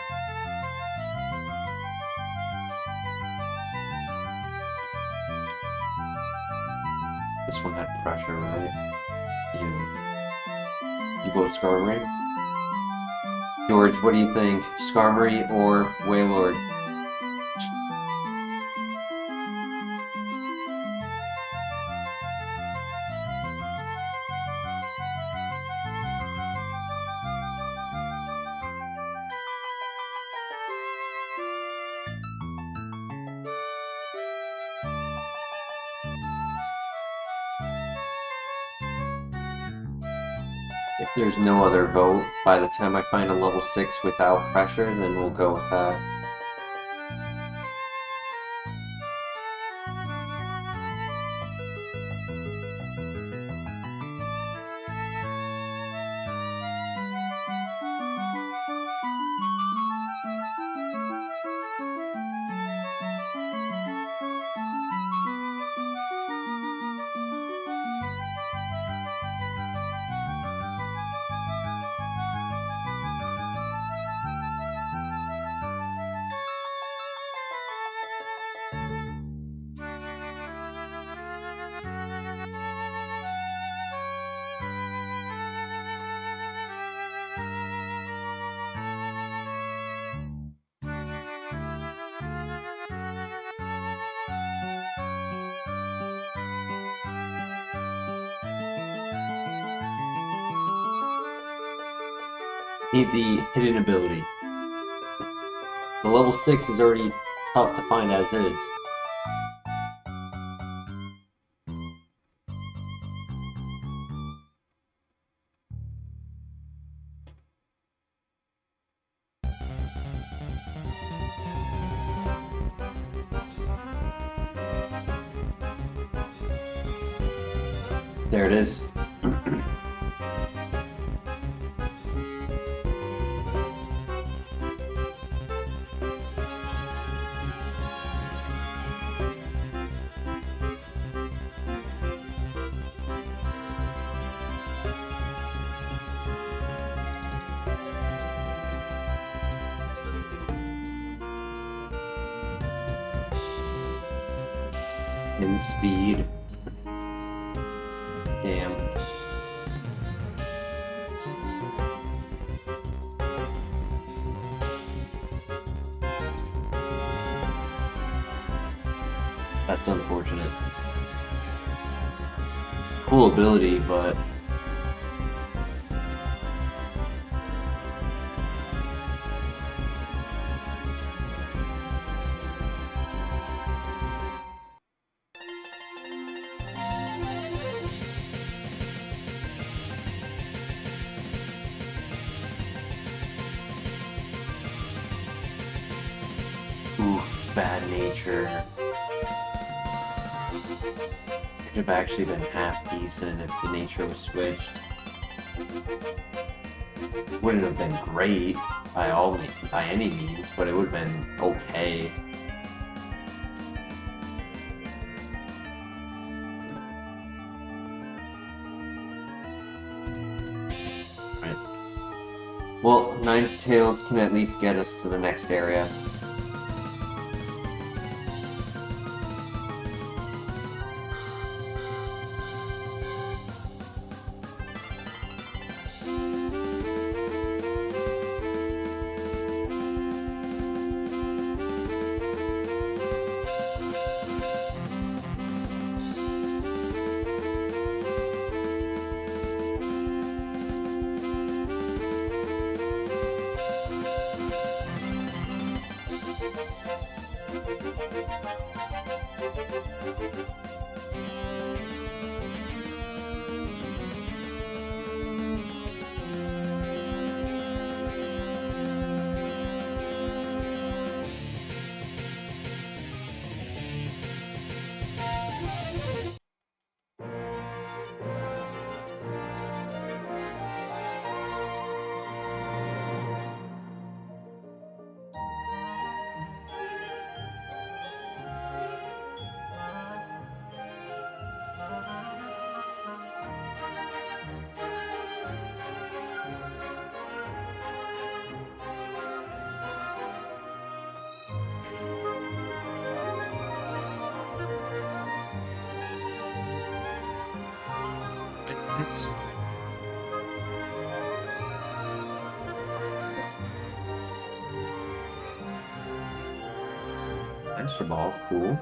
This one had pressure, right? You go with Skarmory? George, what do you think? Skarmory or Wailord? If there's no other vote, by the time I find a level 6 without pressure, then we'll go with that. Need the hidden ability. The level 6 is already tough to find as is. There it is. In speed. Damn. That's unfortunate. Cool ability, but bad nature. Could have actually been half decent if the nature was switched. Wouldn't have been great by any means, but it would have been okay. Well, Ninetales can at least get us to the next area. Master Ball, cool.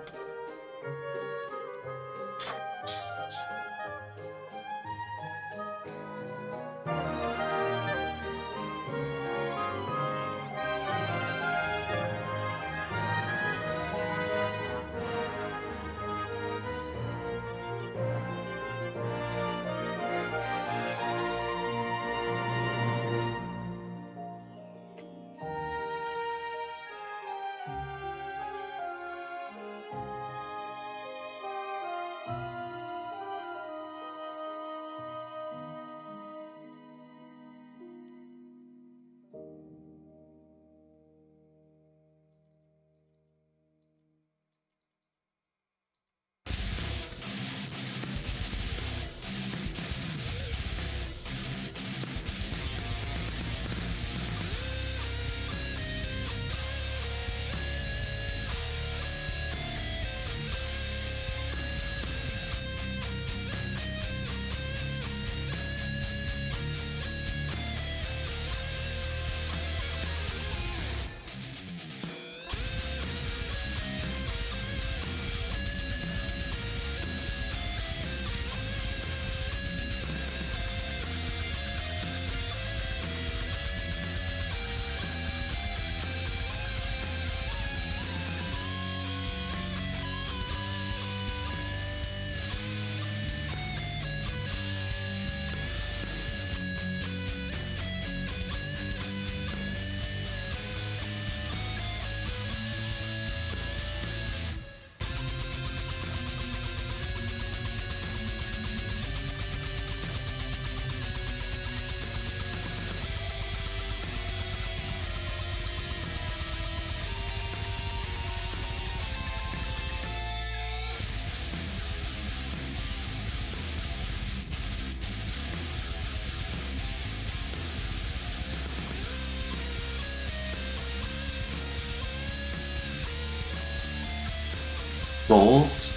Goals?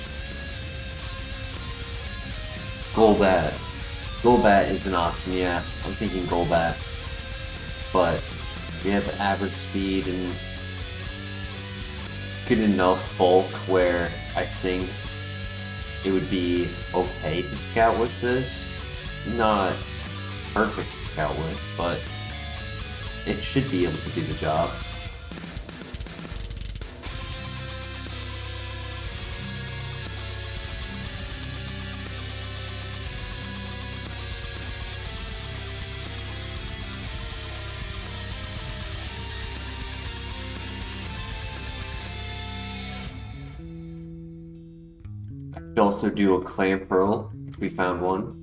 Golbat. Golbat is an option, yeah. I'm thinking Golbat. But you have average speed and good enough bulk where I think it would be okay to scout with this. Not perfect to scout with, but it should be able to do the job. Could also do a Clam Pearl if we found one.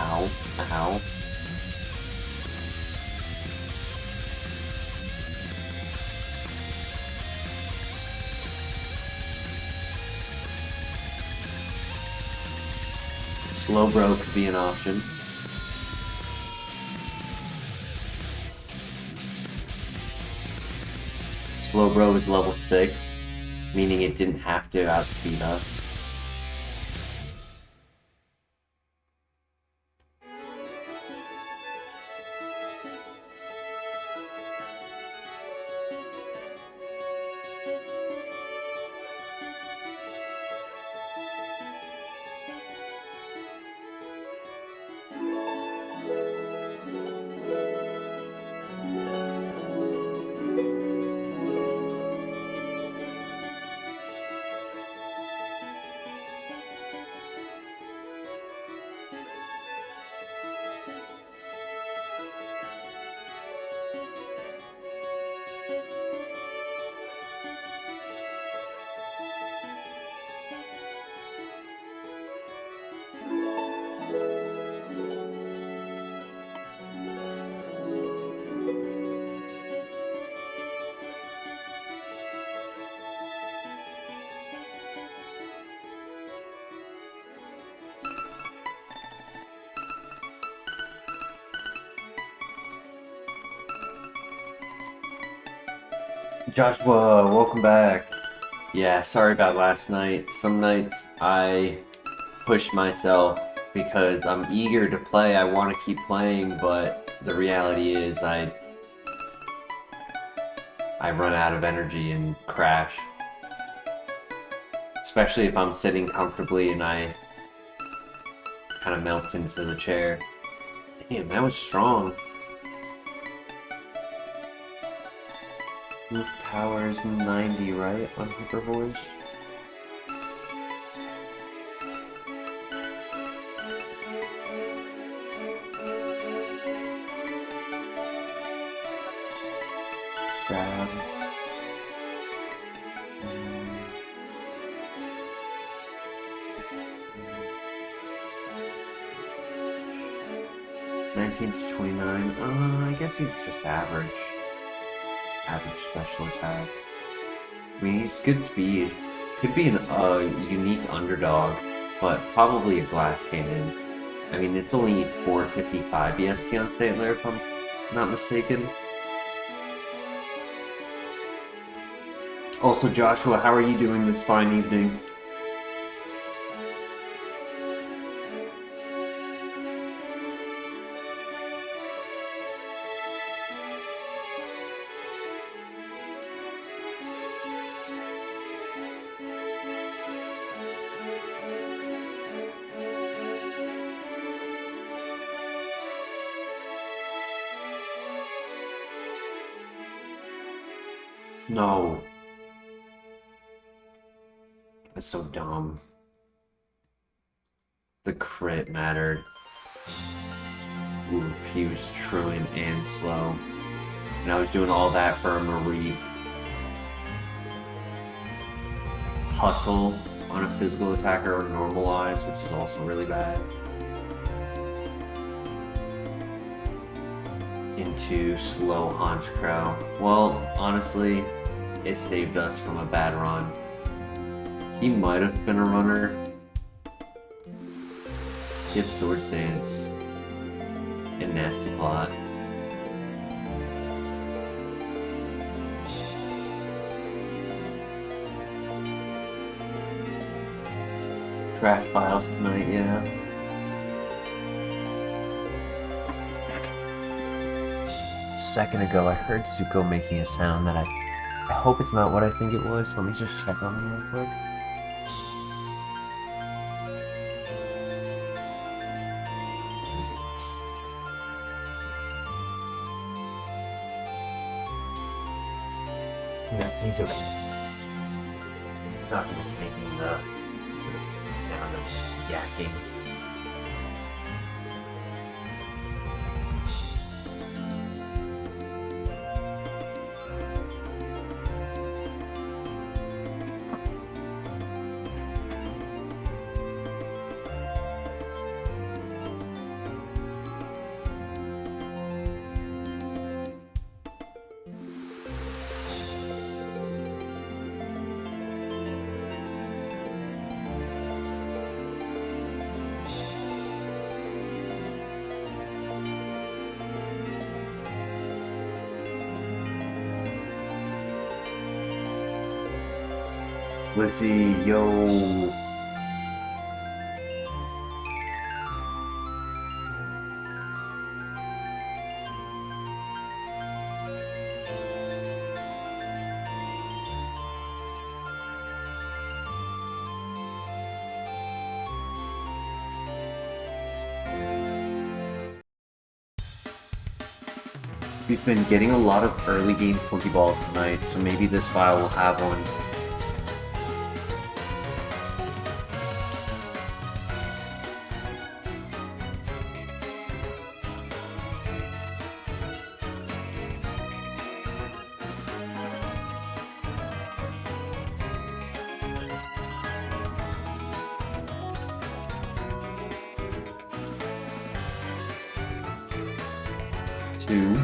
Ow. Ow. Slowbro could be an option. Slowbro is level 6, meaning it didn't have to outspeed us. Joshua, welcome back. Yeah, sorry about last night. Some nights I push myself because I'm eager to play. I want to keep playing, but the reality is I run out of energy and crash. Especially if I'm sitting comfortably and I kind of melt into the chair. Damn, that was strong. Move power is 90, right? On Hyper Voice? Stab. 19 to 29. I guess he's just average. Average special attack. I mean, he's good speed. Could be a unique underdog, but probably a glass cannon. I mean, it's only 455 BST on Stantler, if I'm not mistaken. Also, Joshua, how are you doing this fine evening? No. That's so dumb. The crit mattered. Ooh, he was truant and slow. And I was doing all that for a Marie. Hustle on a physical attacker or normalize, which is also really bad. Into slow Haunch Crow. Well, honestly, it saved us from a bad run. He might have been a runner. Get Swords Dance and Nasty Plot. Trash files tonight, yeah. A second ago, I heard Zuko making a sound that I hope it's not what I think it was. Let me just check on him real quick. No, he's okay. Not just making the sound of yakking. Blissey, yo. We've been getting a lot of early game Pokeballs tonight, so maybe this file will have one. Two.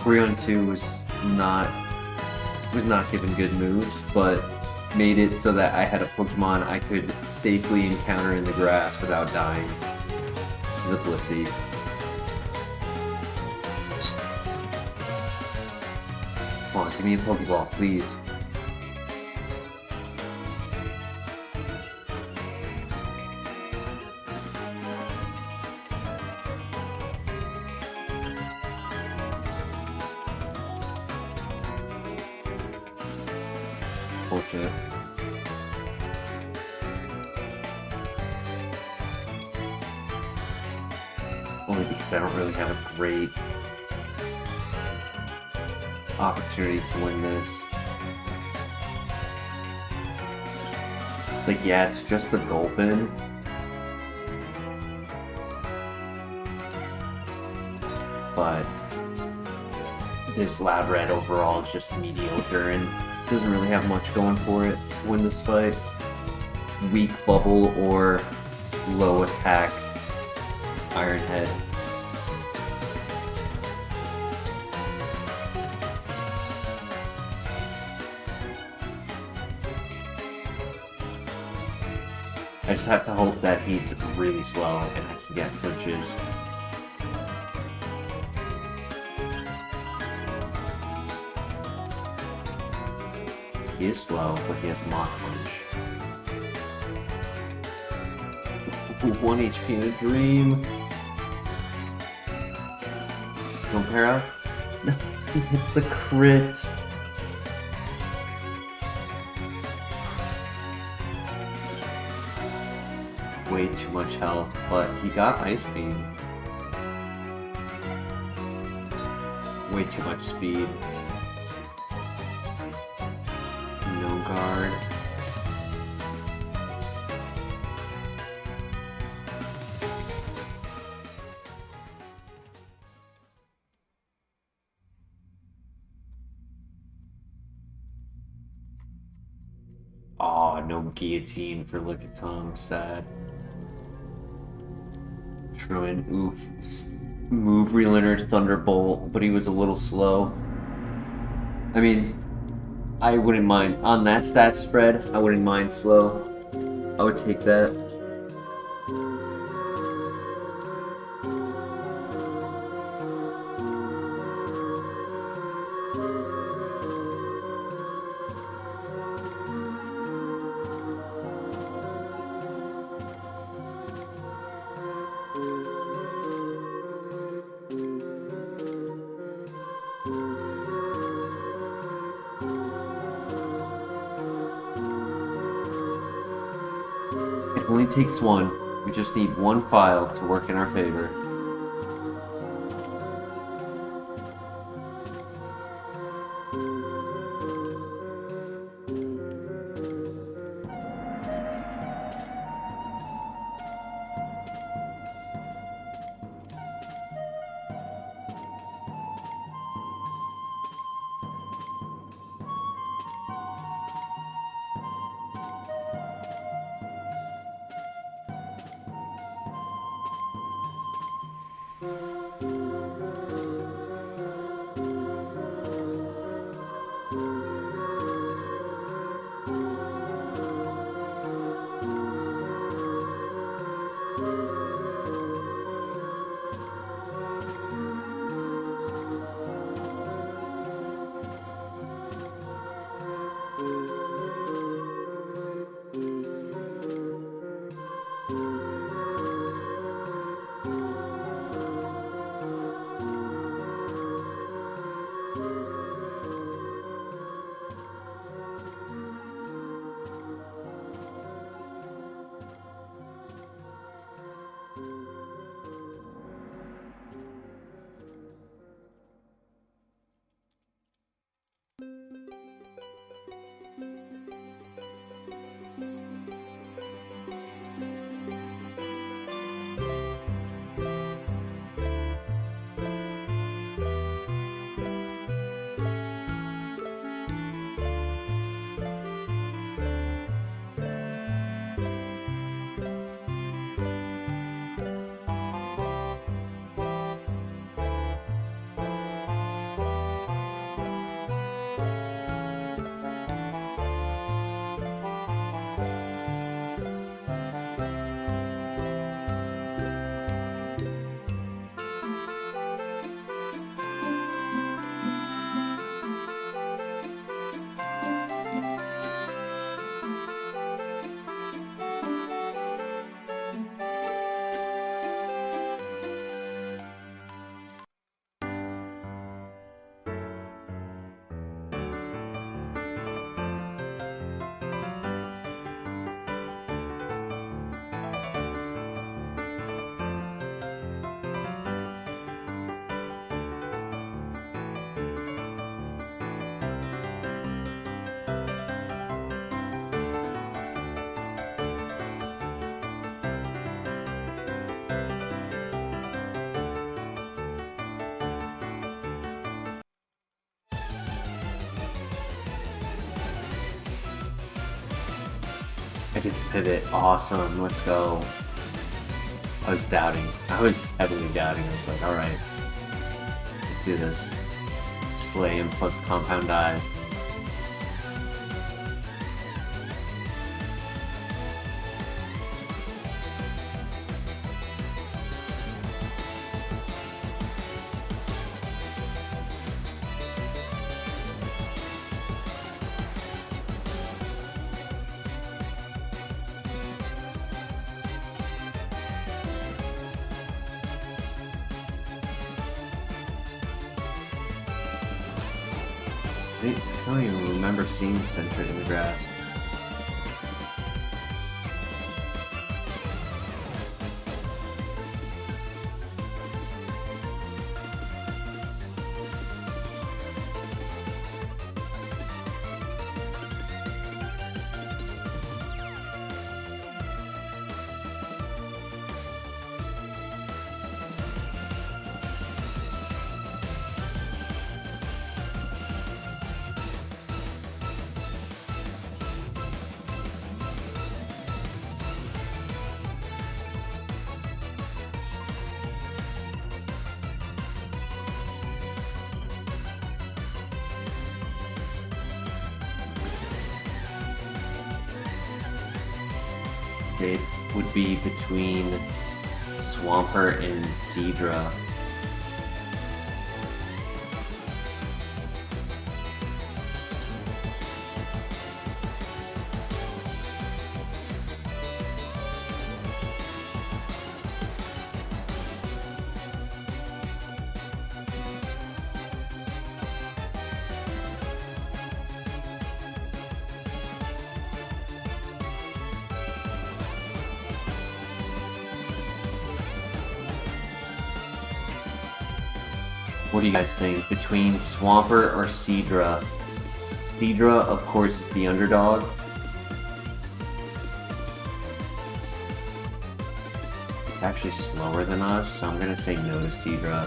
Three on two was not given good moves, but made it so that I had a Pokemon I could safely encounter in the grass without dying. The Blissey. Come on, give me a Pokeball, please. Bullshit. Only because I don't really have a great opportunity to win this. Like, yeah, it's just a Gulpin. But this Lab Red overall is just mediocre and doesn't really have much going for it to win this fight. Weak Bubble or low attack Iron Head. I just have to hope that he's really slow and I can get punches. He is slow, but he has Mach Punch. 1 HP in a dream. Don't pair up. No, he hit the crit. Way too much health, but he got Ice Beam. Way too much speed. No guard. Aw, no guillotine for Lickitung, sad. Truman, oof. Move Relinner Thunderbolt, but he was a little slow. I mean, I wouldn't mind. On that stat spread, I wouldn't mind slow. I would take that. It only takes one. We just need one file to work in our favor. I get to pivot. Awesome. Let's go. I was doubting. I was heavily doubting. I was like, alright. Let's do this. Slay him plus compound eyes. I don't even remember seeing Sentry in the grass. It would be between Swampert and Seadra. What do you guys think? Between Swampert or Seadra? Seadra, of course, is the underdog. It's actually slower than us, so I'm gonna say no to Seadra.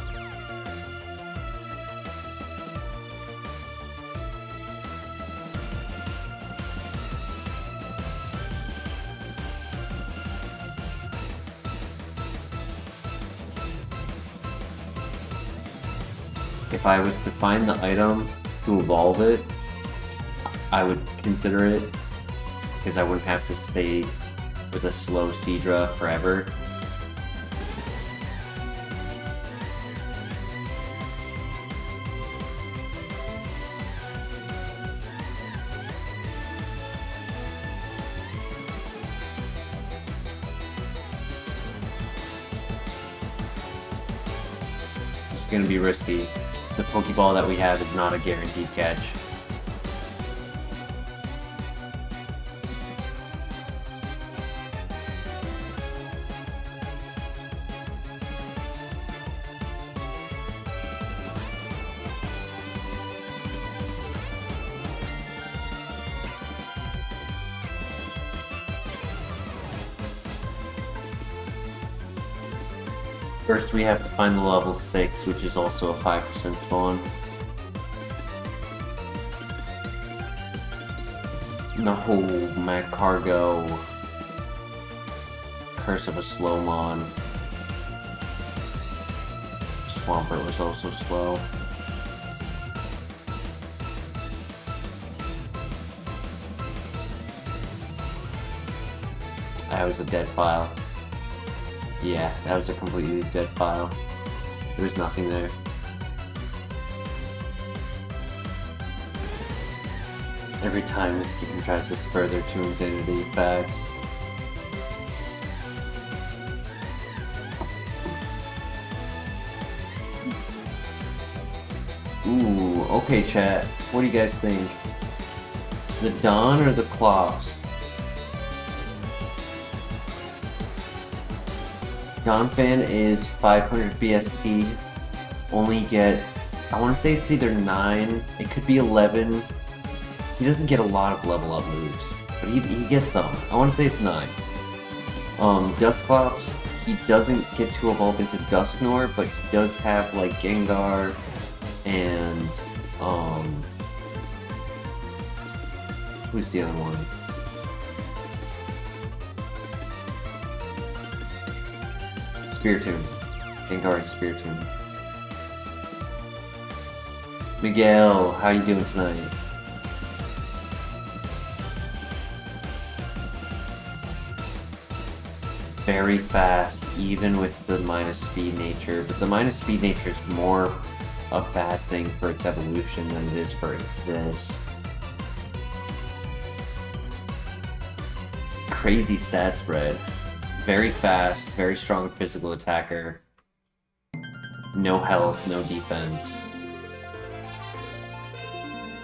If I was to find the item to evolve it, I would consider it, because I wouldn't have to stay with a slow Seadra forever. It's gonna be risky. The Pokeball that we have is not a guaranteed catch. First we have to find the level 6, which is also a 5% spawn. No, Magcargo. Curse of a Slowmon. Swampert was also slow. That was a dead file. Yeah, that was a completely dead file. There was nothing there. Every time this game tries to spur their to insanity, facts. Ooh, okay chat. What do you guys think? The Dawn or the Clops? Donphan is 500 BSP, only gets, I want to say it's either 9, it could be 11. He doesn't get a lot of level up moves, but he gets some. I want to say it's 9. Dusclops, he doesn't get to evolve into Dusknoir, but he does have like Gengar and, who's the other one? Spiritomb. Gengar Spiritomb. Miguel, how you doing tonight? Very fast, even with the minus speed nature, but the minus speed nature is more a bad thing for its evolution than it is for this. Crazy stat spread. Very fast, very strong physical attacker. No health, no defense.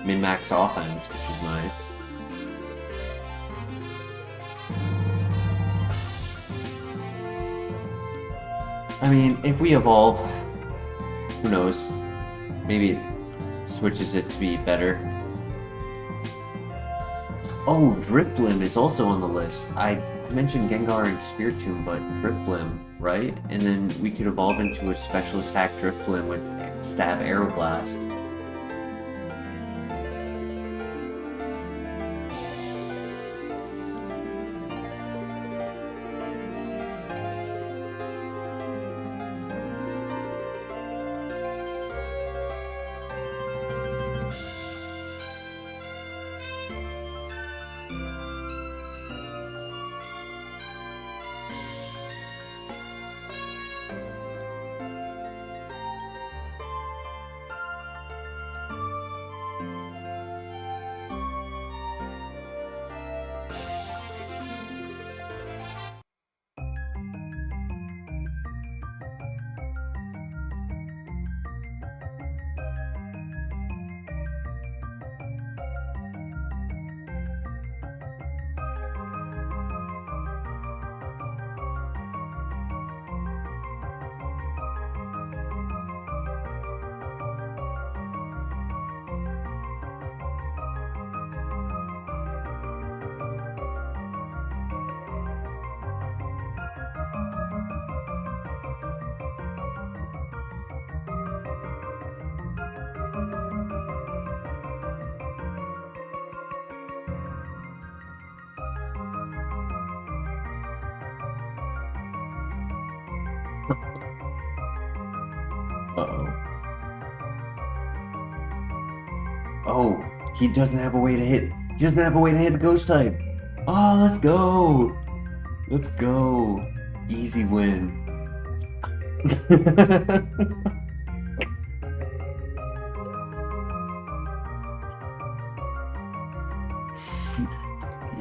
Min-max offense, which is nice. I mean, if we evolve, who knows? Maybe it switches it to be better. Oh, Driplim is also on the list. I mentioned Gengar and Spiritomb, but Driplim, right? And then we could evolve into a special attack Driplim with Stab Aeroblast. Uh-oh. Oh, he doesn't have a way to hit. He doesn't have a way to hit a ghost type. Oh, let's go. Let's go. Easy win.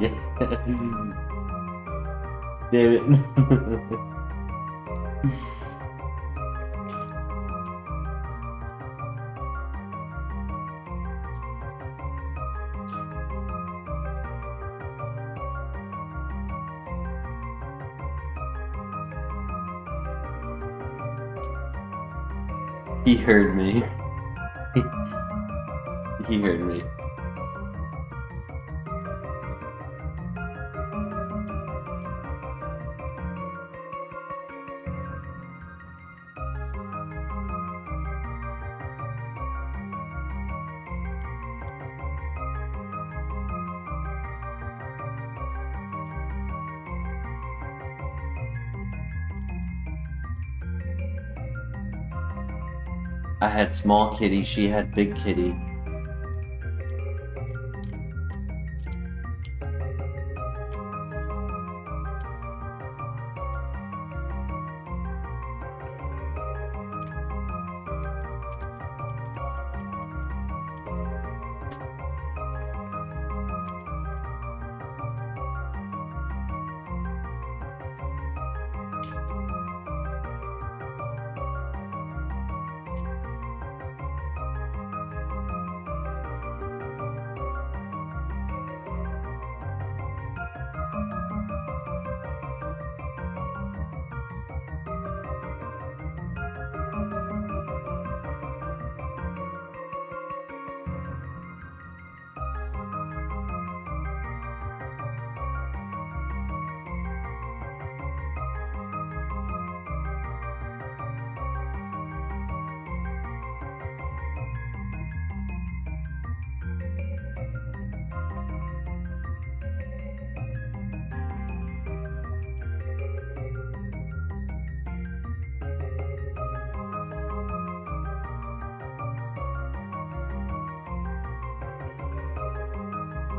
Yeah. Damn it. He heard me. He heard me. I had small kitty, she had big kitty.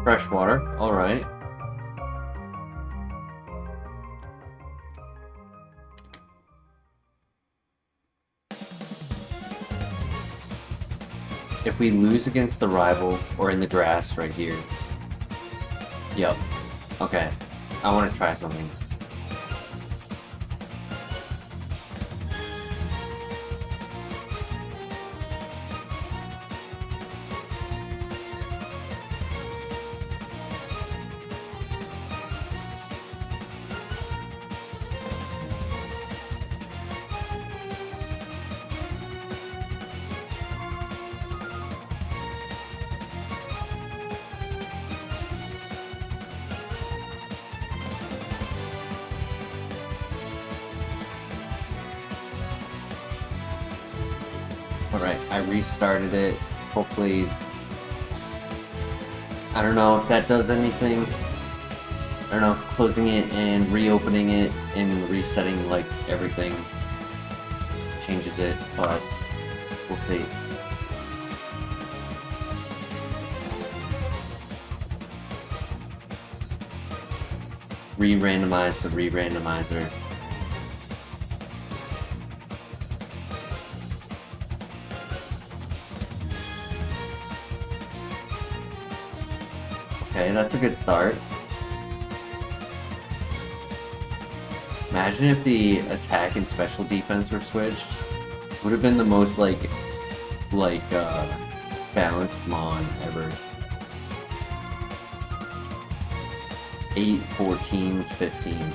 Freshwater, alright. If we lose against the rival, or in the grass right here. Yep. Okay. I want to try something. Alright, I restarted it. Hopefully... I don't know if that does anything. I don't know, closing it and reopening it and resetting, like, everything changes it, but we'll see. Re-randomize the re-randomizer. Okay, that's a good start. Imagine if the attack and special defense were switched. Would have been the most balanced Mon ever. 8, 14s, 15.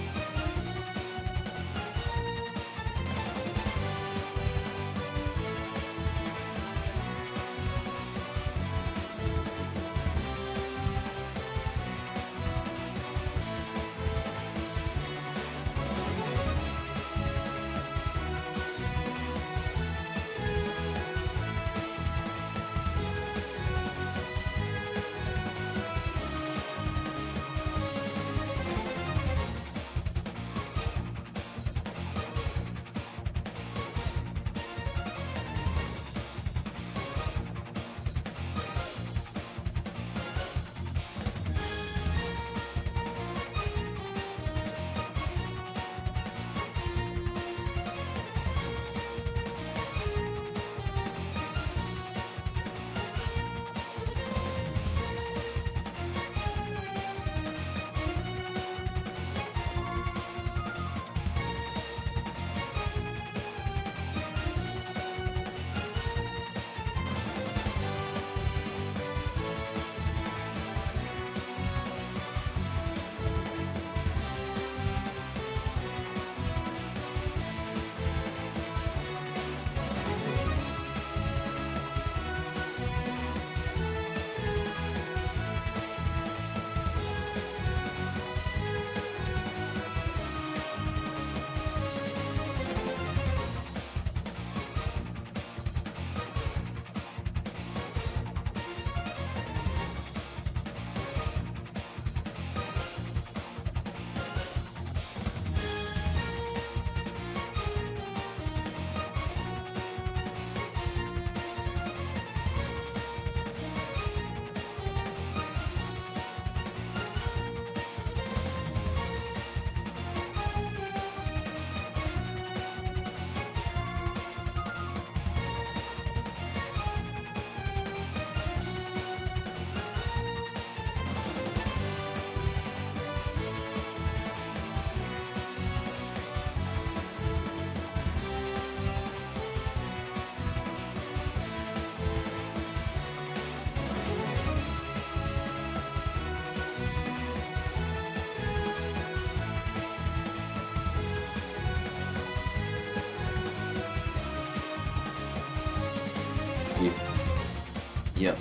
Yep.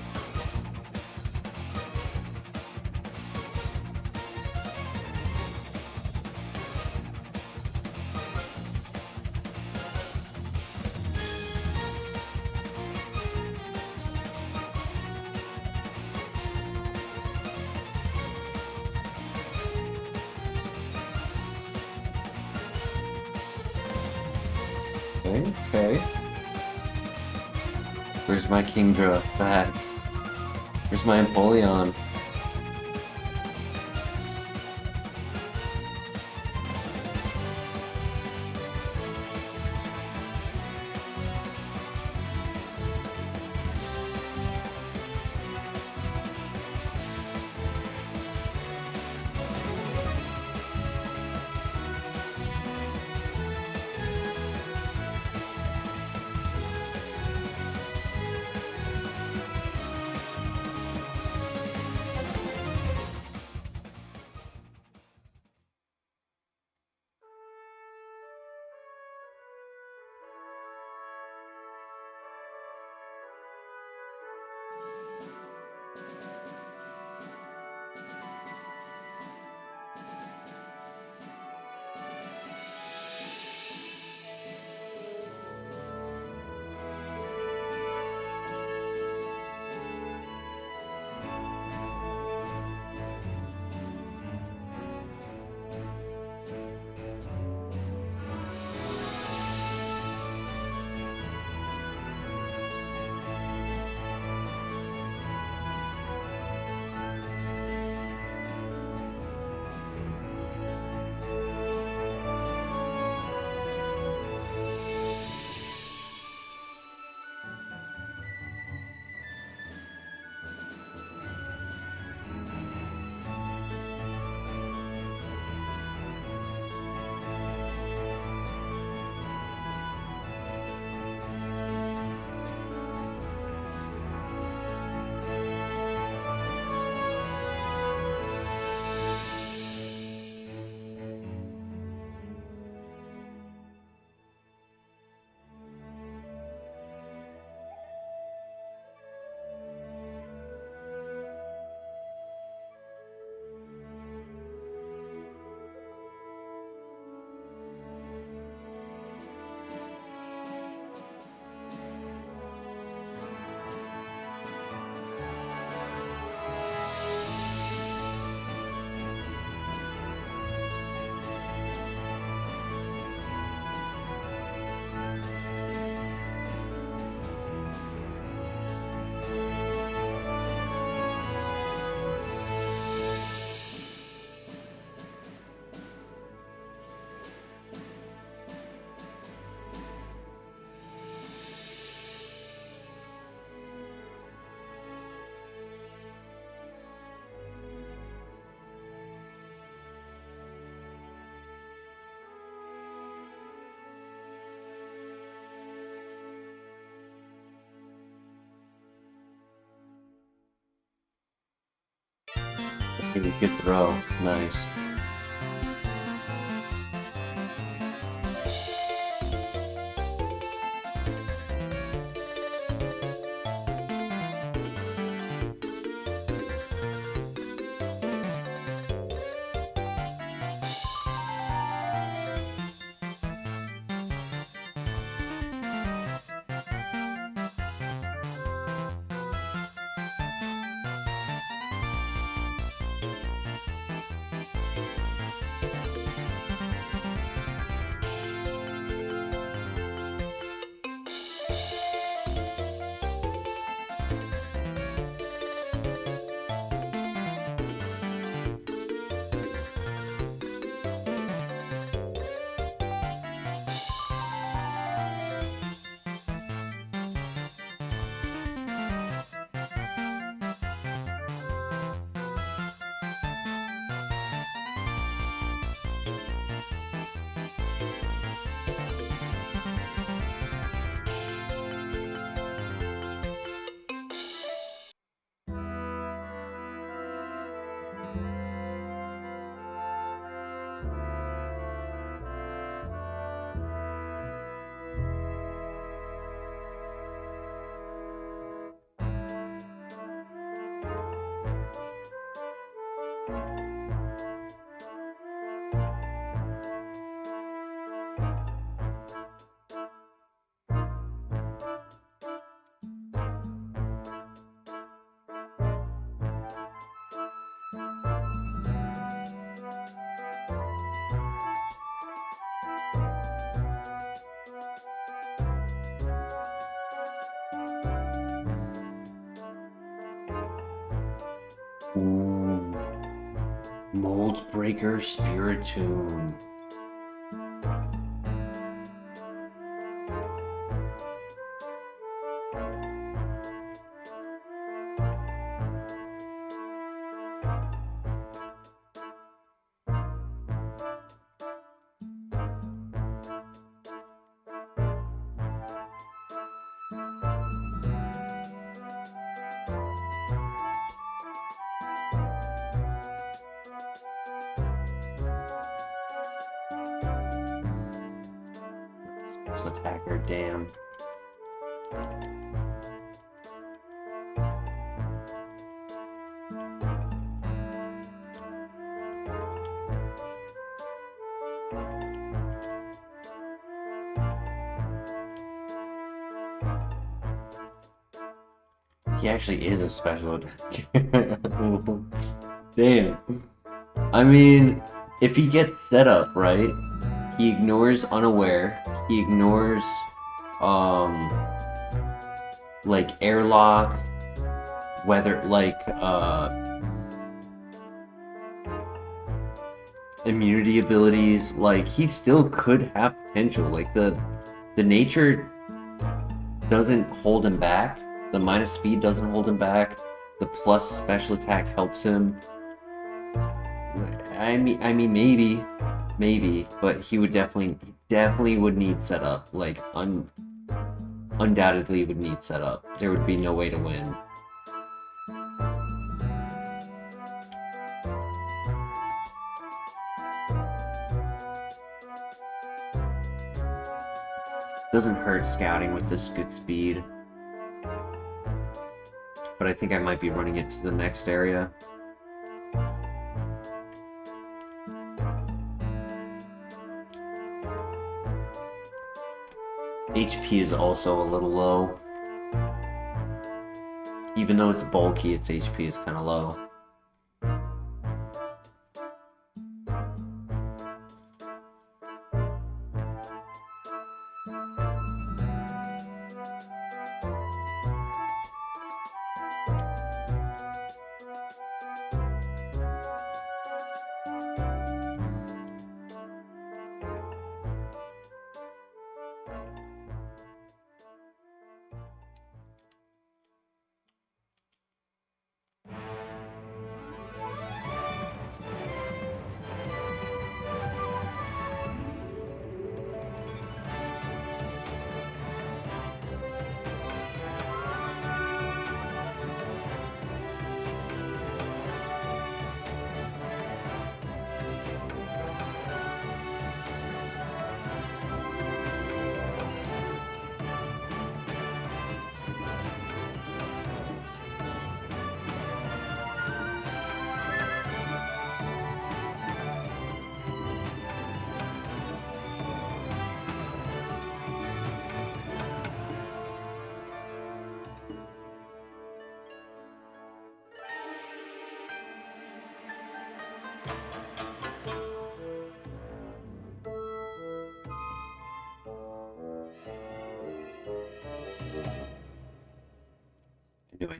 Okay. Where's my Kingdra? Facts. Where's my Empoleon? Good throw. Nice. Ooh. Mold Breaker Spiritomb. Special attacker, damn. He actually is a special attacker. Damn. I mean, if he gets set up, right? He ignores unaware. He ignores, like airlock, weather, like, immunity abilities. Like, he still could have potential. Like, the nature doesn't hold him back. The minus speed doesn't hold him back. The plus special attack helps him. I mean, maybe, but he would definitely would need setup. Like, undoubtedly would need setup. There would be no way to win. Doesn't hurt scouting with this good speed. But I think I might be running it to the next area. HP is also a little low. Even though it's bulky, its HP is kind of low.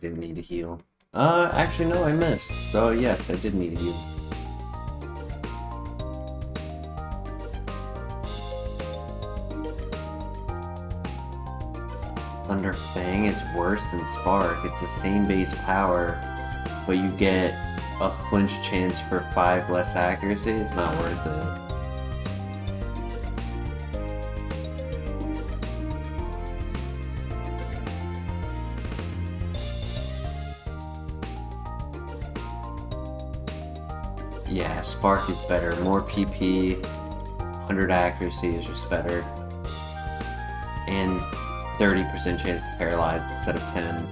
didn't need to heal. Actually no, I missed. So yes, I did need to heal. Thunder Fang is worse than Spark. It's the same base power, but you get a flinch chance for 5 less accuracy. It's not worth it. Yeah, Spark is better. More PP, 100 accuracy is just better. And 30% chance to paralyze instead of 10.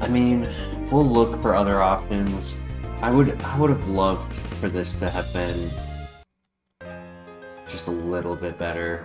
I mean, we'll look for other options. I would have loved for this to have been just a little bit better.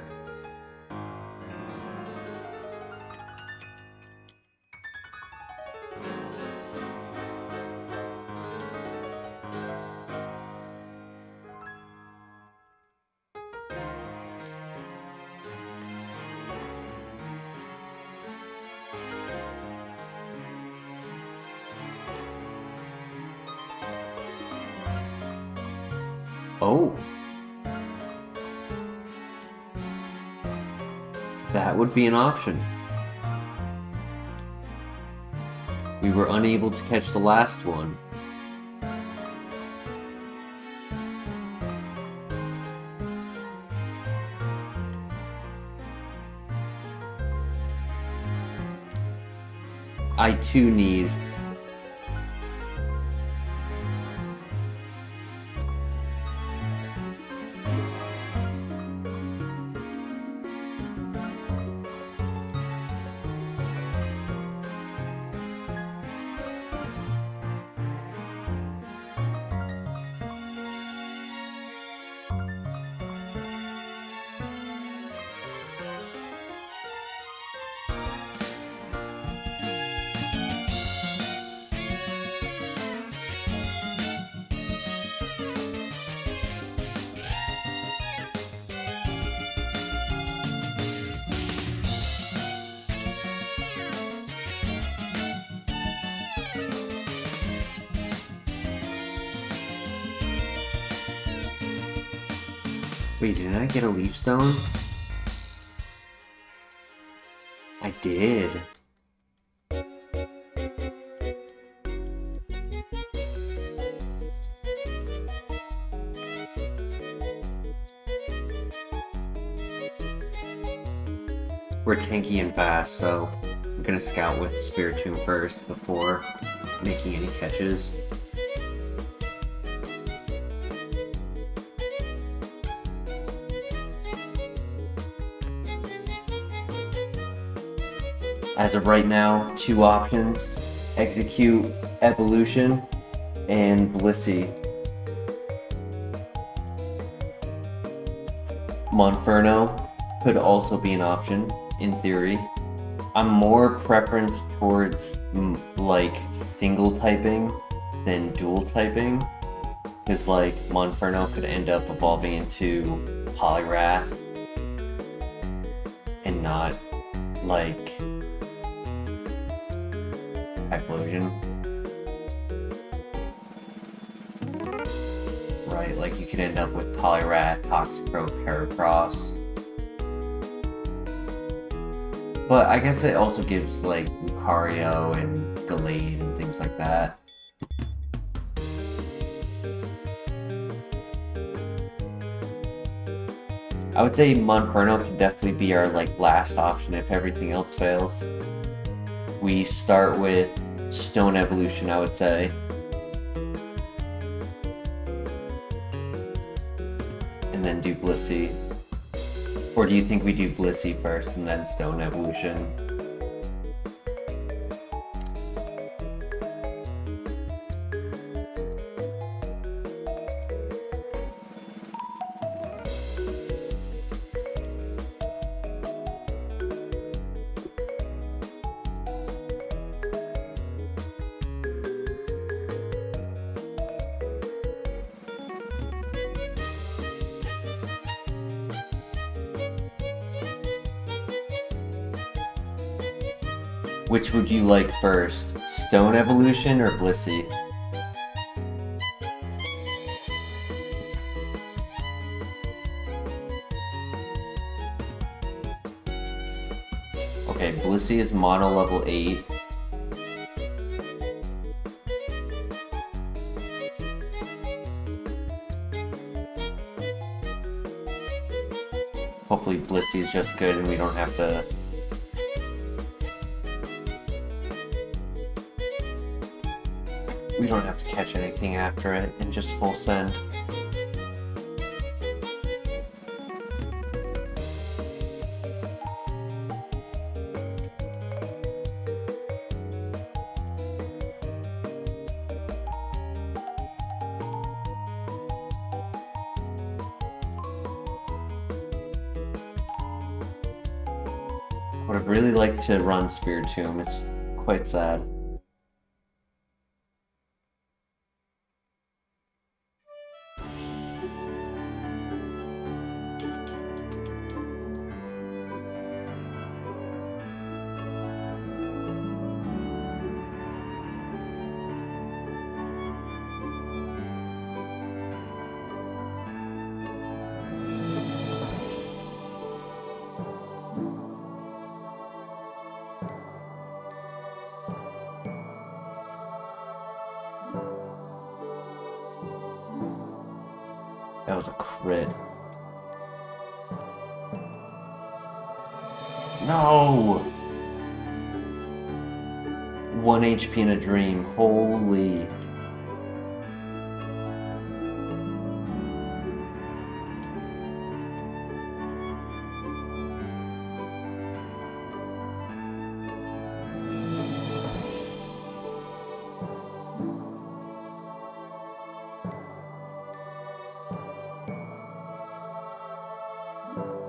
Oh. That would be an option. We were unable to catch the last one. I too need Wait, didn't I get a leaf stone? I did. We're tanky and fast, so I'm gonna scout with Spiritomb first before making any catches. As of right now, 2 options: Execute Evolution and Blissey. Monferno could also be an option, in theory. I'm more preference towards like single typing than dual typing, because like Monferno could end up evolving into Poliwrath and not like Explosion. Right, like you could end up with Poliwrath, Toxicroak, Heracross. But I guess it also gives like Lucario and Gallade and things like that. I would say Monferno could definitely be our like last option if everything else fails. We start with Stone Evolution, I would say. And then do Blissey. Or do you think we do Blissey first and then Stone Evolution? Which would you like first? Stone evolution or Blissey? Okay, Blissey is mono level 8. Hopefully Blissey is just good and we don't have to... We don't have to catch anything after it and just full send. Would have really liked to run Spirit Tomb. It's quite sad. That was a crit. No! 1 HP in a dream. Holy.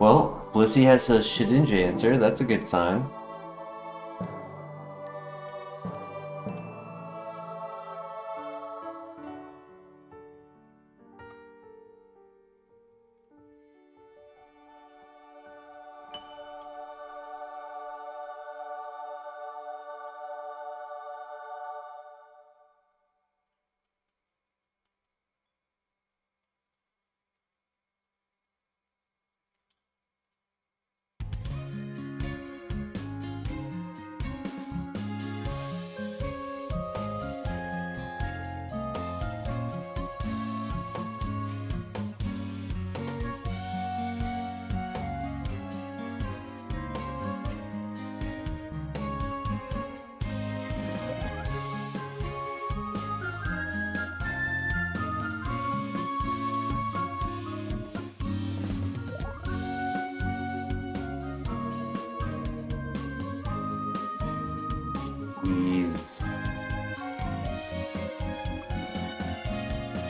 Well, Blissey has a Shedinja answer, that's a good sign.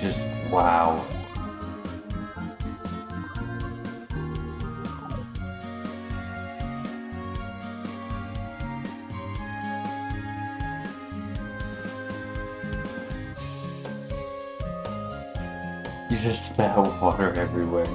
Just wow. You just smell water everywhere.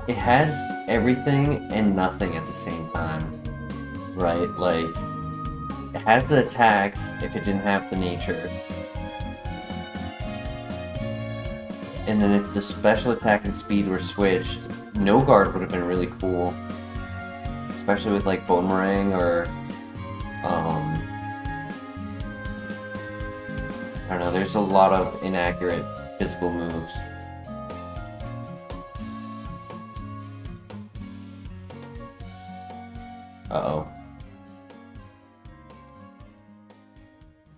It has everything and nothing at the same time, right? Like, it has the attack if it didn't have the nature. And then if the special attack and speed were switched, no guard would have been really cool. Especially with like Boomerang or I don't know, there's a lot of inaccurate physical moves. Uh-oh.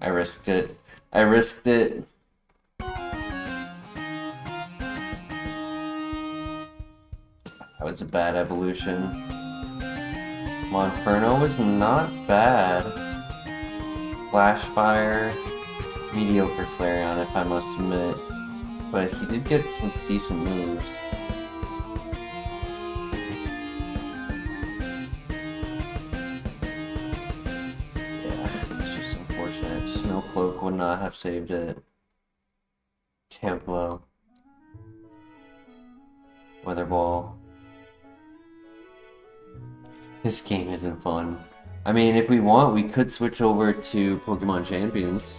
I risked it. I risked it. That was a bad evolution. Monferno was not bad. Flash Fire. Mediocre Flareon, if I must admit. But he did get some decent moves. cloak would not have saved it. Templo. Weather ball. This game isn't fun. I mean, if we want, we could switch over to Pokemon Champions.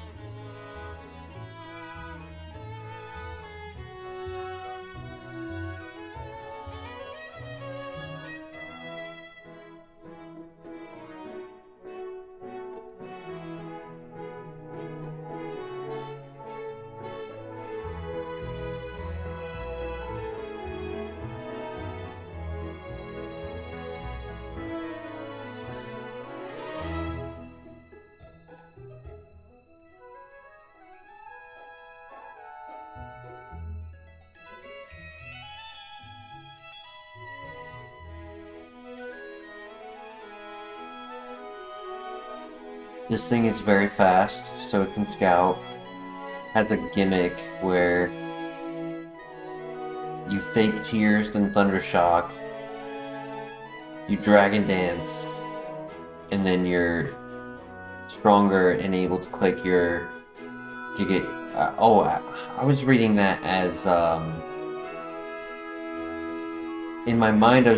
This thing is very fast, so it can scout. Has a gimmick where you fake tears, then thunder shock. You dragon dance, and then you're stronger and able to click your Giga. I was reading that as in my mind. I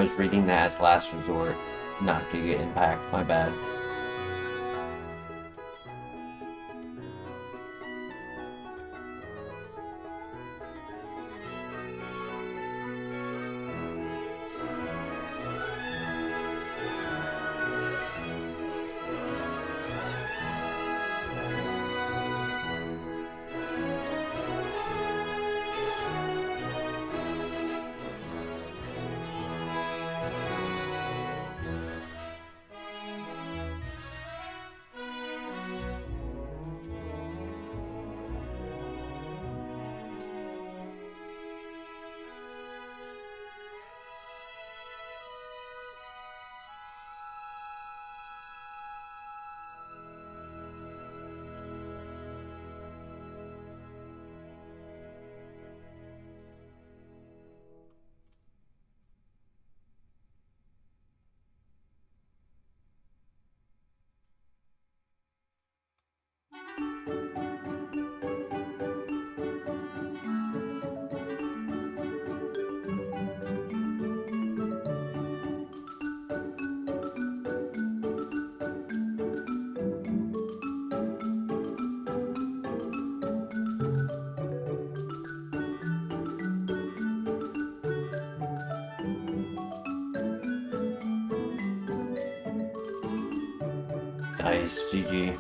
was reading that as last resort, not Giga Impact. My bad. Nice, GG.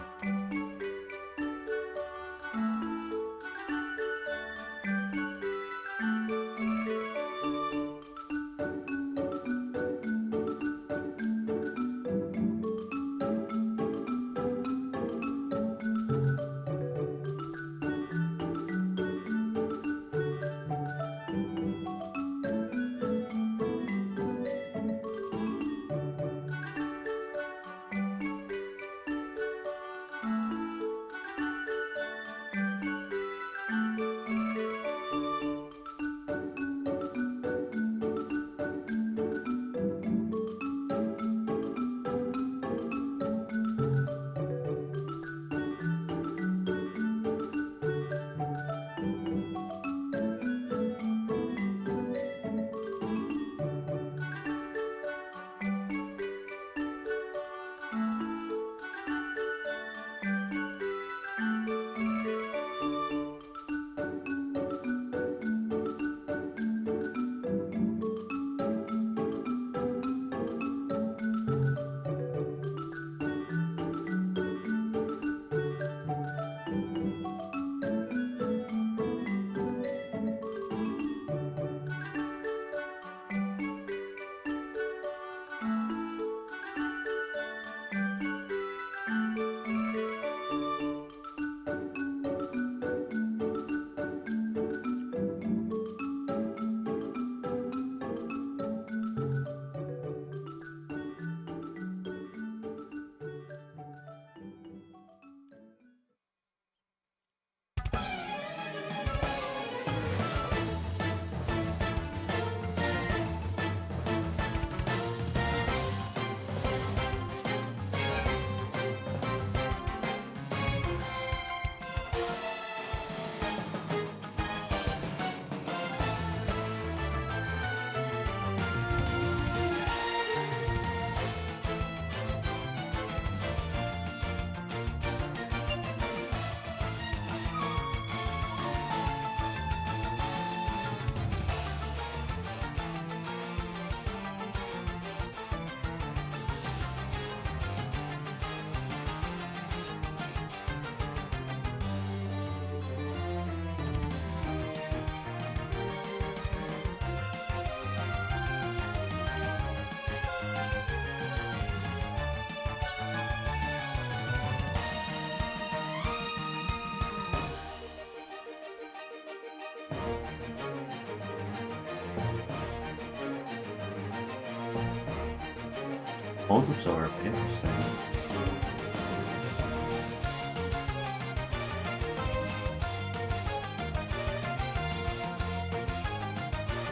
Volt Absorb, interesting.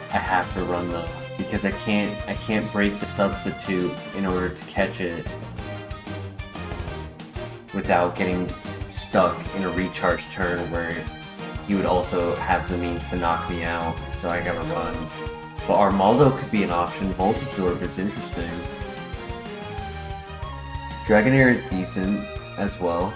I have to run though, because I can't break the substitute in order to catch it without getting stuck in a recharge turn where he would also have the means to knock me out, so I gotta run. But Armaldo could be an option. Volt Absorb is interesting. Dragonair is decent as well.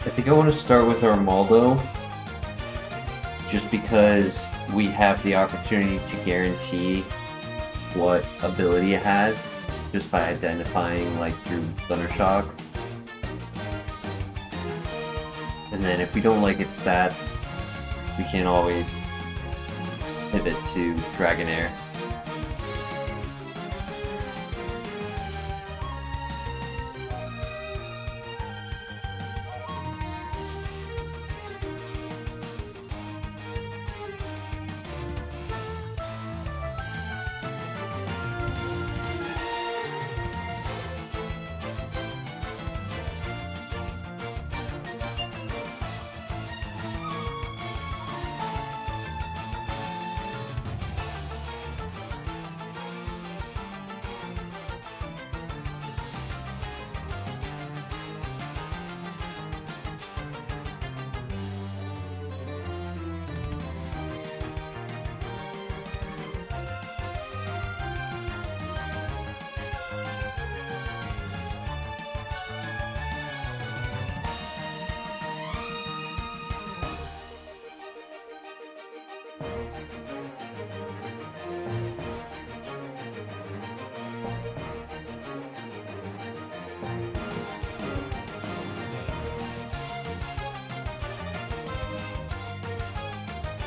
I think I want to start with Armaldo, just because we have the opportunity to guarantee what ability it has, just by identifying like through Thundershock. And then if we don't like its stats, we can always pivot to Dragonair.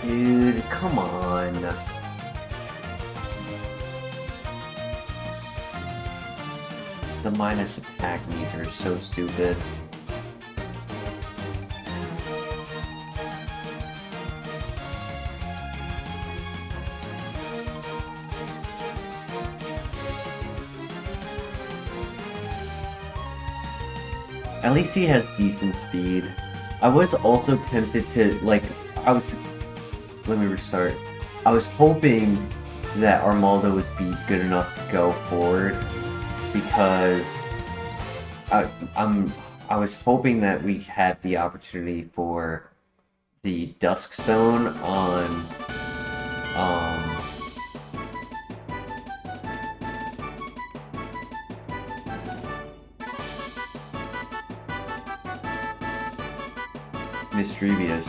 Dude, come on. The minus attack meter is so stupid. At least he has decent speed. I was also tempted to, like, let me restart. I was hoping that Armaldo would be good enough to go forward, because I was hoping that we had the opportunity for the Duskstone on Mischievous.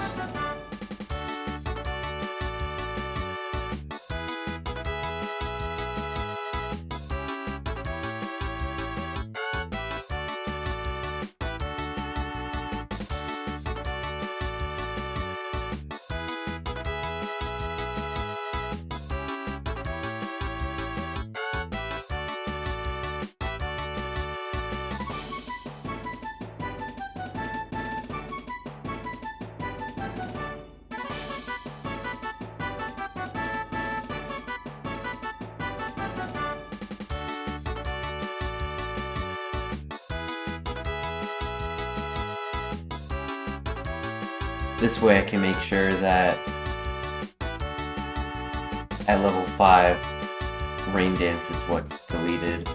This way I can make sure that at level 5 Rain Dance is what's deleted.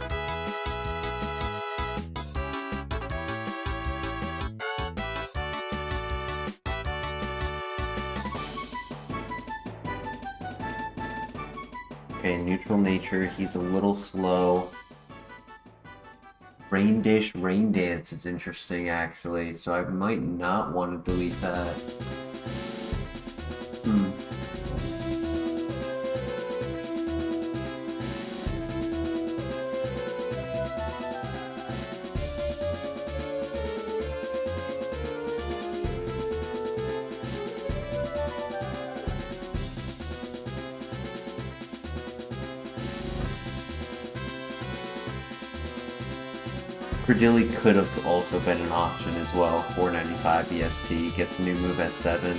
Okay, neutral nature, he's a little slow. Rain Dish, Rain Dance is interesting actually, so I might not want to delete that. Credilli could have also been an option as well. 495 EST, gets a new move at 7.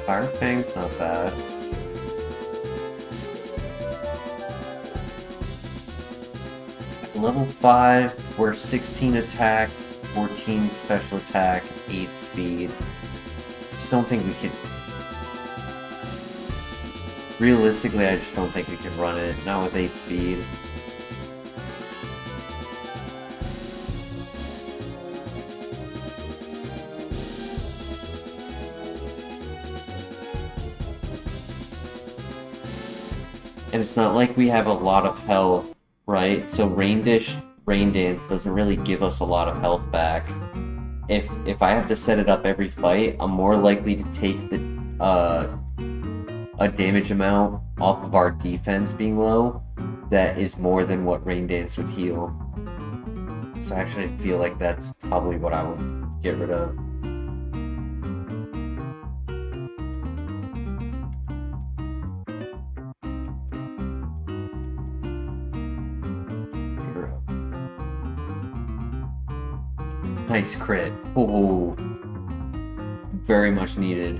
Fire Fang's not bad. At level 5, we're 16 attack, 14 special attack, 8 speed. Just don't think we could... Realistically, I just don't think we could run it, not with 8 speed. And it's not like we have a lot of health, right? So Rain Dish, Rain Dance doesn't really give us a lot of health back. If I have to set it up every fight, I'm more likely to take the a damage amount off of our defense being low that is more than what Rain Dance would heal. So I actually feel like that's probably what I would get rid of. Nice crit. Oh, very much needed.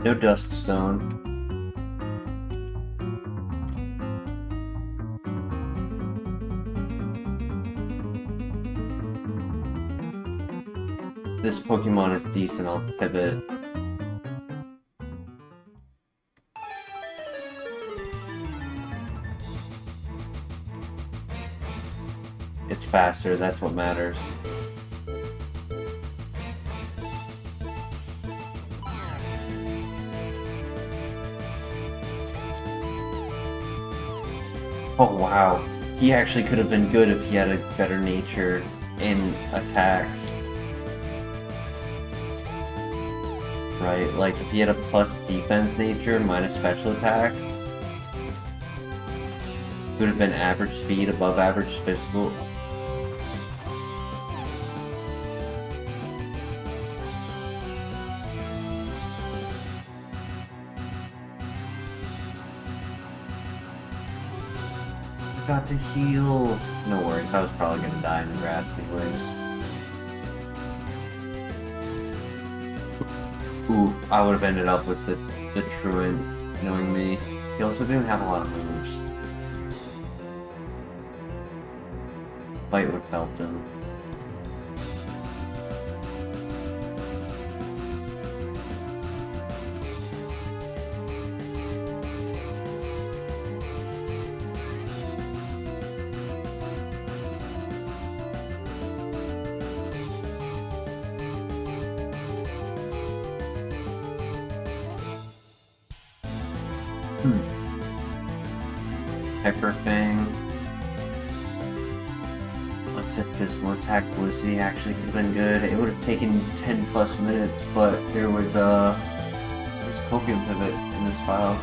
No Dust Stone. This Pokemon is decent, I'll pivot. It's faster, that's what matters. Oh wow, he actually could have been good if he had a better nature in attacks. right. Like, if he had a plus defense nature minus special attack, it would have been average speed above average physical. Got to heal. No worries, I was probably gonna die in the grass anyways. Ooh, I would have ended up with the truant, knowing me. He also didn't have a lot of moves. Bite would have helped him. Hyper Fang. What's a physical attack? Felicity actually could have been good. It would have taken 10 plus minutes, but there's Copium Pivot in this file.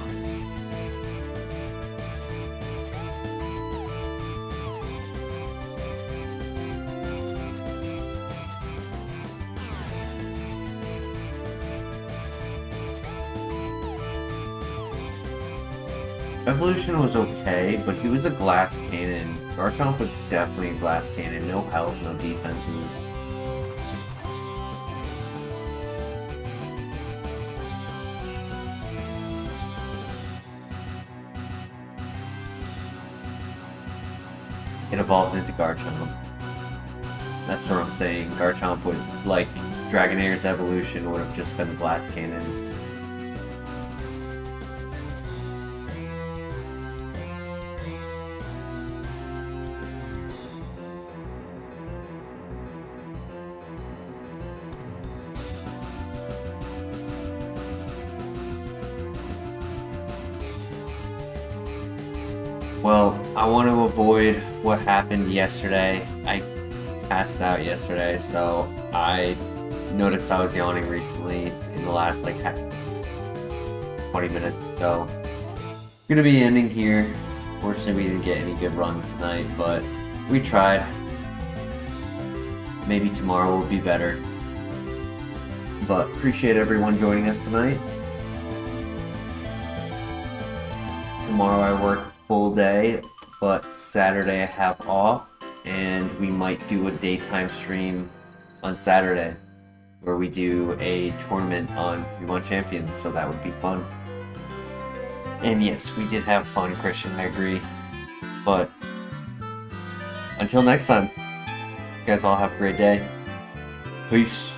Evolution was okay, but he was a glass cannon. Garchomp was definitely a glass cannon. No health, no defenses. It evolved into Garchomp. That's what I'm saying. Garchomp would, like, Dragonair's evolution would have just been a glass cannon. Well, I want to avoid what happened yesterday. I passed out yesterday, so I noticed I was yawning recently in the last like 20 minutes. So I'm gonna be ending here. Fortunately, we didn't get any good runs tonight, but we tried. Maybe tomorrow will be better. But appreciate everyone joining us tonight. Tomorrow I work full day, but Saturday I have off, and we might do a daytime stream on Saturday where we do a tournament on Pokemon Champions, so that would be fun. And yes, we did have fun, Christian, I agree. But until next time, you guys all have a great day. Peace.